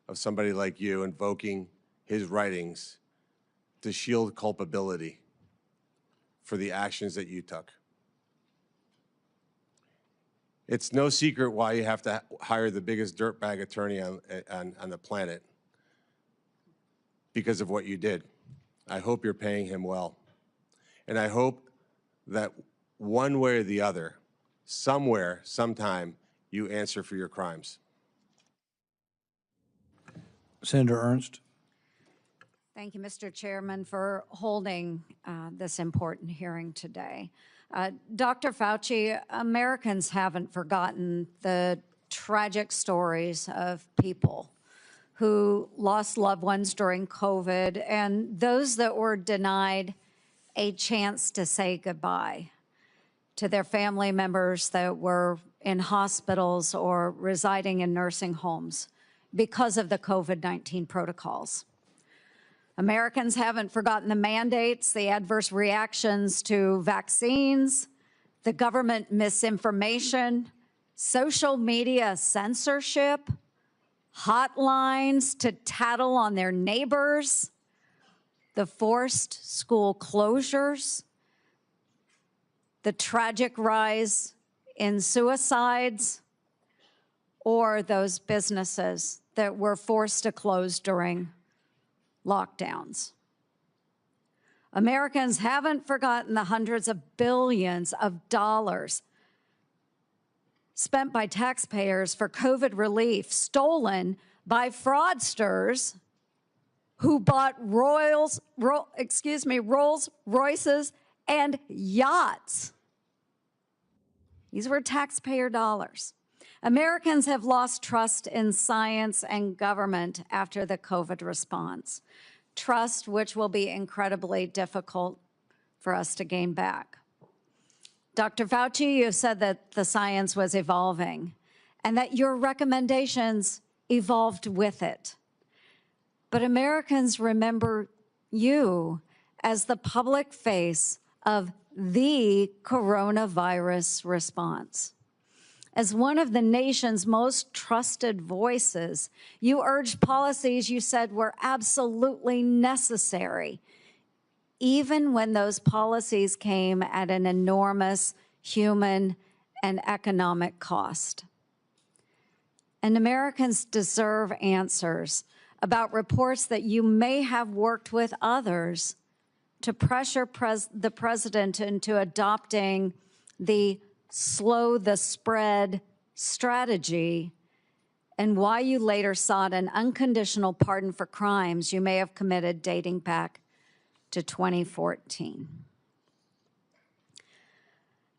of somebody like you invoking his writings to shield culpability for the actions that you took. It's no secret why you have to hire the biggest dirtbag attorney on the planet, because of what you did. I hope you're paying him well. And I hope that one way or the other, somewhere, sometime, you answer for your crimes. Senator Ernst. Thank you, Mr. Chairman, for holding this important hearing today. Dr. Fauci, Americans haven't forgotten the tragic stories of people who lost loved ones during COVID and those that were denied a chance to say goodbye to their family members that were in hospitals or residing in nursing homes because of the COVID-19 protocols. Americans haven't forgotten the mandates, the adverse reactions to vaccines, the government misinformation, social media censorship, hotlines to tattle on their neighbors, the forced school closures, the tragic rise in suicides, or those businesses that were forced to close during lockdowns. Americans haven't forgotten the hundreds of billions of dollars spent by taxpayers for COVID relief, stolen by fraudsters who bought Rolls Royces and yachts. These were taxpayer dollars. Americans have lost trust in science and government after the COVID response, trust which will be incredibly difficult for us to gain back. Dr. Fauci, you said that the science was evolving and that your recommendations evolved with it. But Americans remember you as the public face of the coronavirus response. As one of the nation's most trusted voices, you urged policies you said were absolutely necessary, even when those policies came at an enormous human and economic cost. And Americans deserve answers about reports that you may have worked with others to pressure the president into adopting the slow the spread strategy, and why you later sought an unconditional pardon for crimes you may have committed dating back to 2014.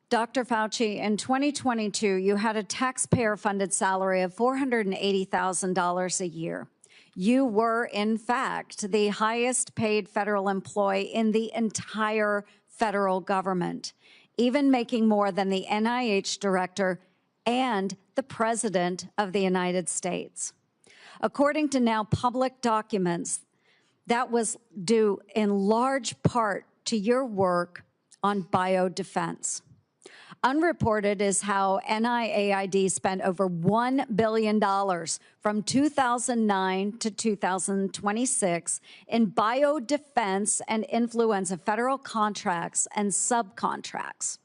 Dr. Fauci, in 2022, you had a taxpayer-funded salary of $480,000 a year. You were, in fact, the highest paid federal employee in the entire federal government, even making more than the NIH director and the President of the United States. According to now public documents, that was due in large part to your work on biodefense. Unreported is how NIAID spent over $1 billion from 2009 to 2026 in biodefense and influenza federal contracts and subcontracts.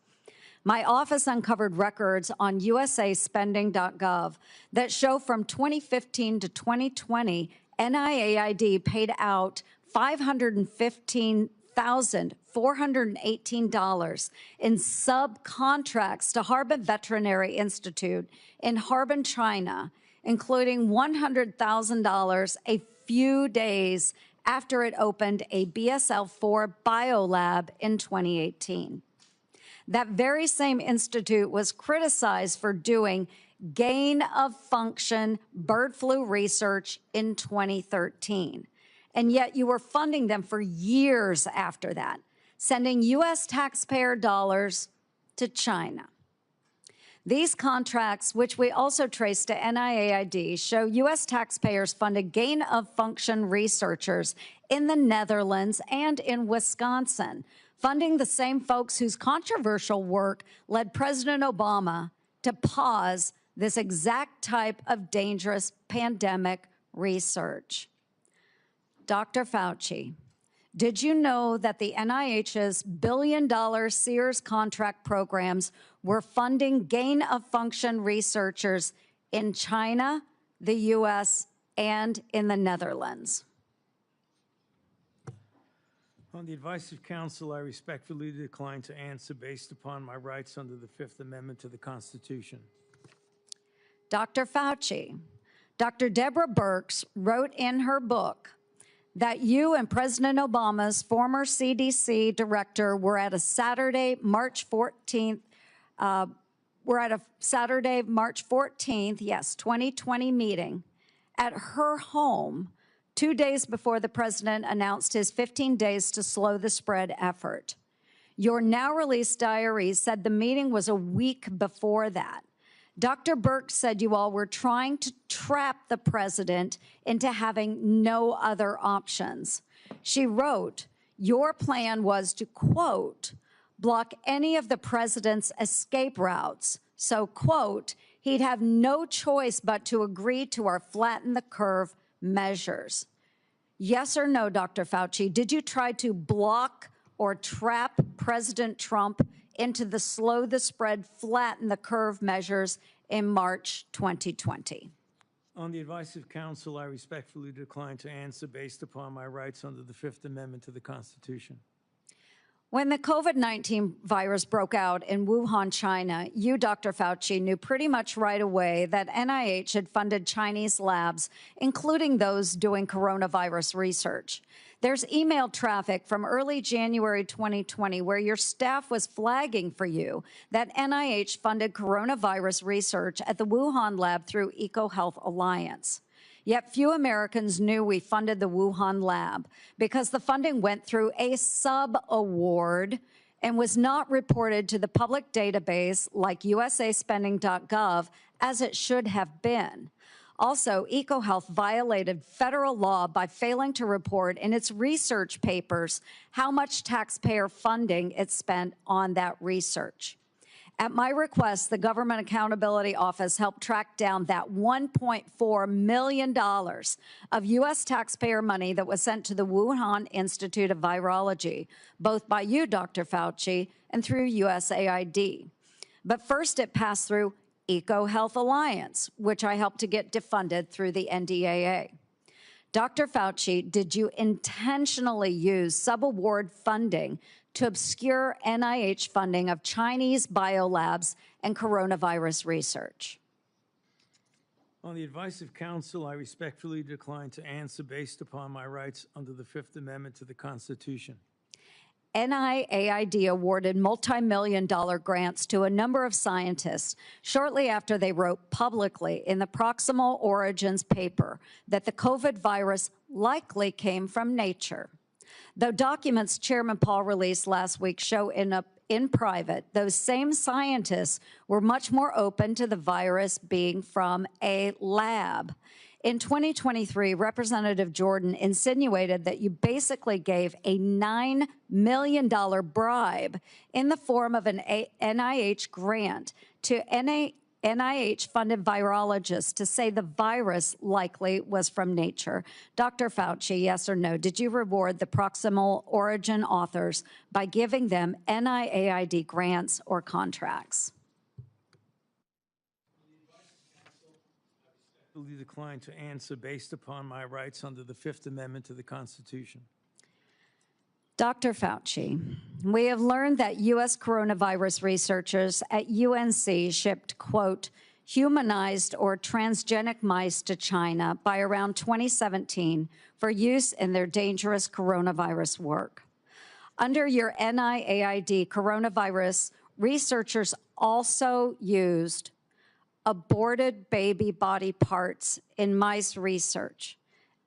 My office uncovered records on usaspending.gov that show from 2015 to 2020, NIAID paid out $515,418 in subcontracts to Harbin Veterinary Institute in Harbin, China, including $100,000 a few days after it opened a BSL-4 biolab in 2018. That very same institute was criticized for doing gain-of-function bird flu research in 2013. And yet you were funding them for years after that, sending U.S. taxpayer dollars to China. These contracts, which we also trace to NIAID, show U.S. taxpayers funded gain-of-function researchers in the Netherlands and in Wisconsin, funding the same folks whose controversial work led President Obama to pause this exact type of dangerous pandemic research. Dr. Fauci, did you know that the NIH's billion-dollar Sears contract programs were funding gain-of-function researchers in China, the U.S., and in the Netherlands? On the advice of counsel, I respectfully decline to answer based upon my rights under the Fifth Amendment to the Constitution. Dr. Fauci, Dr. Deborah Birx wrote in her book that you and President Obama's former CDC director were at a Saturday, March 14th, 2020 meeting at her home 2 days before the president announced his 15 days to slow the spread effort. Your now released diary said the meeting was a week before that. Dr. Birx said you all were trying to trap the president into having no other options. She wrote, your plan was to, quote, block any of the president's escape routes. So, quote, he'd have no choice but to agree to our flatten the curve measures. Yes or no, Dr. Fauci, did you try to block or trap President Trump into the slow the spread, flatten the curve measures in March 2020? On the advice of counsel, I respectfully decline to answer based upon my rights under the Fifth Amendment to the Constitution. When the COVID-19 virus broke out in Wuhan, China, you, Dr. Fauci, knew pretty much right away that NIH had funded Chinese labs, including those doing coronavirus research. There's email traffic from early January 2020 where your staff was flagging for you that NIH funded coronavirus research at the Wuhan lab through EcoHealth Alliance. Yet few Americans knew we funded the Wuhan lab because the funding went through a sub-award and was not reported to the public database like usaspending.gov as it should have been. Also, EcoHealth violated federal law by failing to report in its research papers how much taxpayer funding it spent on that research. At my request, the Government Accountability Office helped track down that $1.4 million of U.S. taxpayer money that was sent to the Wuhan Institute of Virology, both by you, Dr. Fauci, and through USAID. But first, it passed through EcoHealth Alliance, which I helped to get defunded through the NDAA. Dr. Fauci, did you intentionally use subaward funding to obscure NIH funding of Chinese biolabs and coronavirus research? On the advice of counsel, I respectfully decline to answer based upon my rights under the Fifth Amendment to the Constitution. NIAID awarded multi-million-dollar grants to a number of scientists shortly after they wrote publicly in the Proximal Origins paper that the COVID virus likely came from nature. Though documents Chairman Paul released last week show in private, those same scientists were much more open to the virus being from a lab. In 2023, Representative Jordan insinuated that you basically gave a $9 million bribe in the form of an NIH grant to NIH-funded virologists to say the virus likely was from nature. Dr. Fauci, yes or no, did you reward the Proximal Origin authors by giving them NIAID grants or contracts? I decline to answer based upon my rights under the Fifth Amendment to the Constitution. Dr. Fauci, we have learned that U.S. coronavirus researchers at UNC shipped, quote, humanized or transgenic mice to China by around 2017 for use in their dangerous coronavirus work. Under your NIAID coronavirus, researchers also used aborted baby body parts in mice research,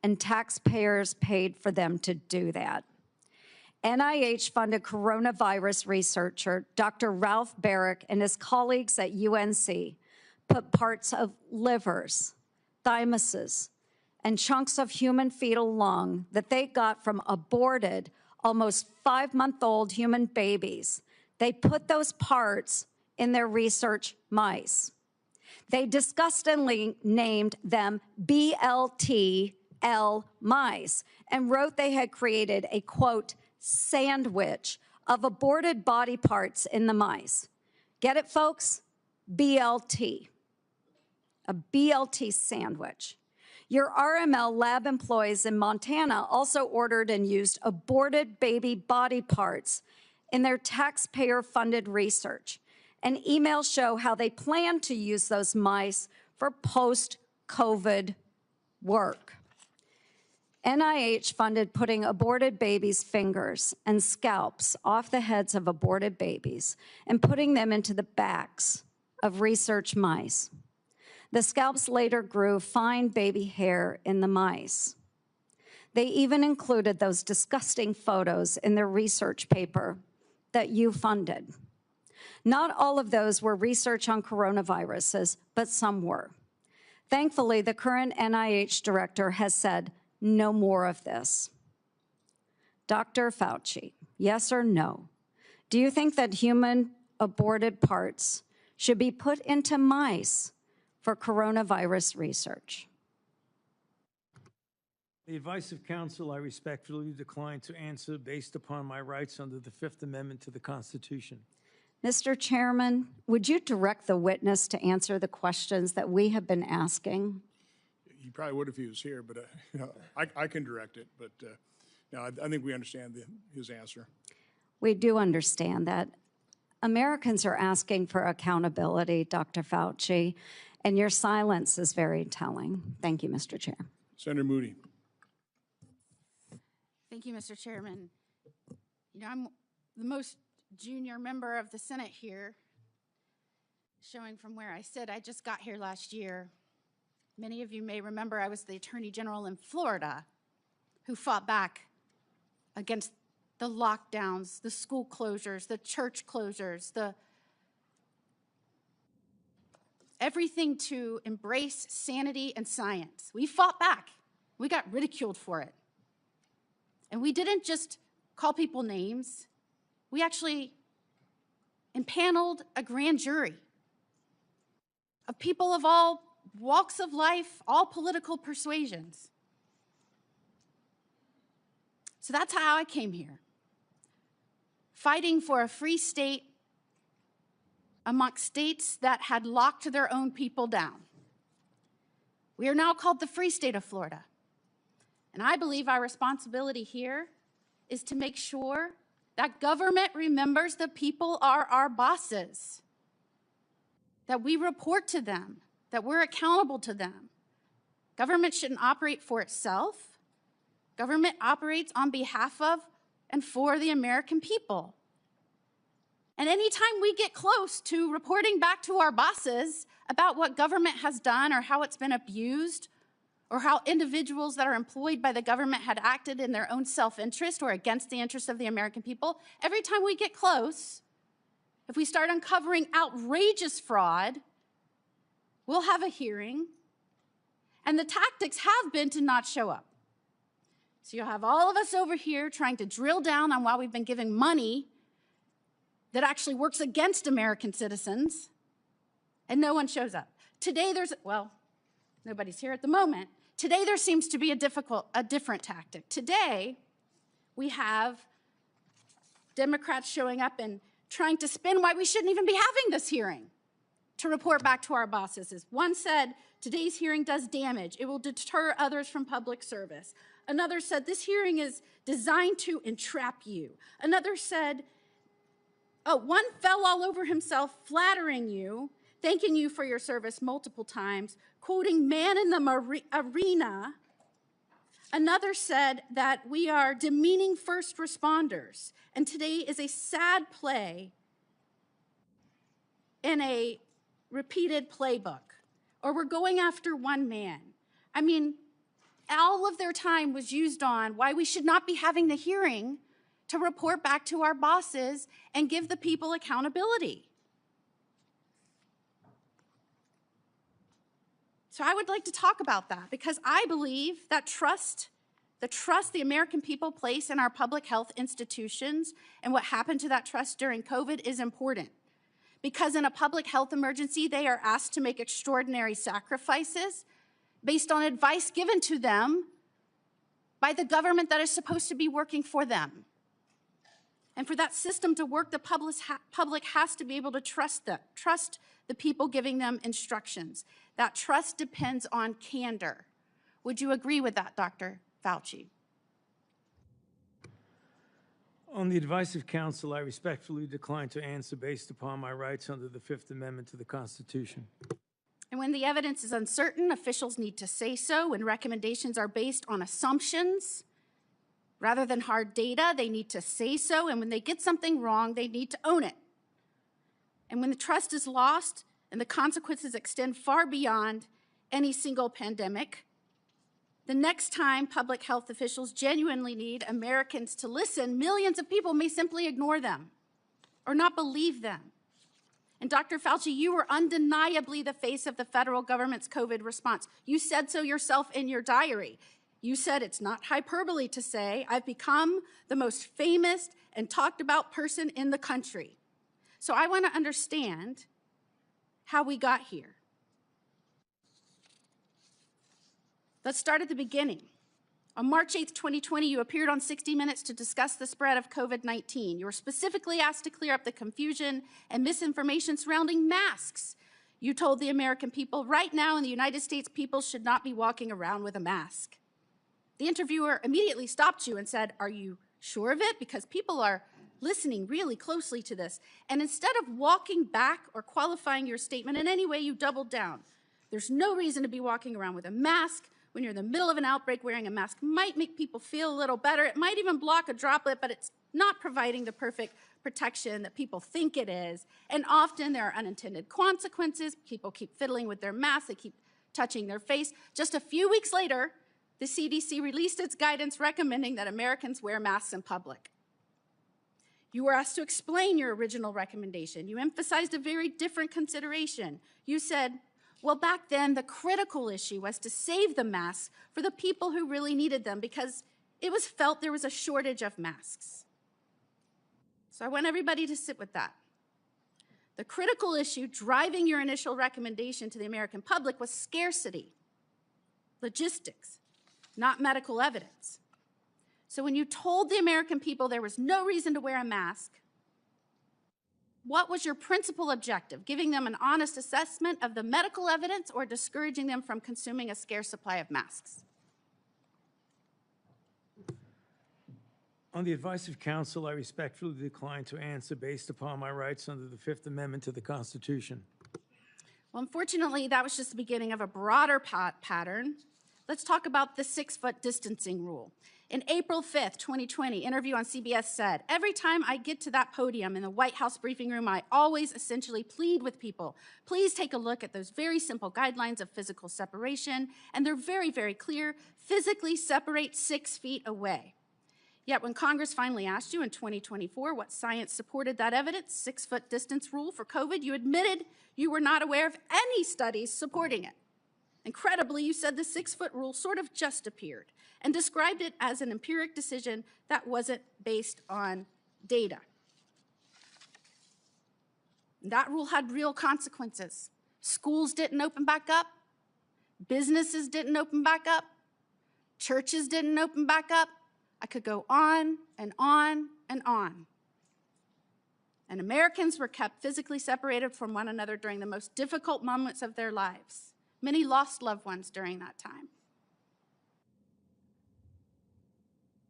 and taxpayers paid for them to do that. NIH-funded coronavirus researcher Dr. Ralph Barrick and his colleagues at UNC put parts of livers, thymuses, and chunks of human fetal lung that they got from aborted, almost 5-month-old human babies. They put those parts in their research mice. They disgustingly named them BLTL mice and wrote they had created a, quote, sandwich of aborted body parts in the mice. Get it, folks? BLT. A BLT sandwich. Your RML lab employees in Montana also ordered and used aborted baby body parts in their taxpayer-funded research. And emails show how they plan to use those mice for post-COVID work. NIH funded putting aborted babies' fingers and scalps off the heads of aborted babies and putting them into the backs of research mice. The scalps later grew fine baby hair in the mice. They even included those disgusting photos in their research paper that you funded. Not all of those were research on coronaviruses, but some were. Thankfully, the current NIH director has said no more of this. Dr. Fauci, yes or no, do you think that human aborted parts should be put into mice for coronavirus research? The advice of counsel, I respectfully decline to answer based upon my rights under the Fifth Amendment to the Constitution. Mr. Chairman, would you direct the witness to answer the questions that we have been asking? He probably would if he was here, but I can direct it. But no, I think we understand his answer. We do understand that. Americans are asking for accountability, Dr. Fauci, and your silence is very telling. Thank you, Mr. Chair. Senator Moody. Thank you, Mr. Chairman. You know, I'm the most junior member of the Senate here, showing from where I sit. I just got here last year. Many of you may remember I was the Attorney General in Florida who fought back against the lockdowns, the school closures, the church closures, everything to embrace sanity and science. We fought back. We got ridiculed for it. And we didn't just call people names. We actually impaneled a grand jury of people of all walks of life, all political persuasions. So that's how I came here, fighting for a free state amongst states that had locked their own people down. We are now called the Free State of Florida. And I believe our responsibility here is to make sure that government remembers the people are our bosses, that we report to them, that we're accountable to them. Government shouldn't operate for itself. Government operates on behalf of and for the American people. And anytime we get close to reporting back to our bosses about what government has done or how it's been abused, or how individuals that are employed by the government had acted in their own self-interest or against the interests of the American people, every time we get close, if we start uncovering outrageous fraud, we'll have a hearing, and the tactics have been to not show up. So you'll have all of us over here trying to drill down on why we've been giving money that actually works against American citizens, and no one shows up. Today well, nobody's here at the moment. Today there seems to be a different tactic. Today we have Democrats showing up and trying to spin why we shouldn't even be having this hearing to report back to our bosses. One said, today's hearing does damage. It will deter others from public service. Another said, this hearing is designed to entrap you. Another said, one fell all over himself flattering you, thanking you for your service multiple times, quoting man in the arena. Another said that we are demeaning first responders, and today is a sad play in a repeated playbook, or we're going after one man. I mean, all of their time was used on why we should not be having the hearing to report back to our bosses and give the people accountability. So I would like to talk about that because I believe that the trust the American people place in our public health institutions and what happened to that trust during COVID is important. Because in a public health emergency, they are asked to make extraordinary sacrifices based on advice given to them by the government that is supposed to be working for them. And for that system to work, the public has to be able to trust the people giving them instructions. That trust depends on candor. Would you agree with that, Dr. Fauci? On the advice of counsel, I respectfully decline to answer based upon my rights under the Fifth Amendment to the Constitution. And when the evidence is uncertain, officials need to say so. When recommendations are based on assumptions rather than hard data, they need to say so. And when they get something wrong, they need to own it. And when the trust is lost and the consequences extend far beyond any single pandemic, the next time public health officials genuinely need Americans to listen, millions of people may simply ignore them or not believe them. And Dr. Fauci, you were undeniably the face of the federal government's COVID response. You said so yourself in your diary. You said it's not hyperbole to say, I've become the most famous and talked about person in the country. So I want to understand how we got here. Let's start at the beginning. On March 8th, 2020, you appeared on 60 Minutes to discuss the spread of COVID-19. You were specifically asked to clear up the confusion and misinformation surrounding masks. You told the American people, right now in the United States, people should not be walking around with a mask. The interviewer immediately stopped you and said, "Are you sure of it? Because people are listening really closely to this." And instead of walking back or qualifying your statement in any way, you doubled down. There's no reason to be walking around with a mask. When you're in the middle of an outbreak, wearing a mask might make people feel a little better. It might even block a droplet, but it's not providing the perfect protection that people think it is. And often there are unintended consequences. People keep fiddling with their masks. They keep touching their face. Just a few weeks later, the CDC released its guidance recommending that Americans wear masks in public. You were asked to explain your original recommendation. You emphasized a very different consideration. You said, well, back then, the critical issue was to save the masks for the people who really needed them because it was felt there was a shortage of masks. So I want everybody to sit with that. The critical issue driving your initial recommendation to the American public was scarcity, logistics, not medical evidence. So when you told the American people there was no reason to wear a mask, what was your principal objective? Giving them an honest assessment of the medical evidence or discouraging them from consuming a scarce supply of masks? On the advice of counsel, I respectfully decline to answer based upon my rights under the Fifth Amendment to the Constitution. Well, unfortunately, that was just the beginning of a broader pattern. Let's talk about the 6-foot distancing rule. In April 5th, 2020, interview on CBS said, every time I get to that podium in the White House briefing room, I always essentially plead with people. Please take a look at those very simple guidelines of physical separation, and they're very, very clear. Physically separate 6 feet away. Yet when Congress finally asked you in 2024 what science supported that evidence, 6-foot distance rule for COVID, you admitted you were not aware of any studies supporting it. Incredibly, you said the 6-foot rule sort of just appeared and described it as an empiric decision that wasn't based on data. That rule had real consequences. Schools didn't open back up. Businesses didn't open back up. Churches didn't open back up. I could go on and on and on. And Americans were kept physically separated from one another during the most difficult moments of their lives. Many lost loved ones during that time.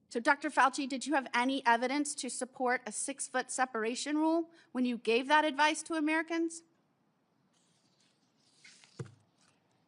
So, Dr. Fauci, did you have any evidence to support a 6-foot separation rule when you gave that advice to Americans?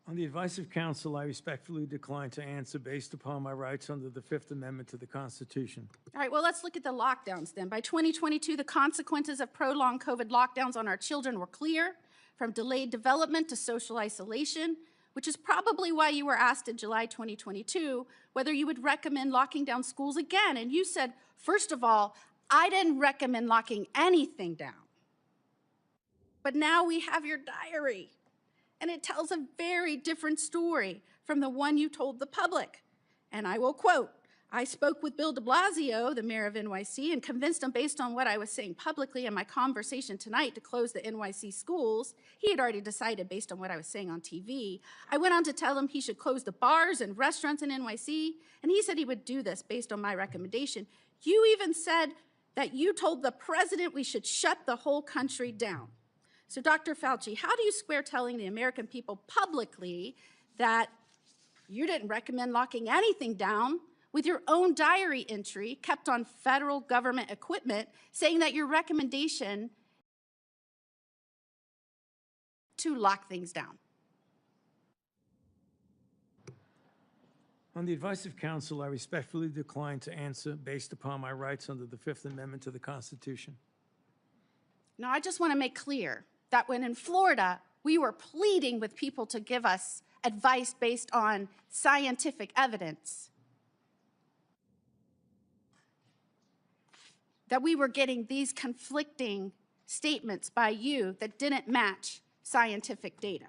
On the advice of counsel, I respectfully decline to answer based upon my rights under the Fifth Amendment to the Constitution. All right, well, let's look at the lockdowns then. By 2022, the consequences of prolonged COVID lockdowns on our children were clear, from delayed development to social isolation, which is probably why you were asked in July 2022 whether you would recommend locking down schools again. And you said, first of all, I didn't recommend locking anything down. But now we have your diary, and it tells a very different story from the one you told the public. And I will quote, I spoke with Bill de Blasio, the mayor of NYC, and convinced him based on what I was saying publicly in my conversation tonight to close the NYC schools. He had already decided based on what I was saying on TV. I went on to tell him he should close the bars and restaurants in NYC, and he said he would do this based on my recommendation. You even said that you told the president we should shut the whole country down. So, Dr. Fauci, how do you square telling the American people publicly that you didn't recommend locking anything down with your own diary entry kept on federal government equipment saying that your recommendation to lock things down? On the advice of counsel, I respectfully decline to answer based upon my rights under the Fifth Amendment to the Constitution. Now, I just want to make clear that when in Florida, we were pleading with people to give us advice based on scientific evidence, that we were getting these conflicting statements by you that didn't match scientific data.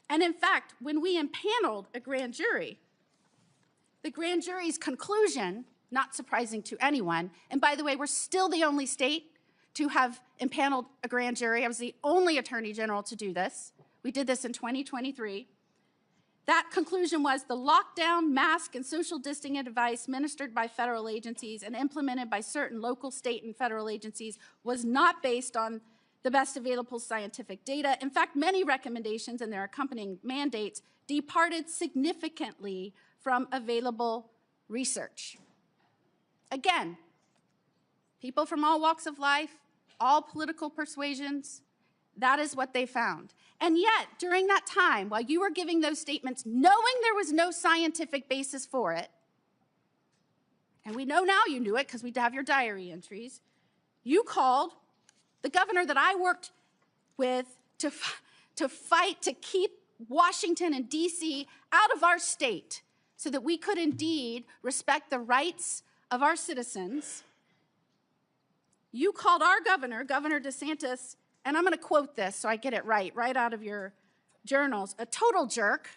And in fact, when we impaneled a grand jury, the grand jury's conclusion, not surprising to anyone, and by the way, we're still the only state to have impaneled a grand jury. I was the only attorney general to do this. We did this in 2023. That conclusion was the lockdown, mask, and social distancing advice ministered by federal agencies and implemented by certain local, state, and federal agencies was not based on the best available scientific data. In fact, many recommendations and their accompanying mandates departed significantly from available research. Again, people from all walks of life, all political persuasions, that is what they found. And yet, during that time, while you were giving those statements, knowing there was no scientific basis for it, and we know now you knew it because we have your diary entries, you called the governor that I worked with to fight to keep Washington and D.C. out of our state so that we could indeed respect the rights of our citizens. You called our governor, Governor DeSantis, and I'm going to quote this so I get it right out of your journals, a total jerk,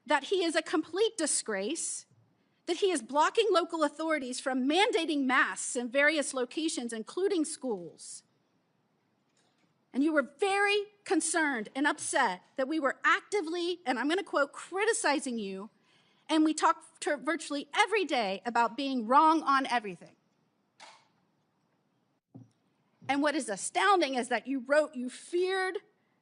that he is a complete disgrace, that he is blocking local authorities from mandating masks in various locations, including schools. And you were very concerned and upset that we were actively, and I'm going to quote, criticizing you, and we talked virtually every day about being wrong on everything. And what is astounding is that you wrote you feared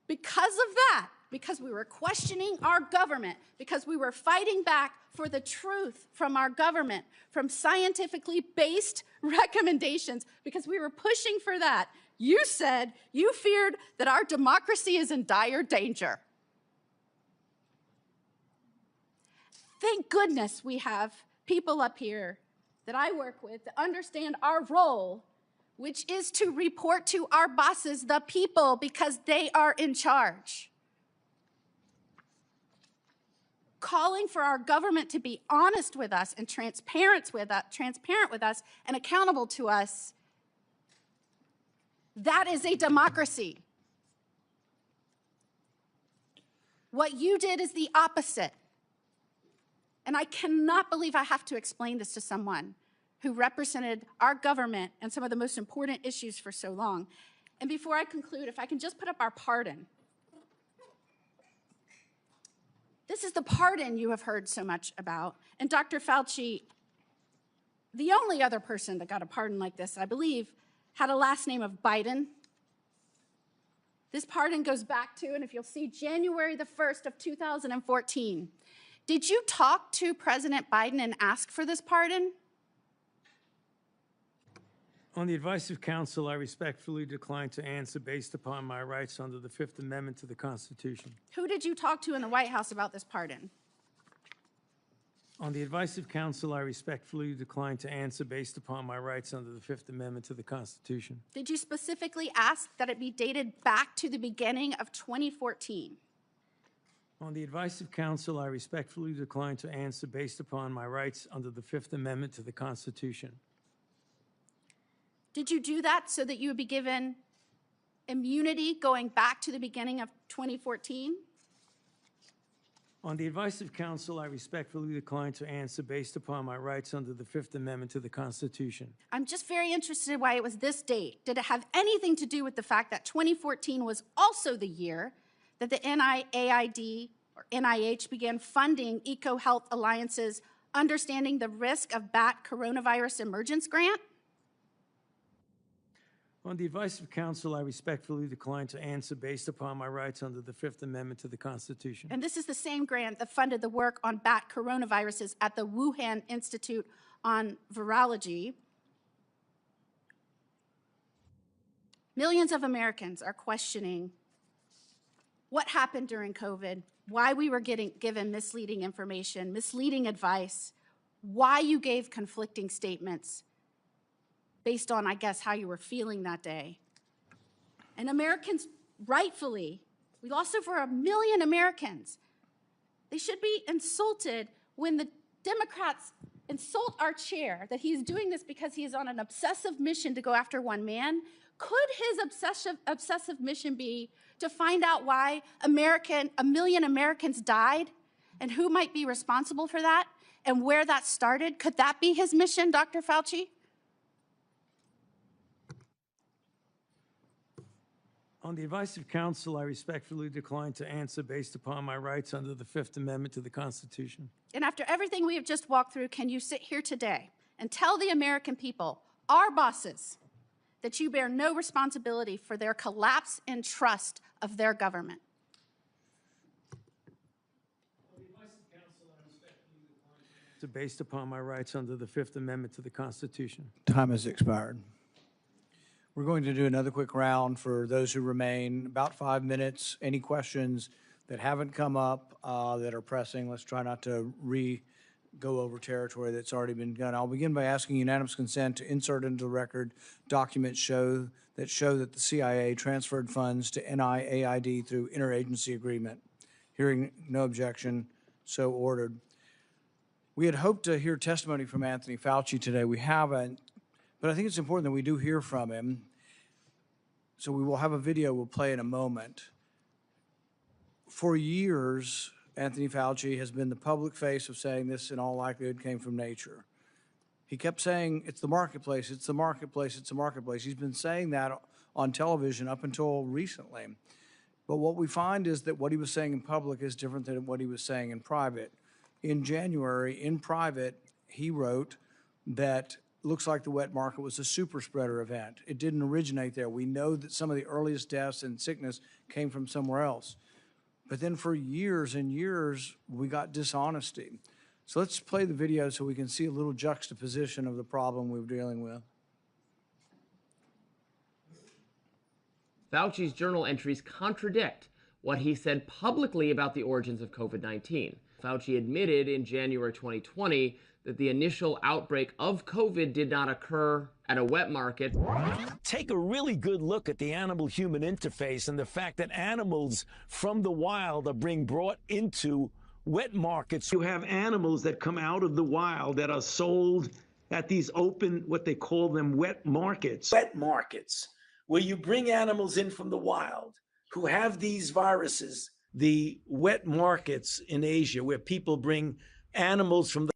because of that, because we were questioning our government, because we were fighting back for the truth from our government, from scientifically based recommendations, because we were pushing for that. You said you feared that our democracy is in dire danger. Thank goodness we have people up here that I work with that understand our role, which is to report to our bosses, the people, because they are in charge. Calling for our government to be honest with us and transparent with us and accountable to us, that is a democracy. What you did is the opposite. And I cannot believe I have to explain this to someone who represented our government and some of the most important issues for so long. And before I conclude, if I can just put up our pardon. This is the pardon you have heard so much about. And Dr. Fauci, the only other person that got a pardon like this, I believe, had a last name of Biden. This pardon goes back to, and if you'll see, January the 1st of 2014. Did you talk to President Biden and ask for this pardon? On the advice of counsel, I respectfully decline to answer based upon my rights under the Fifth Amendment to the Constitution. Who did you talk to in the White House about this pardon? On the advice of counsel, I respectfully decline to answer based upon my rights under the Fifth Amendment to the Constitution. Did you specifically ask that it be dated back to the beginning of 2014? On the advice of counsel, I respectfully decline to answer based upon my rights under the Fifth Amendment to the Constitution. Did you do that so that you would be given immunity going back to the beginning of 2014? On the advice of counsel, I respectfully decline to answer based upon my rights under the Fifth Amendment to the Constitution. I'm just very interested why it was this date. Did it have anything to do with the fact that 2014 was also the year that the NIAID or NIH began funding EcoHealth Alliance's Understanding the Risk of Bat Coronavirus Emergence Grant? On the advice of counsel, I respectfully decline to answer based upon my rights under the Fifth Amendment to the Constitution. And this is the same grant that funded the work on bat coronaviruses at the Wuhan Institute on Virology. Millions of Americans are questioning what happened during COVID, why we were given misleading information, misleading advice, why you gave conflicting statements based on, I guess, how you were feeling that day. And Americans, rightfully, we lost over 1 million Americans. They should be insulted when the Democrats insult our chair that he's doing this because he is on an obsessive mission to go after one man. Could his obsessive mission be to find out why 1 million Americans died and who might be responsible for that and where that started? Could that be his mission, Dr. Fauci? On the advice of counsel, I respectfully decline to answer based upon my rights under the Fifth Amendment to the Constitution. And after everything we have just walked through, can you sit here today and tell the American people, our bosses, that you bear no responsibility for their collapse in trust of their government? Based upon my rights under the Fifth Amendment to the Constitution. Time has expired. We're going to do another quick round for those who remain, about 5 minutes. Any questions that haven't come up that are pressing? Let's try not to go over territory that's already been done. I'll begin by asking unanimous consent to insert into the record documents show that the CIA transferred funds to NIAID through interagency agreement. Hearing no objection, so ordered. We had hoped to hear testimony from Anthony Fauci today. We haven't, but I think it's important that we do hear from him. So we will have a video we'll play in a moment. For years, Anthony Fauci has been the public face of saying this in all likelihood came from nature. He kept saying, it's the marketplace, it's the marketplace, it's the marketplace. He's been saying that on television up until recently. But what we find is that what he was saying in public is different than what he was saying in private. In January, in private, he wrote that looks like the wet market was a super spreader event. It didn't originate there. We know that some of the earliest deaths and sickness came from somewhere else. But then for years and years, we got dishonesty. So let's play the video so we can see a little juxtaposition of the problem we're dealing with. Fauci's journal entries contradict what he said publicly about the origins of COVID-19. Fauci admitted in January 2020 that the initial outbreak of COVID did not occur at a wet market. Take a really good look at the animal-human interface and the fact that animals from the wild are being brought into wet markets. You have animals that come out of the wild that are sold at these open, what they call them, wet markets. Wet markets, where you bring animals in from the wild who have these viruses. The wet markets in Asia, where people bring animals from the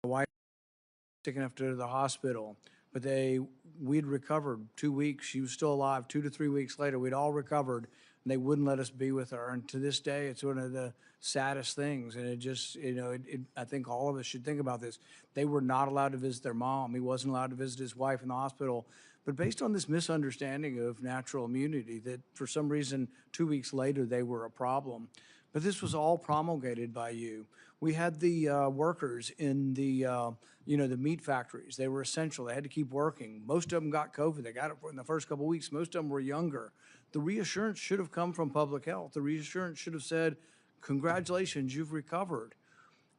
wife sick enough to go to the hospital, but we'd recovered 2 weeks. She was still alive. 2 to 3 weeks later, we'd all recovered, and they wouldn't let us be with her. And to this day, it's one of the saddest things. And it just, I think all of us should think about this. They were not allowed to visit their mom. He wasn't allowed to visit his wife in the hospital. But based on this misunderstanding of natural immunity, that for some reason 2 weeks later they were a problem. But this was all promulgated by you. We had the workers in the, the meat factories. They were essential. They had to keep working. Most of them got COVID. They got it in the first couple of weeks. Most of them were younger. The reassurance should have come from public health. The reassurance should have said, congratulations, you've recovered.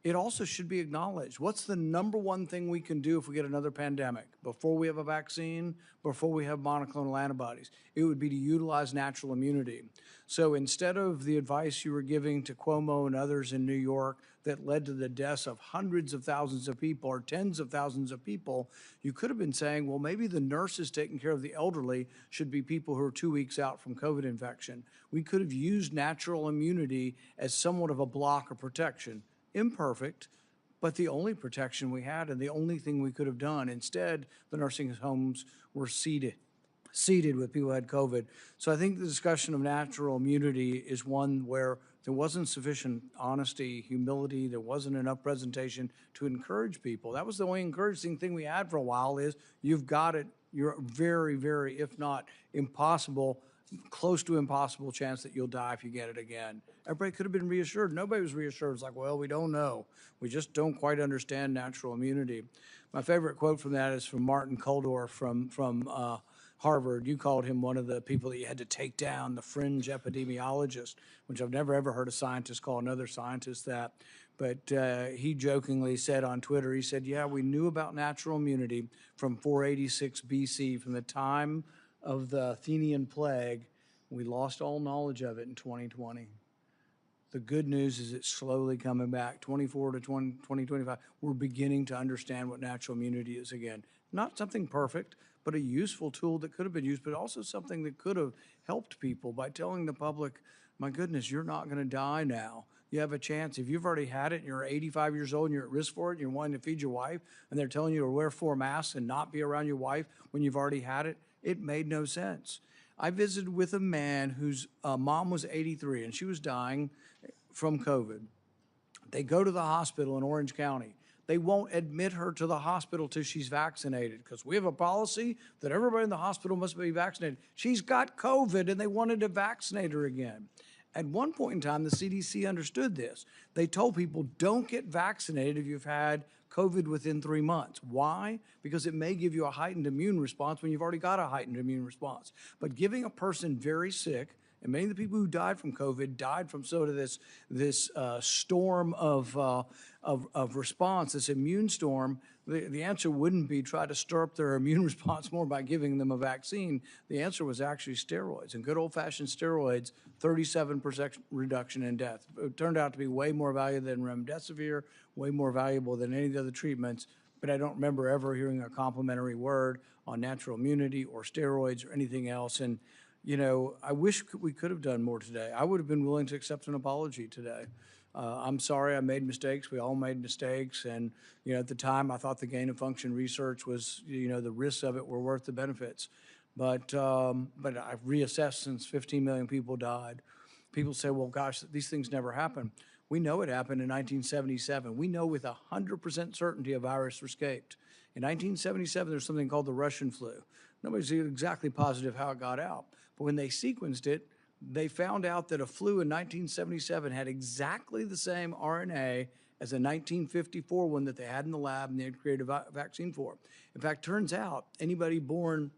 It also should be acknowledged. What's the number one thing we can do if we get another pandemic? Before we have a vaccine, before we have monoclonal antibodies, it would be to utilize natural immunity. So instead of the advice you were giving to Cuomo and others in New York that led to the deaths of hundreds of thousands of people or tens of thousands of people, you could have been saying, well, maybe the nurses taking care of the elderly should be people who are 2 weeks out from COVID infection. We could have used natural immunity as somewhat of a block of protection. Imperfect, but the only protection we had and the only thing we could have done. Instead, the nursing homes were seated with people who had COVID. So I think the discussion of natural immunity is one where there wasn't sufficient honesty, humility, there wasn't enough presentation to encourage people. That was the only encouraging thing we had for a while is you've got it, you're very, very, if not impossible, close to impossible chance that you'll die if you get it again. Everybody could have been reassured. Nobody was reassured. It's like, well, we don't know. We just don't quite understand natural immunity. My favorite quote from that is from Martin Kulldorff from Harvard. You called him one of the people that you had to take down, the fringe epidemiologist, which I've never ever heard a scientist call another scientist that. But he jokingly said on Twitter, he said, yeah, we knew about natural immunity from 486 BC, from the time of the Athenian plague. We lost all knowledge of it in 2020. The good news is it's slowly coming back. 24 to 2025, we're beginning to understand what natural immunity is again. Not something perfect, but a useful tool that could have been used, but also something that could have helped people by telling the public, my goodness, you're not going to die now. You have a chance. If you've already had it and you're 85 years old and you're at risk for it and you're wanting to feed your wife and they're telling you to wear 4 masks and not be around your wife when you've already had it, it made no sense. I visited with a man whose mom was 83 and she was dying from COVID. They go to the hospital in Orange County. They won't admit her to the hospital till she's vaccinated because we have a policy that everybody in the hospital must be vaccinated. She's got COVID and they wanted to vaccinate her again. At one point in time, the CDC understood this. They told people, don't get vaccinated if you've had COVID within 3 months. Why? Because it may give you a heightened immune response when you've already got a heightened immune response. But giving a person very sick, and many of the people who died from COVID died from sort of this storm of response, this immune storm. The answer wouldn't be try to stir up their immune response more by giving them a vaccine. The answer was actually steroids. And good old-fashioned steroids, 37% reduction in death. It turned out to be way more valuable than remdesivir, way more valuable than any of the other treatments. But I don't remember ever hearing a complimentary word on natural immunity or steroids or anything else. And you know, I wish we could have done more today. I would have been willing to accept an apology today. I'm sorry I made mistakes. We all made mistakes. And, you know, at the time, I thought the gain of function research was, you know, the risks of it were worth the benefits. But I've reassessed since 15 million people died. People say, well, gosh, these things never happen. We know it happened in 1977. We know with 100% certainty a virus escaped. In 1977, there's something called the Russian flu. Nobody's exactly positive how it got out. But when they sequenced it, they found out that a flu in 1977 had exactly the same RNA as a 1954 one that they had in the lab and they had created a vaccine for. In fact, turns out anybody born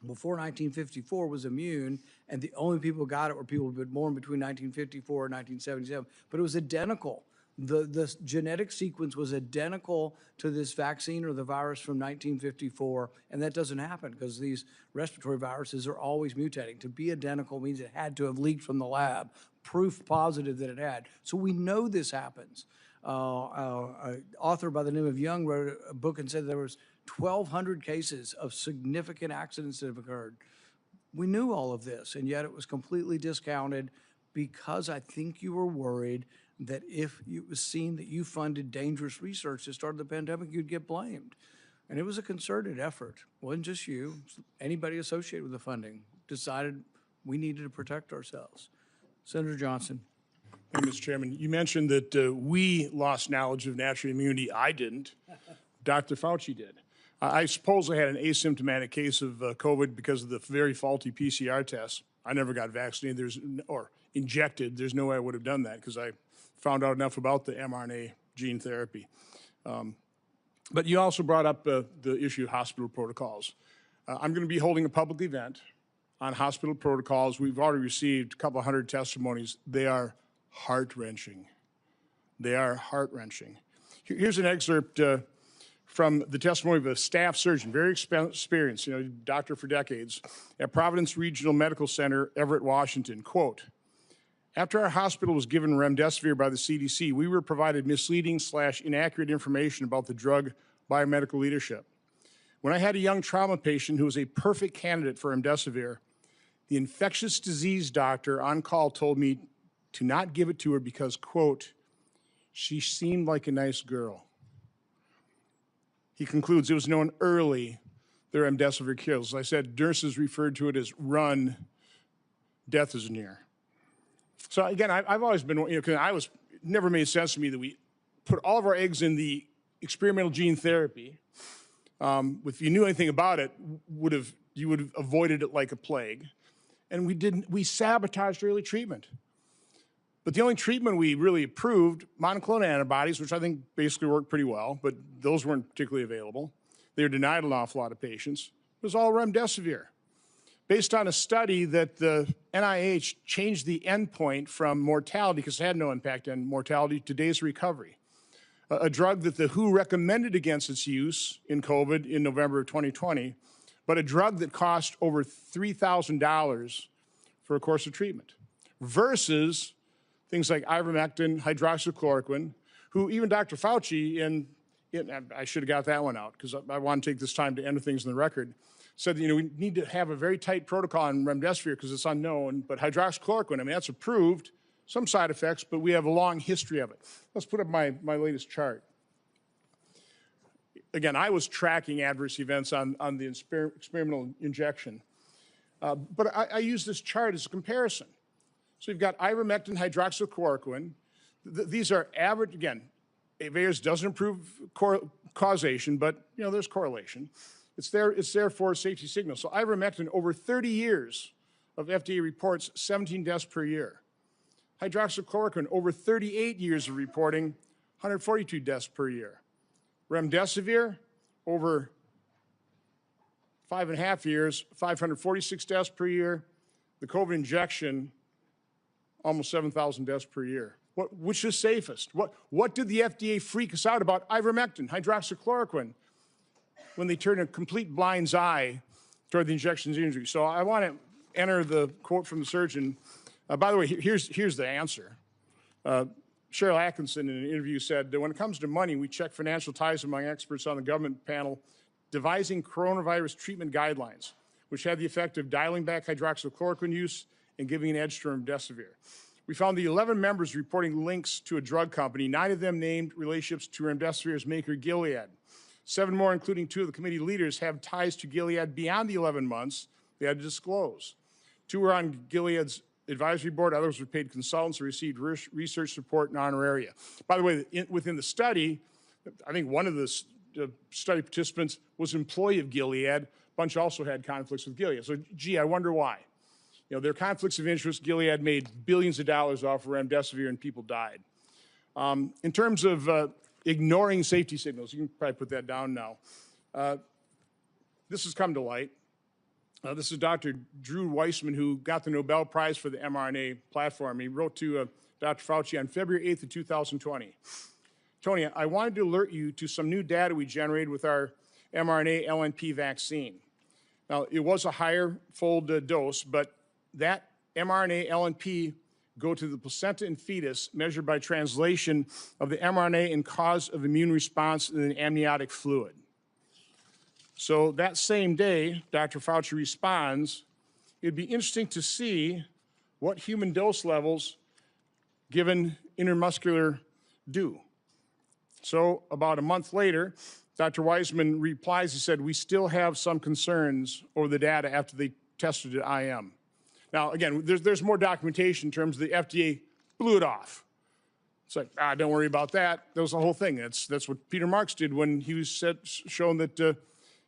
before 1954 was immune, and the only people who got it were people who were born between 1954 and 1977. But it was identical. The genetic sequence was identical to this vaccine or the virus from 1954, and that doesn't happen because these respiratory viruses are always mutating. To be identical means it had to have leaked from the lab, proof positive that it had. So we know this happens. An author by the name of Young wrote a book and said there was 1,200 cases of significant accidents that have occurred. We knew all of this, and yet it was completely discounted because I think you were worried that if it was seen that you funded dangerous research that started the pandemic, you'd get blamed. And it was a concerted effort. It wasn't just you. Anybody associated with the funding decided we needed to protect ourselves. Senator Johnson. Thank you, Mr. Chairman. You mentioned that we lost knowledge of natural immunity. I didn't. Dr. Fauci did. I suppose I had an asymptomatic case of COVID because of the very faulty PCR test. I never got vaccinated or injected. There's no way I would have done that because I found out enough about the mRNA gene therapy. But you also brought up the issue of hospital protocols. I'm going to be holding a public event on hospital protocols. We've already received a couple hundred testimonies. They are heart-wrenching. They are heart-wrenching. Here's an excerpt from the testimony of a staff surgeon, very experienced, doctor for decades, at Providence Regional Medical Center, Everett, Washington. Quote, "After our hospital was given remdesivir by the CDC, we were provided misleading/inaccurate information about the drug by our medical leadership. When I had a young trauma patient who was a perfect candidate for remdesivir, the infectious disease doctor on call told me to not give it to her because, quote, she seemed like a nice girl." He concludes, it was known early the remdesivir kills. As I said, nurses referred to it as run, death is near. So again, I've always been, it never made sense to me that we put all of our eggs in the experimental gene therapy. If you knew anything about it, you would have avoided it like a plague. And we sabotaged early treatment. But the only treatment we really approved, monoclonal antibodies, which I think basically worked pretty well, but those weren't particularly available. They were denied an awful lot of patients. It was all remdesivir. Based on a study that the NIH changed the endpoint from mortality, because it had no impact on mortality, to days of recovery. A drug that the WHO recommended against its use in COVID in November of 2020, but a drug that cost over $3,000 for a course of treatment, versus things like ivermectin, hydroxychloroquine, who even Dr. Fauci, I should have got that one out because I want to take this time to enter things in the record, said, we need to have a very tight protocol on remdesivir because it's unknown, but hydroxychloroquine, that's approved, some side effects, but we have a long history of it. Let's put up my latest chart. Again, I was tracking adverse events on the experimental injection, but I use this chart as a comparison. So you've got ivermectin, hydroxychloroquine. These are average, again, AVAERS doesn't improve causation, but there's correlation. It's there for a safety signal. So ivermectin, over 30 years of FDA reports, 17 deaths per year. Hydroxychloroquine, over 38 years of reporting, 142 deaths per year. Remdesivir, over 5.5 years, 546 deaths per year. The COVID injection, almost 7,000 deaths per year. Which is safest? What did the FDA freak us out about ivermectin, hydroxychloroquine, when they turned a complete blind's eye toward the injection's injury? So I want to enter the quote from the surgeon. By the way, here's the answer. Cheryl Atkinson in an interview said that when it comes to money, we check financial ties among experts on the government panel devising coronavirus treatment guidelines, which had the effect of dialing back hydroxychloroquine use and giving an edge to remdesivir. We found the 11 members reporting links to a drug company, 9 of them named relationships to remdesivir's maker, Gilead. 7 more, including 2 of the committee leaders, have ties to Gilead beyond the 11 months they had to disclose. 2 were on Gilead's advisory board, others were paid consultants who received research support and honoraria. By the way, within the study, I think one of the study participants was an employee of Gilead. A bunch also had conflicts with Gilead. So, gee, I wonder why. There are conflicts of interest. Gilead made billions of dollars off of remdesivir and people died. In terms of ignoring safety signals, you can probably put that down now. This has come to light. This is Dr. Drew Weissman, who got the Nobel Prize for the mRNA platform. He wrote to Dr. Fauci on February 8th of 2020. Tony, I wanted to alert you to some new data we generated with our mRNA LNP vaccine. Now, it was a higher fold dose, but that mRNA LNP go to the placenta and fetus measured by translation of the mRNA and cause of immune response in the amniotic fluid. So that same day, Dr. Fauci responds, it'd be interesting to see what human dose levels given intramuscular do. So about a month later, Dr. Weissman replies, he said, we still have some concerns over the data after they tested at IM. Now, again, there's more documentation in terms of the FDA blew it off. It's like, don't worry about that. That was the whole thing. That's what Peter Marks did when he was shown that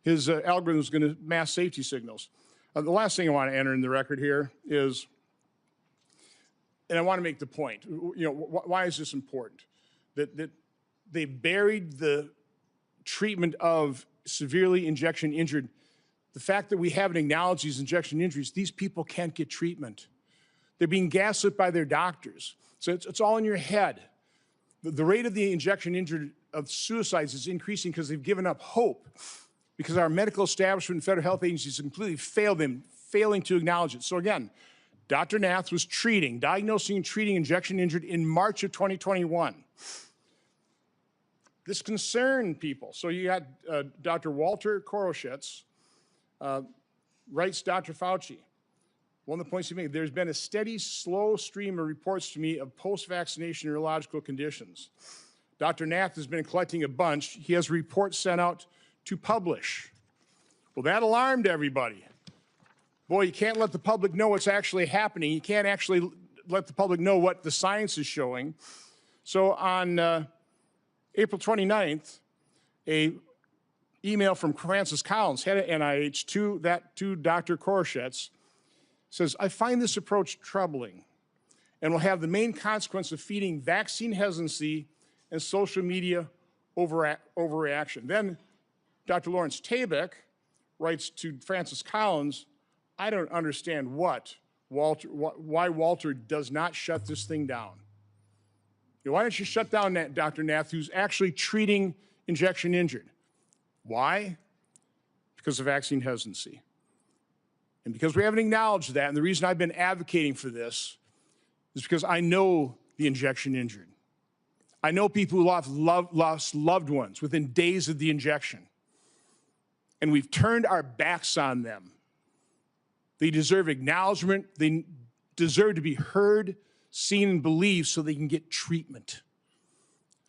his algorithm is going to mass safety signals. The last thing I want to enter in the record here is, and I want to make the point, why is this important? That they buried the treatment of severely injection injured. The fact that we haven't acknowledged these injection injuries, these people can't get treatment. They're being gaslit by their doctors. So it's all in your head. The rate of the injection injured of suicides is increasing because they've given up hope, because our medical establishment and federal health agencies completely failed them, failing to acknowledge it. So again, Dr. Nath was diagnosing and treating injection injured in March of 2021. This concerned people. So you had Dr. Walter Koroshitz writes Dr. Fauci. One of the points he made, there's been a steady, slow stream of reports to me of post-vaccination neurological conditions. Dr. Nath has been collecting a bunch. He has reports sent out to publish. Well, that alarmed everybody. Boy, you can't let the public know what's actually happening. You can't actually let the public know what the science is showing. So on April 29th, a email from Francis Collins, head of NIH, to Dr. Koroshitz, says, I find this approach troubling and will have the main consequence of feeding vaccine hesitancy and social media overreaction. Then Dr. Lawrence Tabak writes to Francis Collins, I don't understand why Walter does not shut this thing down. Why don't you shut down Dr. Nath, who's actually treating injection injured? Why? Because of vaccine hesitancy. And because we haven't acknowledged that, and the reason I've been advocating for this is because I know the injection injured. I know people who lost loved ones within days of the injection. And we've turned our backs on them. They deserve acknowledgement. They deserve to be heard, seen, and believed so they can get treatment.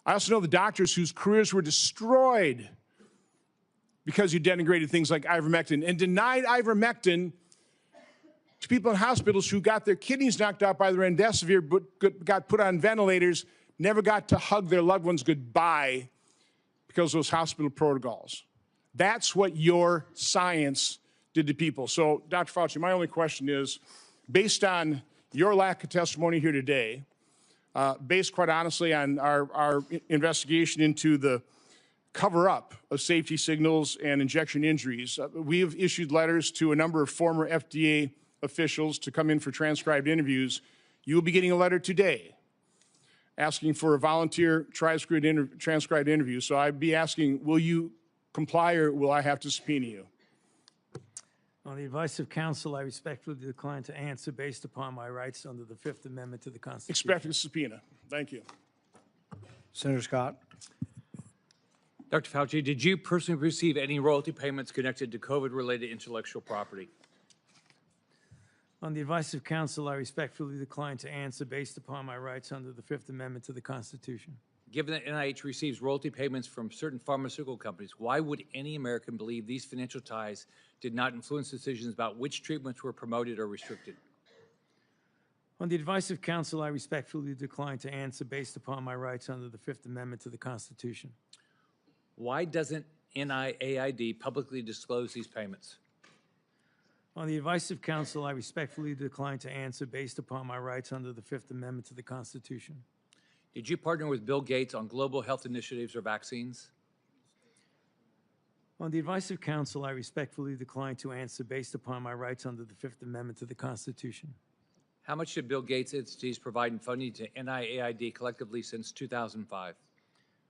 I also know the doctors whose careers were destroyed because you denigrated things like ivermectin and denied ivermectin to people in hospitals who got their kidneys knocked out by the remdesivir but got put on ventilators, never got to hug their loved ones goodbye because of those hospital protocols. That's what your science did to people. So, Dr. Fauci, my only question is, based on your lack of testimony here today, based quite honestly on our investigation into the cover-up of safety signals and injection injuries, we have issued letters to a number of former FDA officials to come in for transcribed interviews. You will be getting a letter today asking for a volunteer transcribed interview. So I'd be asking, will you comply or will I have to subpoena you? On the advice of counsel, I respectfully decline to answer based upon my rights under the Fifth Amendment to the Constitution. Expect a subpoena. Thank you. Senator Scott. Dr. Fauci, did you personally receive any royalty payments connected to COVID-related intellectual property? On the advice of counsel, I respectfully decline to answer based upon my rights under the Fifth Amendment to the Constitution. Given that NIH receives royalty payments from certain pharmaceutical companies, why would any American believe these financial ties did not influence decisions about which treatments were promoted or restricted? On the advice of counsel, I respectfully decline to answer based upon my rights under the Fifth Amendment to the Constitution. Why doesn't NIAID publicly disclose these payments? On the advice of counsel, I respectfully decline to answer based upon my rights under the Fifth Amendment to the Constitution. Did you partner with Bill Gates on global health initiatives or vaccines? On the advice of counsel, I respectfully decline to answer based upon my rights under the Fifth Amendment to the Constitution. How much did Bill Gates entities provide in funding to NIAID collectively since 2005?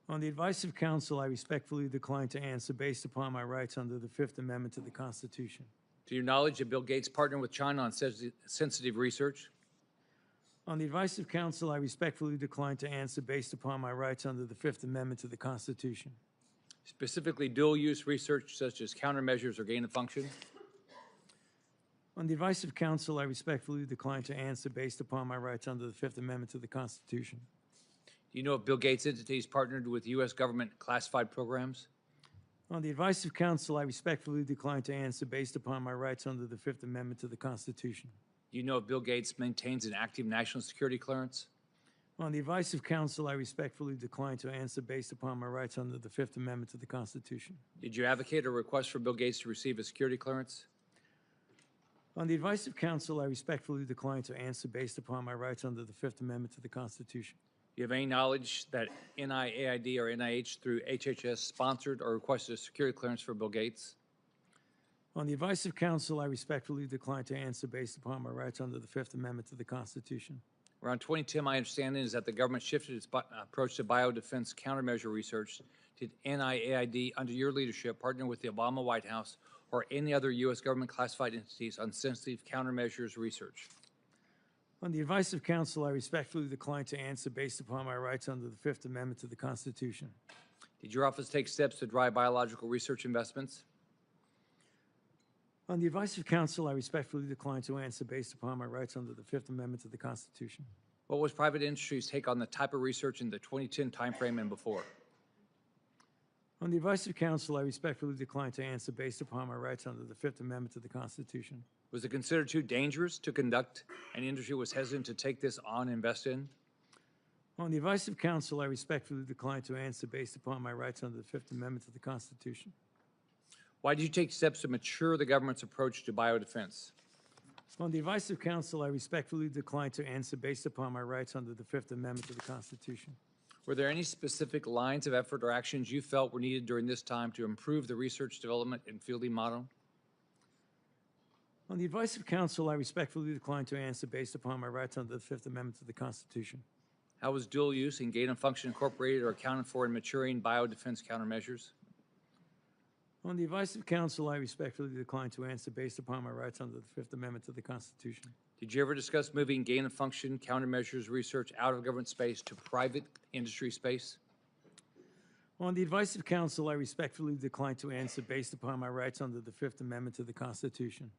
On the advice of counsel, I respectfully decline to answer based upon my rights under the Fifth Amendment to the Constitution. To your knowledge, did Bill Gates partner with China on sensitive research? On the advice of counsel, I respectfully decline to answer based upon my rights under the Fifth Amendment to the Constitution. Specifically, dual-use research such as countermeasures or gain of function? On the advice of counsel, I respectfully decline to answer based upon my rights under the Fifth Amendment to the Constitution. Do you know if Bill Gates' entities partnered with U.S. government classified programs? On the advice of counsel, I respectfully decline to answer based upon my rights under the Fifth Amendment to the Constitution. Do you know if Bill Gates maintains an active national security clearance? On the advice of counsel, I respectfully decline to answer based upon my rights under the Fifth Amendment to the Constitution. Did you advocate or request for Bill Gates to receive a security clearance? On the advice of counsel, I respectfully decline to answer based upon my rights under the Fifth Amendment to the Constitution. Do you have any knowledge that NIAID or NIH through HHS sponsored or requested a security clearance for Bill Gates? On the advice of counsel, I respectfully decline to answer based upon my rights under the Fifth Amendment to the Constitution. Around 2010, my understanding is that the government shifted its approach to biodefense countermeasure research. Did NIAID, under your leadership, partner with the Obama White House or any other U.S. government classified entities on sensitive countermeasures research? On the advice of counsel, I respectfully decline to answer based upon my rights under the Fifth Amendment to the Constitution. Did your office take steps to drive biological research investments? On the advice of counsel, I respectfully decline to answer based upon my rights under the Fifth Amendment to the Constitution. What was private industry's take on the type of research in the 2010 timeframe and before? On the advice of counsel, I respectfully decline to answer based upon my rights under the Fifth Amendment to the Constitution. Was it considered too dangerous to conduct and industry was hesitant to take this on and invest in? On the advice of counsel, I respectfully decline to answer based upon my rights under the Fifth Amendment to the Constitution. Why did you take steps to mature the government's approach to biodefense? On the advice of counsel, I respectfully decline to answer based upon my rights under the Fifth Amendment to the Constitution. Were there any specific lines of effort or actions you felt were needed during this time to improve the research, development, and fielding model? On the advice of counsel, I respectfully decline to answer based upon my rights under the Fifth Amendment to the Constitution. How was dual use and gain of function incorporated or accounted for in maturing biodefense countermeasures? On the advice of counsel, I respectfully decline to answer based upon my rights under the Fifth Amendment to the Constitution. Did you ever discuss moving gain of function countermeasures research out of government space to private industry space? On the advice of counsel, I respectfully decline to answer based upon my rights under the Fifth Amendment to the Constitution.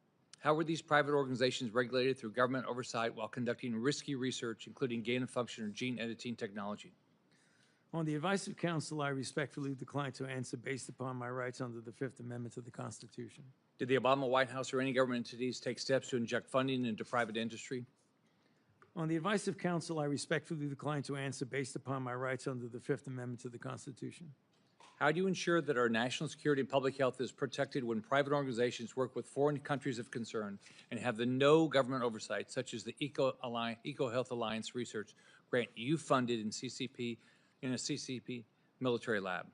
How were these private organizations regulated through government oversight while conducting risky research, including gain of function or gene editing technology? On the advice of counsel, I respectfully decline to answer based upon my rights under the Fifth Amendment to the Constitution. Did the Obama White House or any government entities take steps to inject funding into private industry? On the advice of counsel, I respectfully decline to answer based upon my rights under the Fifth Amendment to the Constitution. How do you ensure that our national security and public health is protected when private organizations work with foreign countries of concern and have the no government oversight, such as the EcoHealth Alliance research grant you funded in a CCP military lab?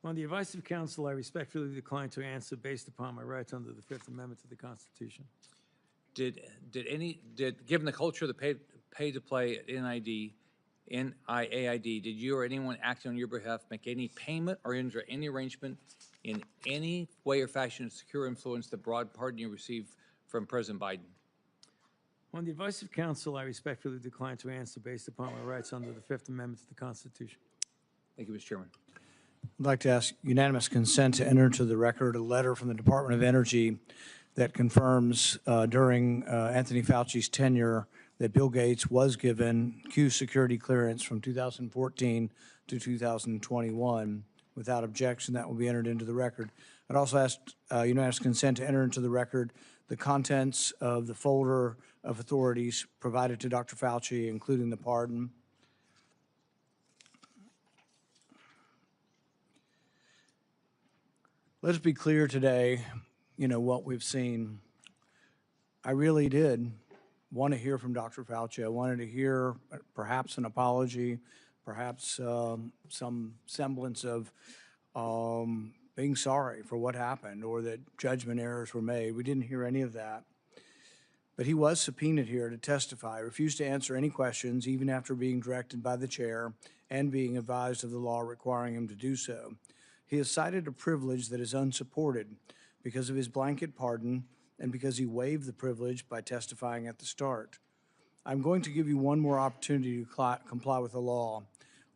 On the advice of counsel, I respectfully decline to answer based upon my rights under the Fifth Amendment to the Constitution. Given the culture of the pay to play at NIAID, did you or anyone acting on your behalf make any payment or enter any arrangement in any way or fashion to secure influence the broad pardon you received from President Biden? On the advice of counsel, I respectfully decline to answer based upon my rights under the Fifth Amendment to the Constitution. Thank you, Mr. Chairman. I'd like to ask unanimous consent to enter into the record a letter from the Department of Energy that confirms during Anthony Fauci's tenure that Bill Gates was given Q security clearance from 2014 to 2021. Without objection, that will be entered into the record. I'd also ask unanimous consent to enter into the record the contents of the folder of authorities provided to Dr. Fauci, including the pardon. Let's be clear today, what we've seen. I really did want to hear from Dr. Fauci. I wanted to hear perhaps an apology, perhaps some semblance of being sorry for what happened or that judgment errors were made. We didn't hear any of that. But he was subpoenaed here to testify, refused to answer any questions, even after being directed by the chair and being advised of the law requiring him to do so. He has cited a privilege that is unsupported because of his blanket pardon and because he waived the privilege by testifying at the start. I'm going to give you one more opportunity to comply with the law,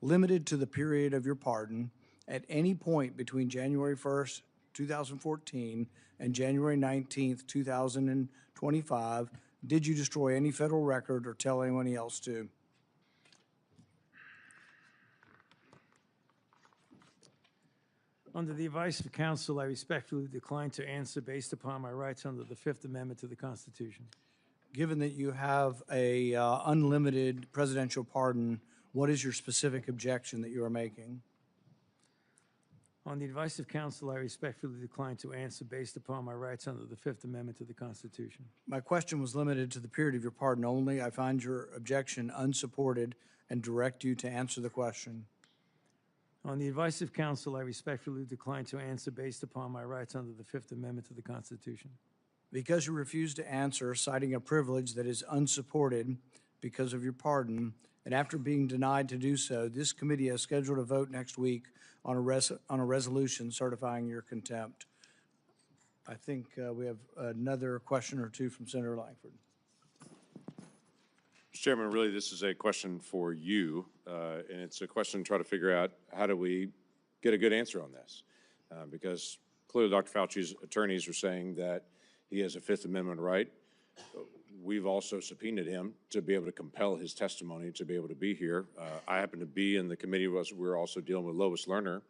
limited to the period of your pardon. At any point between January 1st, 2014 and January 19th, 2025, did you destroy any federal record or tell anyone else to? Under the advice of counsel, I respectfully decline to answer based upon my rights under the Fifth Amendment to the Constitution. Given that you have a unlimited presidential pardon, what is your specific objection that you are making? On the advice of counsel, I respectfully decline to answer based upon my rights under the Fifth Amendment to the Constitution. My question was limited to the period of your pardon only. I find your objection unsupported and direct you to answer the question. On the advice of counsel, I respectfully decline to answer based upon my rights under the Fifth Amendment to the Constitution. Because you refuse to answer, citing a privilege that is unsupported because of your pardon, and after being denied to do so, this committee has scheduled a vote next week on a resolution certifying your contempt. I think we have another question or two from Senator Langford. Mr. Chairman, really this is a question for you, and it's a question to try to figure out how do we get a good answer on this? Because clearly Dr. Fauci's attorneys are saying that he has a Fifth Amendment right. We've also subpoenaed him to be able to compel his testimony to be able to be here. I happen to be in the committee. We're also dealing with Lois Lerner.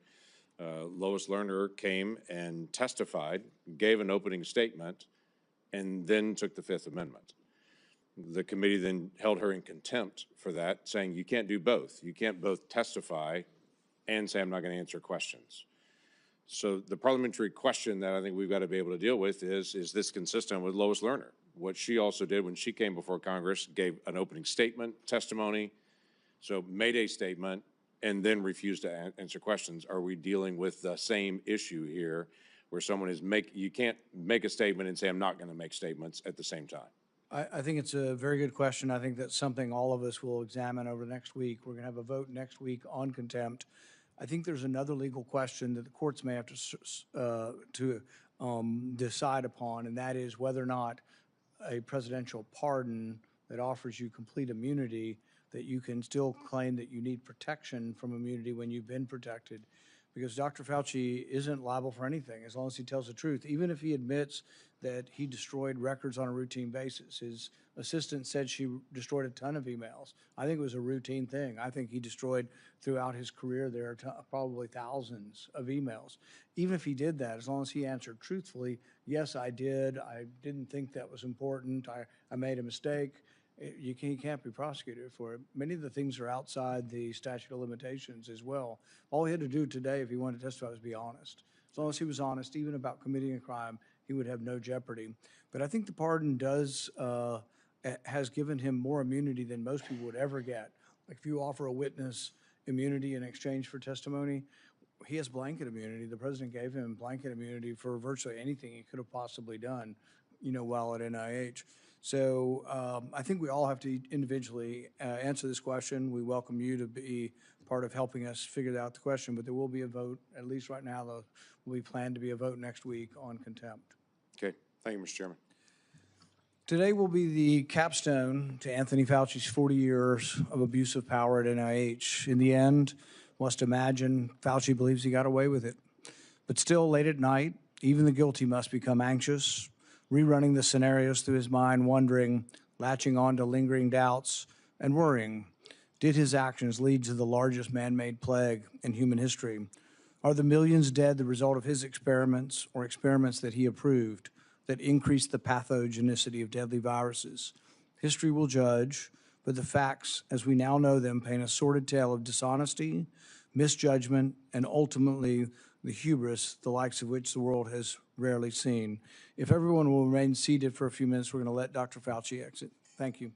Lois Lerner came and testified, gave an opening statement, and then took the Fifth Amendment. The committee then held her in contempt for that, saying you can't do both. You can't both testify and say I'm not going to answer questions. So the parliamentary question that I think we've got to be able to deal with is this consistent with Lois Lerner? What she also did when she came before Congress, gave an opening statement, testimony, so made a statement, and then refused to answer questions. Are we dealing with the same issue here where someone is you can't make a statement and say I'm not going to make statements at the same time? I think it's a very good question. I think that's something all of us will examine over the next week. We're going to have a vote next week on contempt. I think there's another legal question that the courts may have to decide upon, and that is whether or not a presidential pardon that offers you complete immunity, that you can still claim that you need protection from immunity when you've been protected. Because Dr. Fauci isn't liable for anything as long as he tells the truth. Even if he admits that he destroyed records on a routine basis. His assistant said she destroyed a ton of emails. I think it was a routine thing. I think he destroyed throughout his career there probably thousands of emails. Even if he did that, as long as he answered truthfully, yes, I did. I didn't think that was important. I made a mistake. He can't be prosecuted for it. Many of the things are outside the statute of limitations as well. All he had to do today, if he wanted to testify, was be honest. As long as he was honest, even about committing a crime, he would have no jeopardy. But I think the pardon has given him more immunity than most people would ever get. Like if you offer a witness immunity in exchange for testimony, he has blanket immunity. The president gave him blanket immunity for virtually anything he could have possibly done, while at NIH. So I think we all have to individually answer this question. We welcome you to be part of helping us figure out the question, but there will be a vote, at least right now, there will be planned to be a vote next week on contempt. Okay, thank you, Mr. Chairman. Today will be the capstone to Anthony Fauci's 40 years of abuse of power at NIH. In the end, must imagine Fauci believes he got away with it. But still, late at night, even the guilty must become anxious, rerunning the scenarios through his mind, wondering, latching on to lingering doubts, and worrying. Did his actions lead to the largest man-made plague in human history? Are the millions dead the result of his experiments or experiments that he approved that increased the pathogenicity of deadly viruses? History will judge, but the facts, as we now know them, paint a sordid tale of dishonesty, misjudgment, and ultimately the hubris, the likes of which the world has rarely seen. If everyone will remain seated for a few minutes, we're going to let Dr. Fauci exit. Thank you.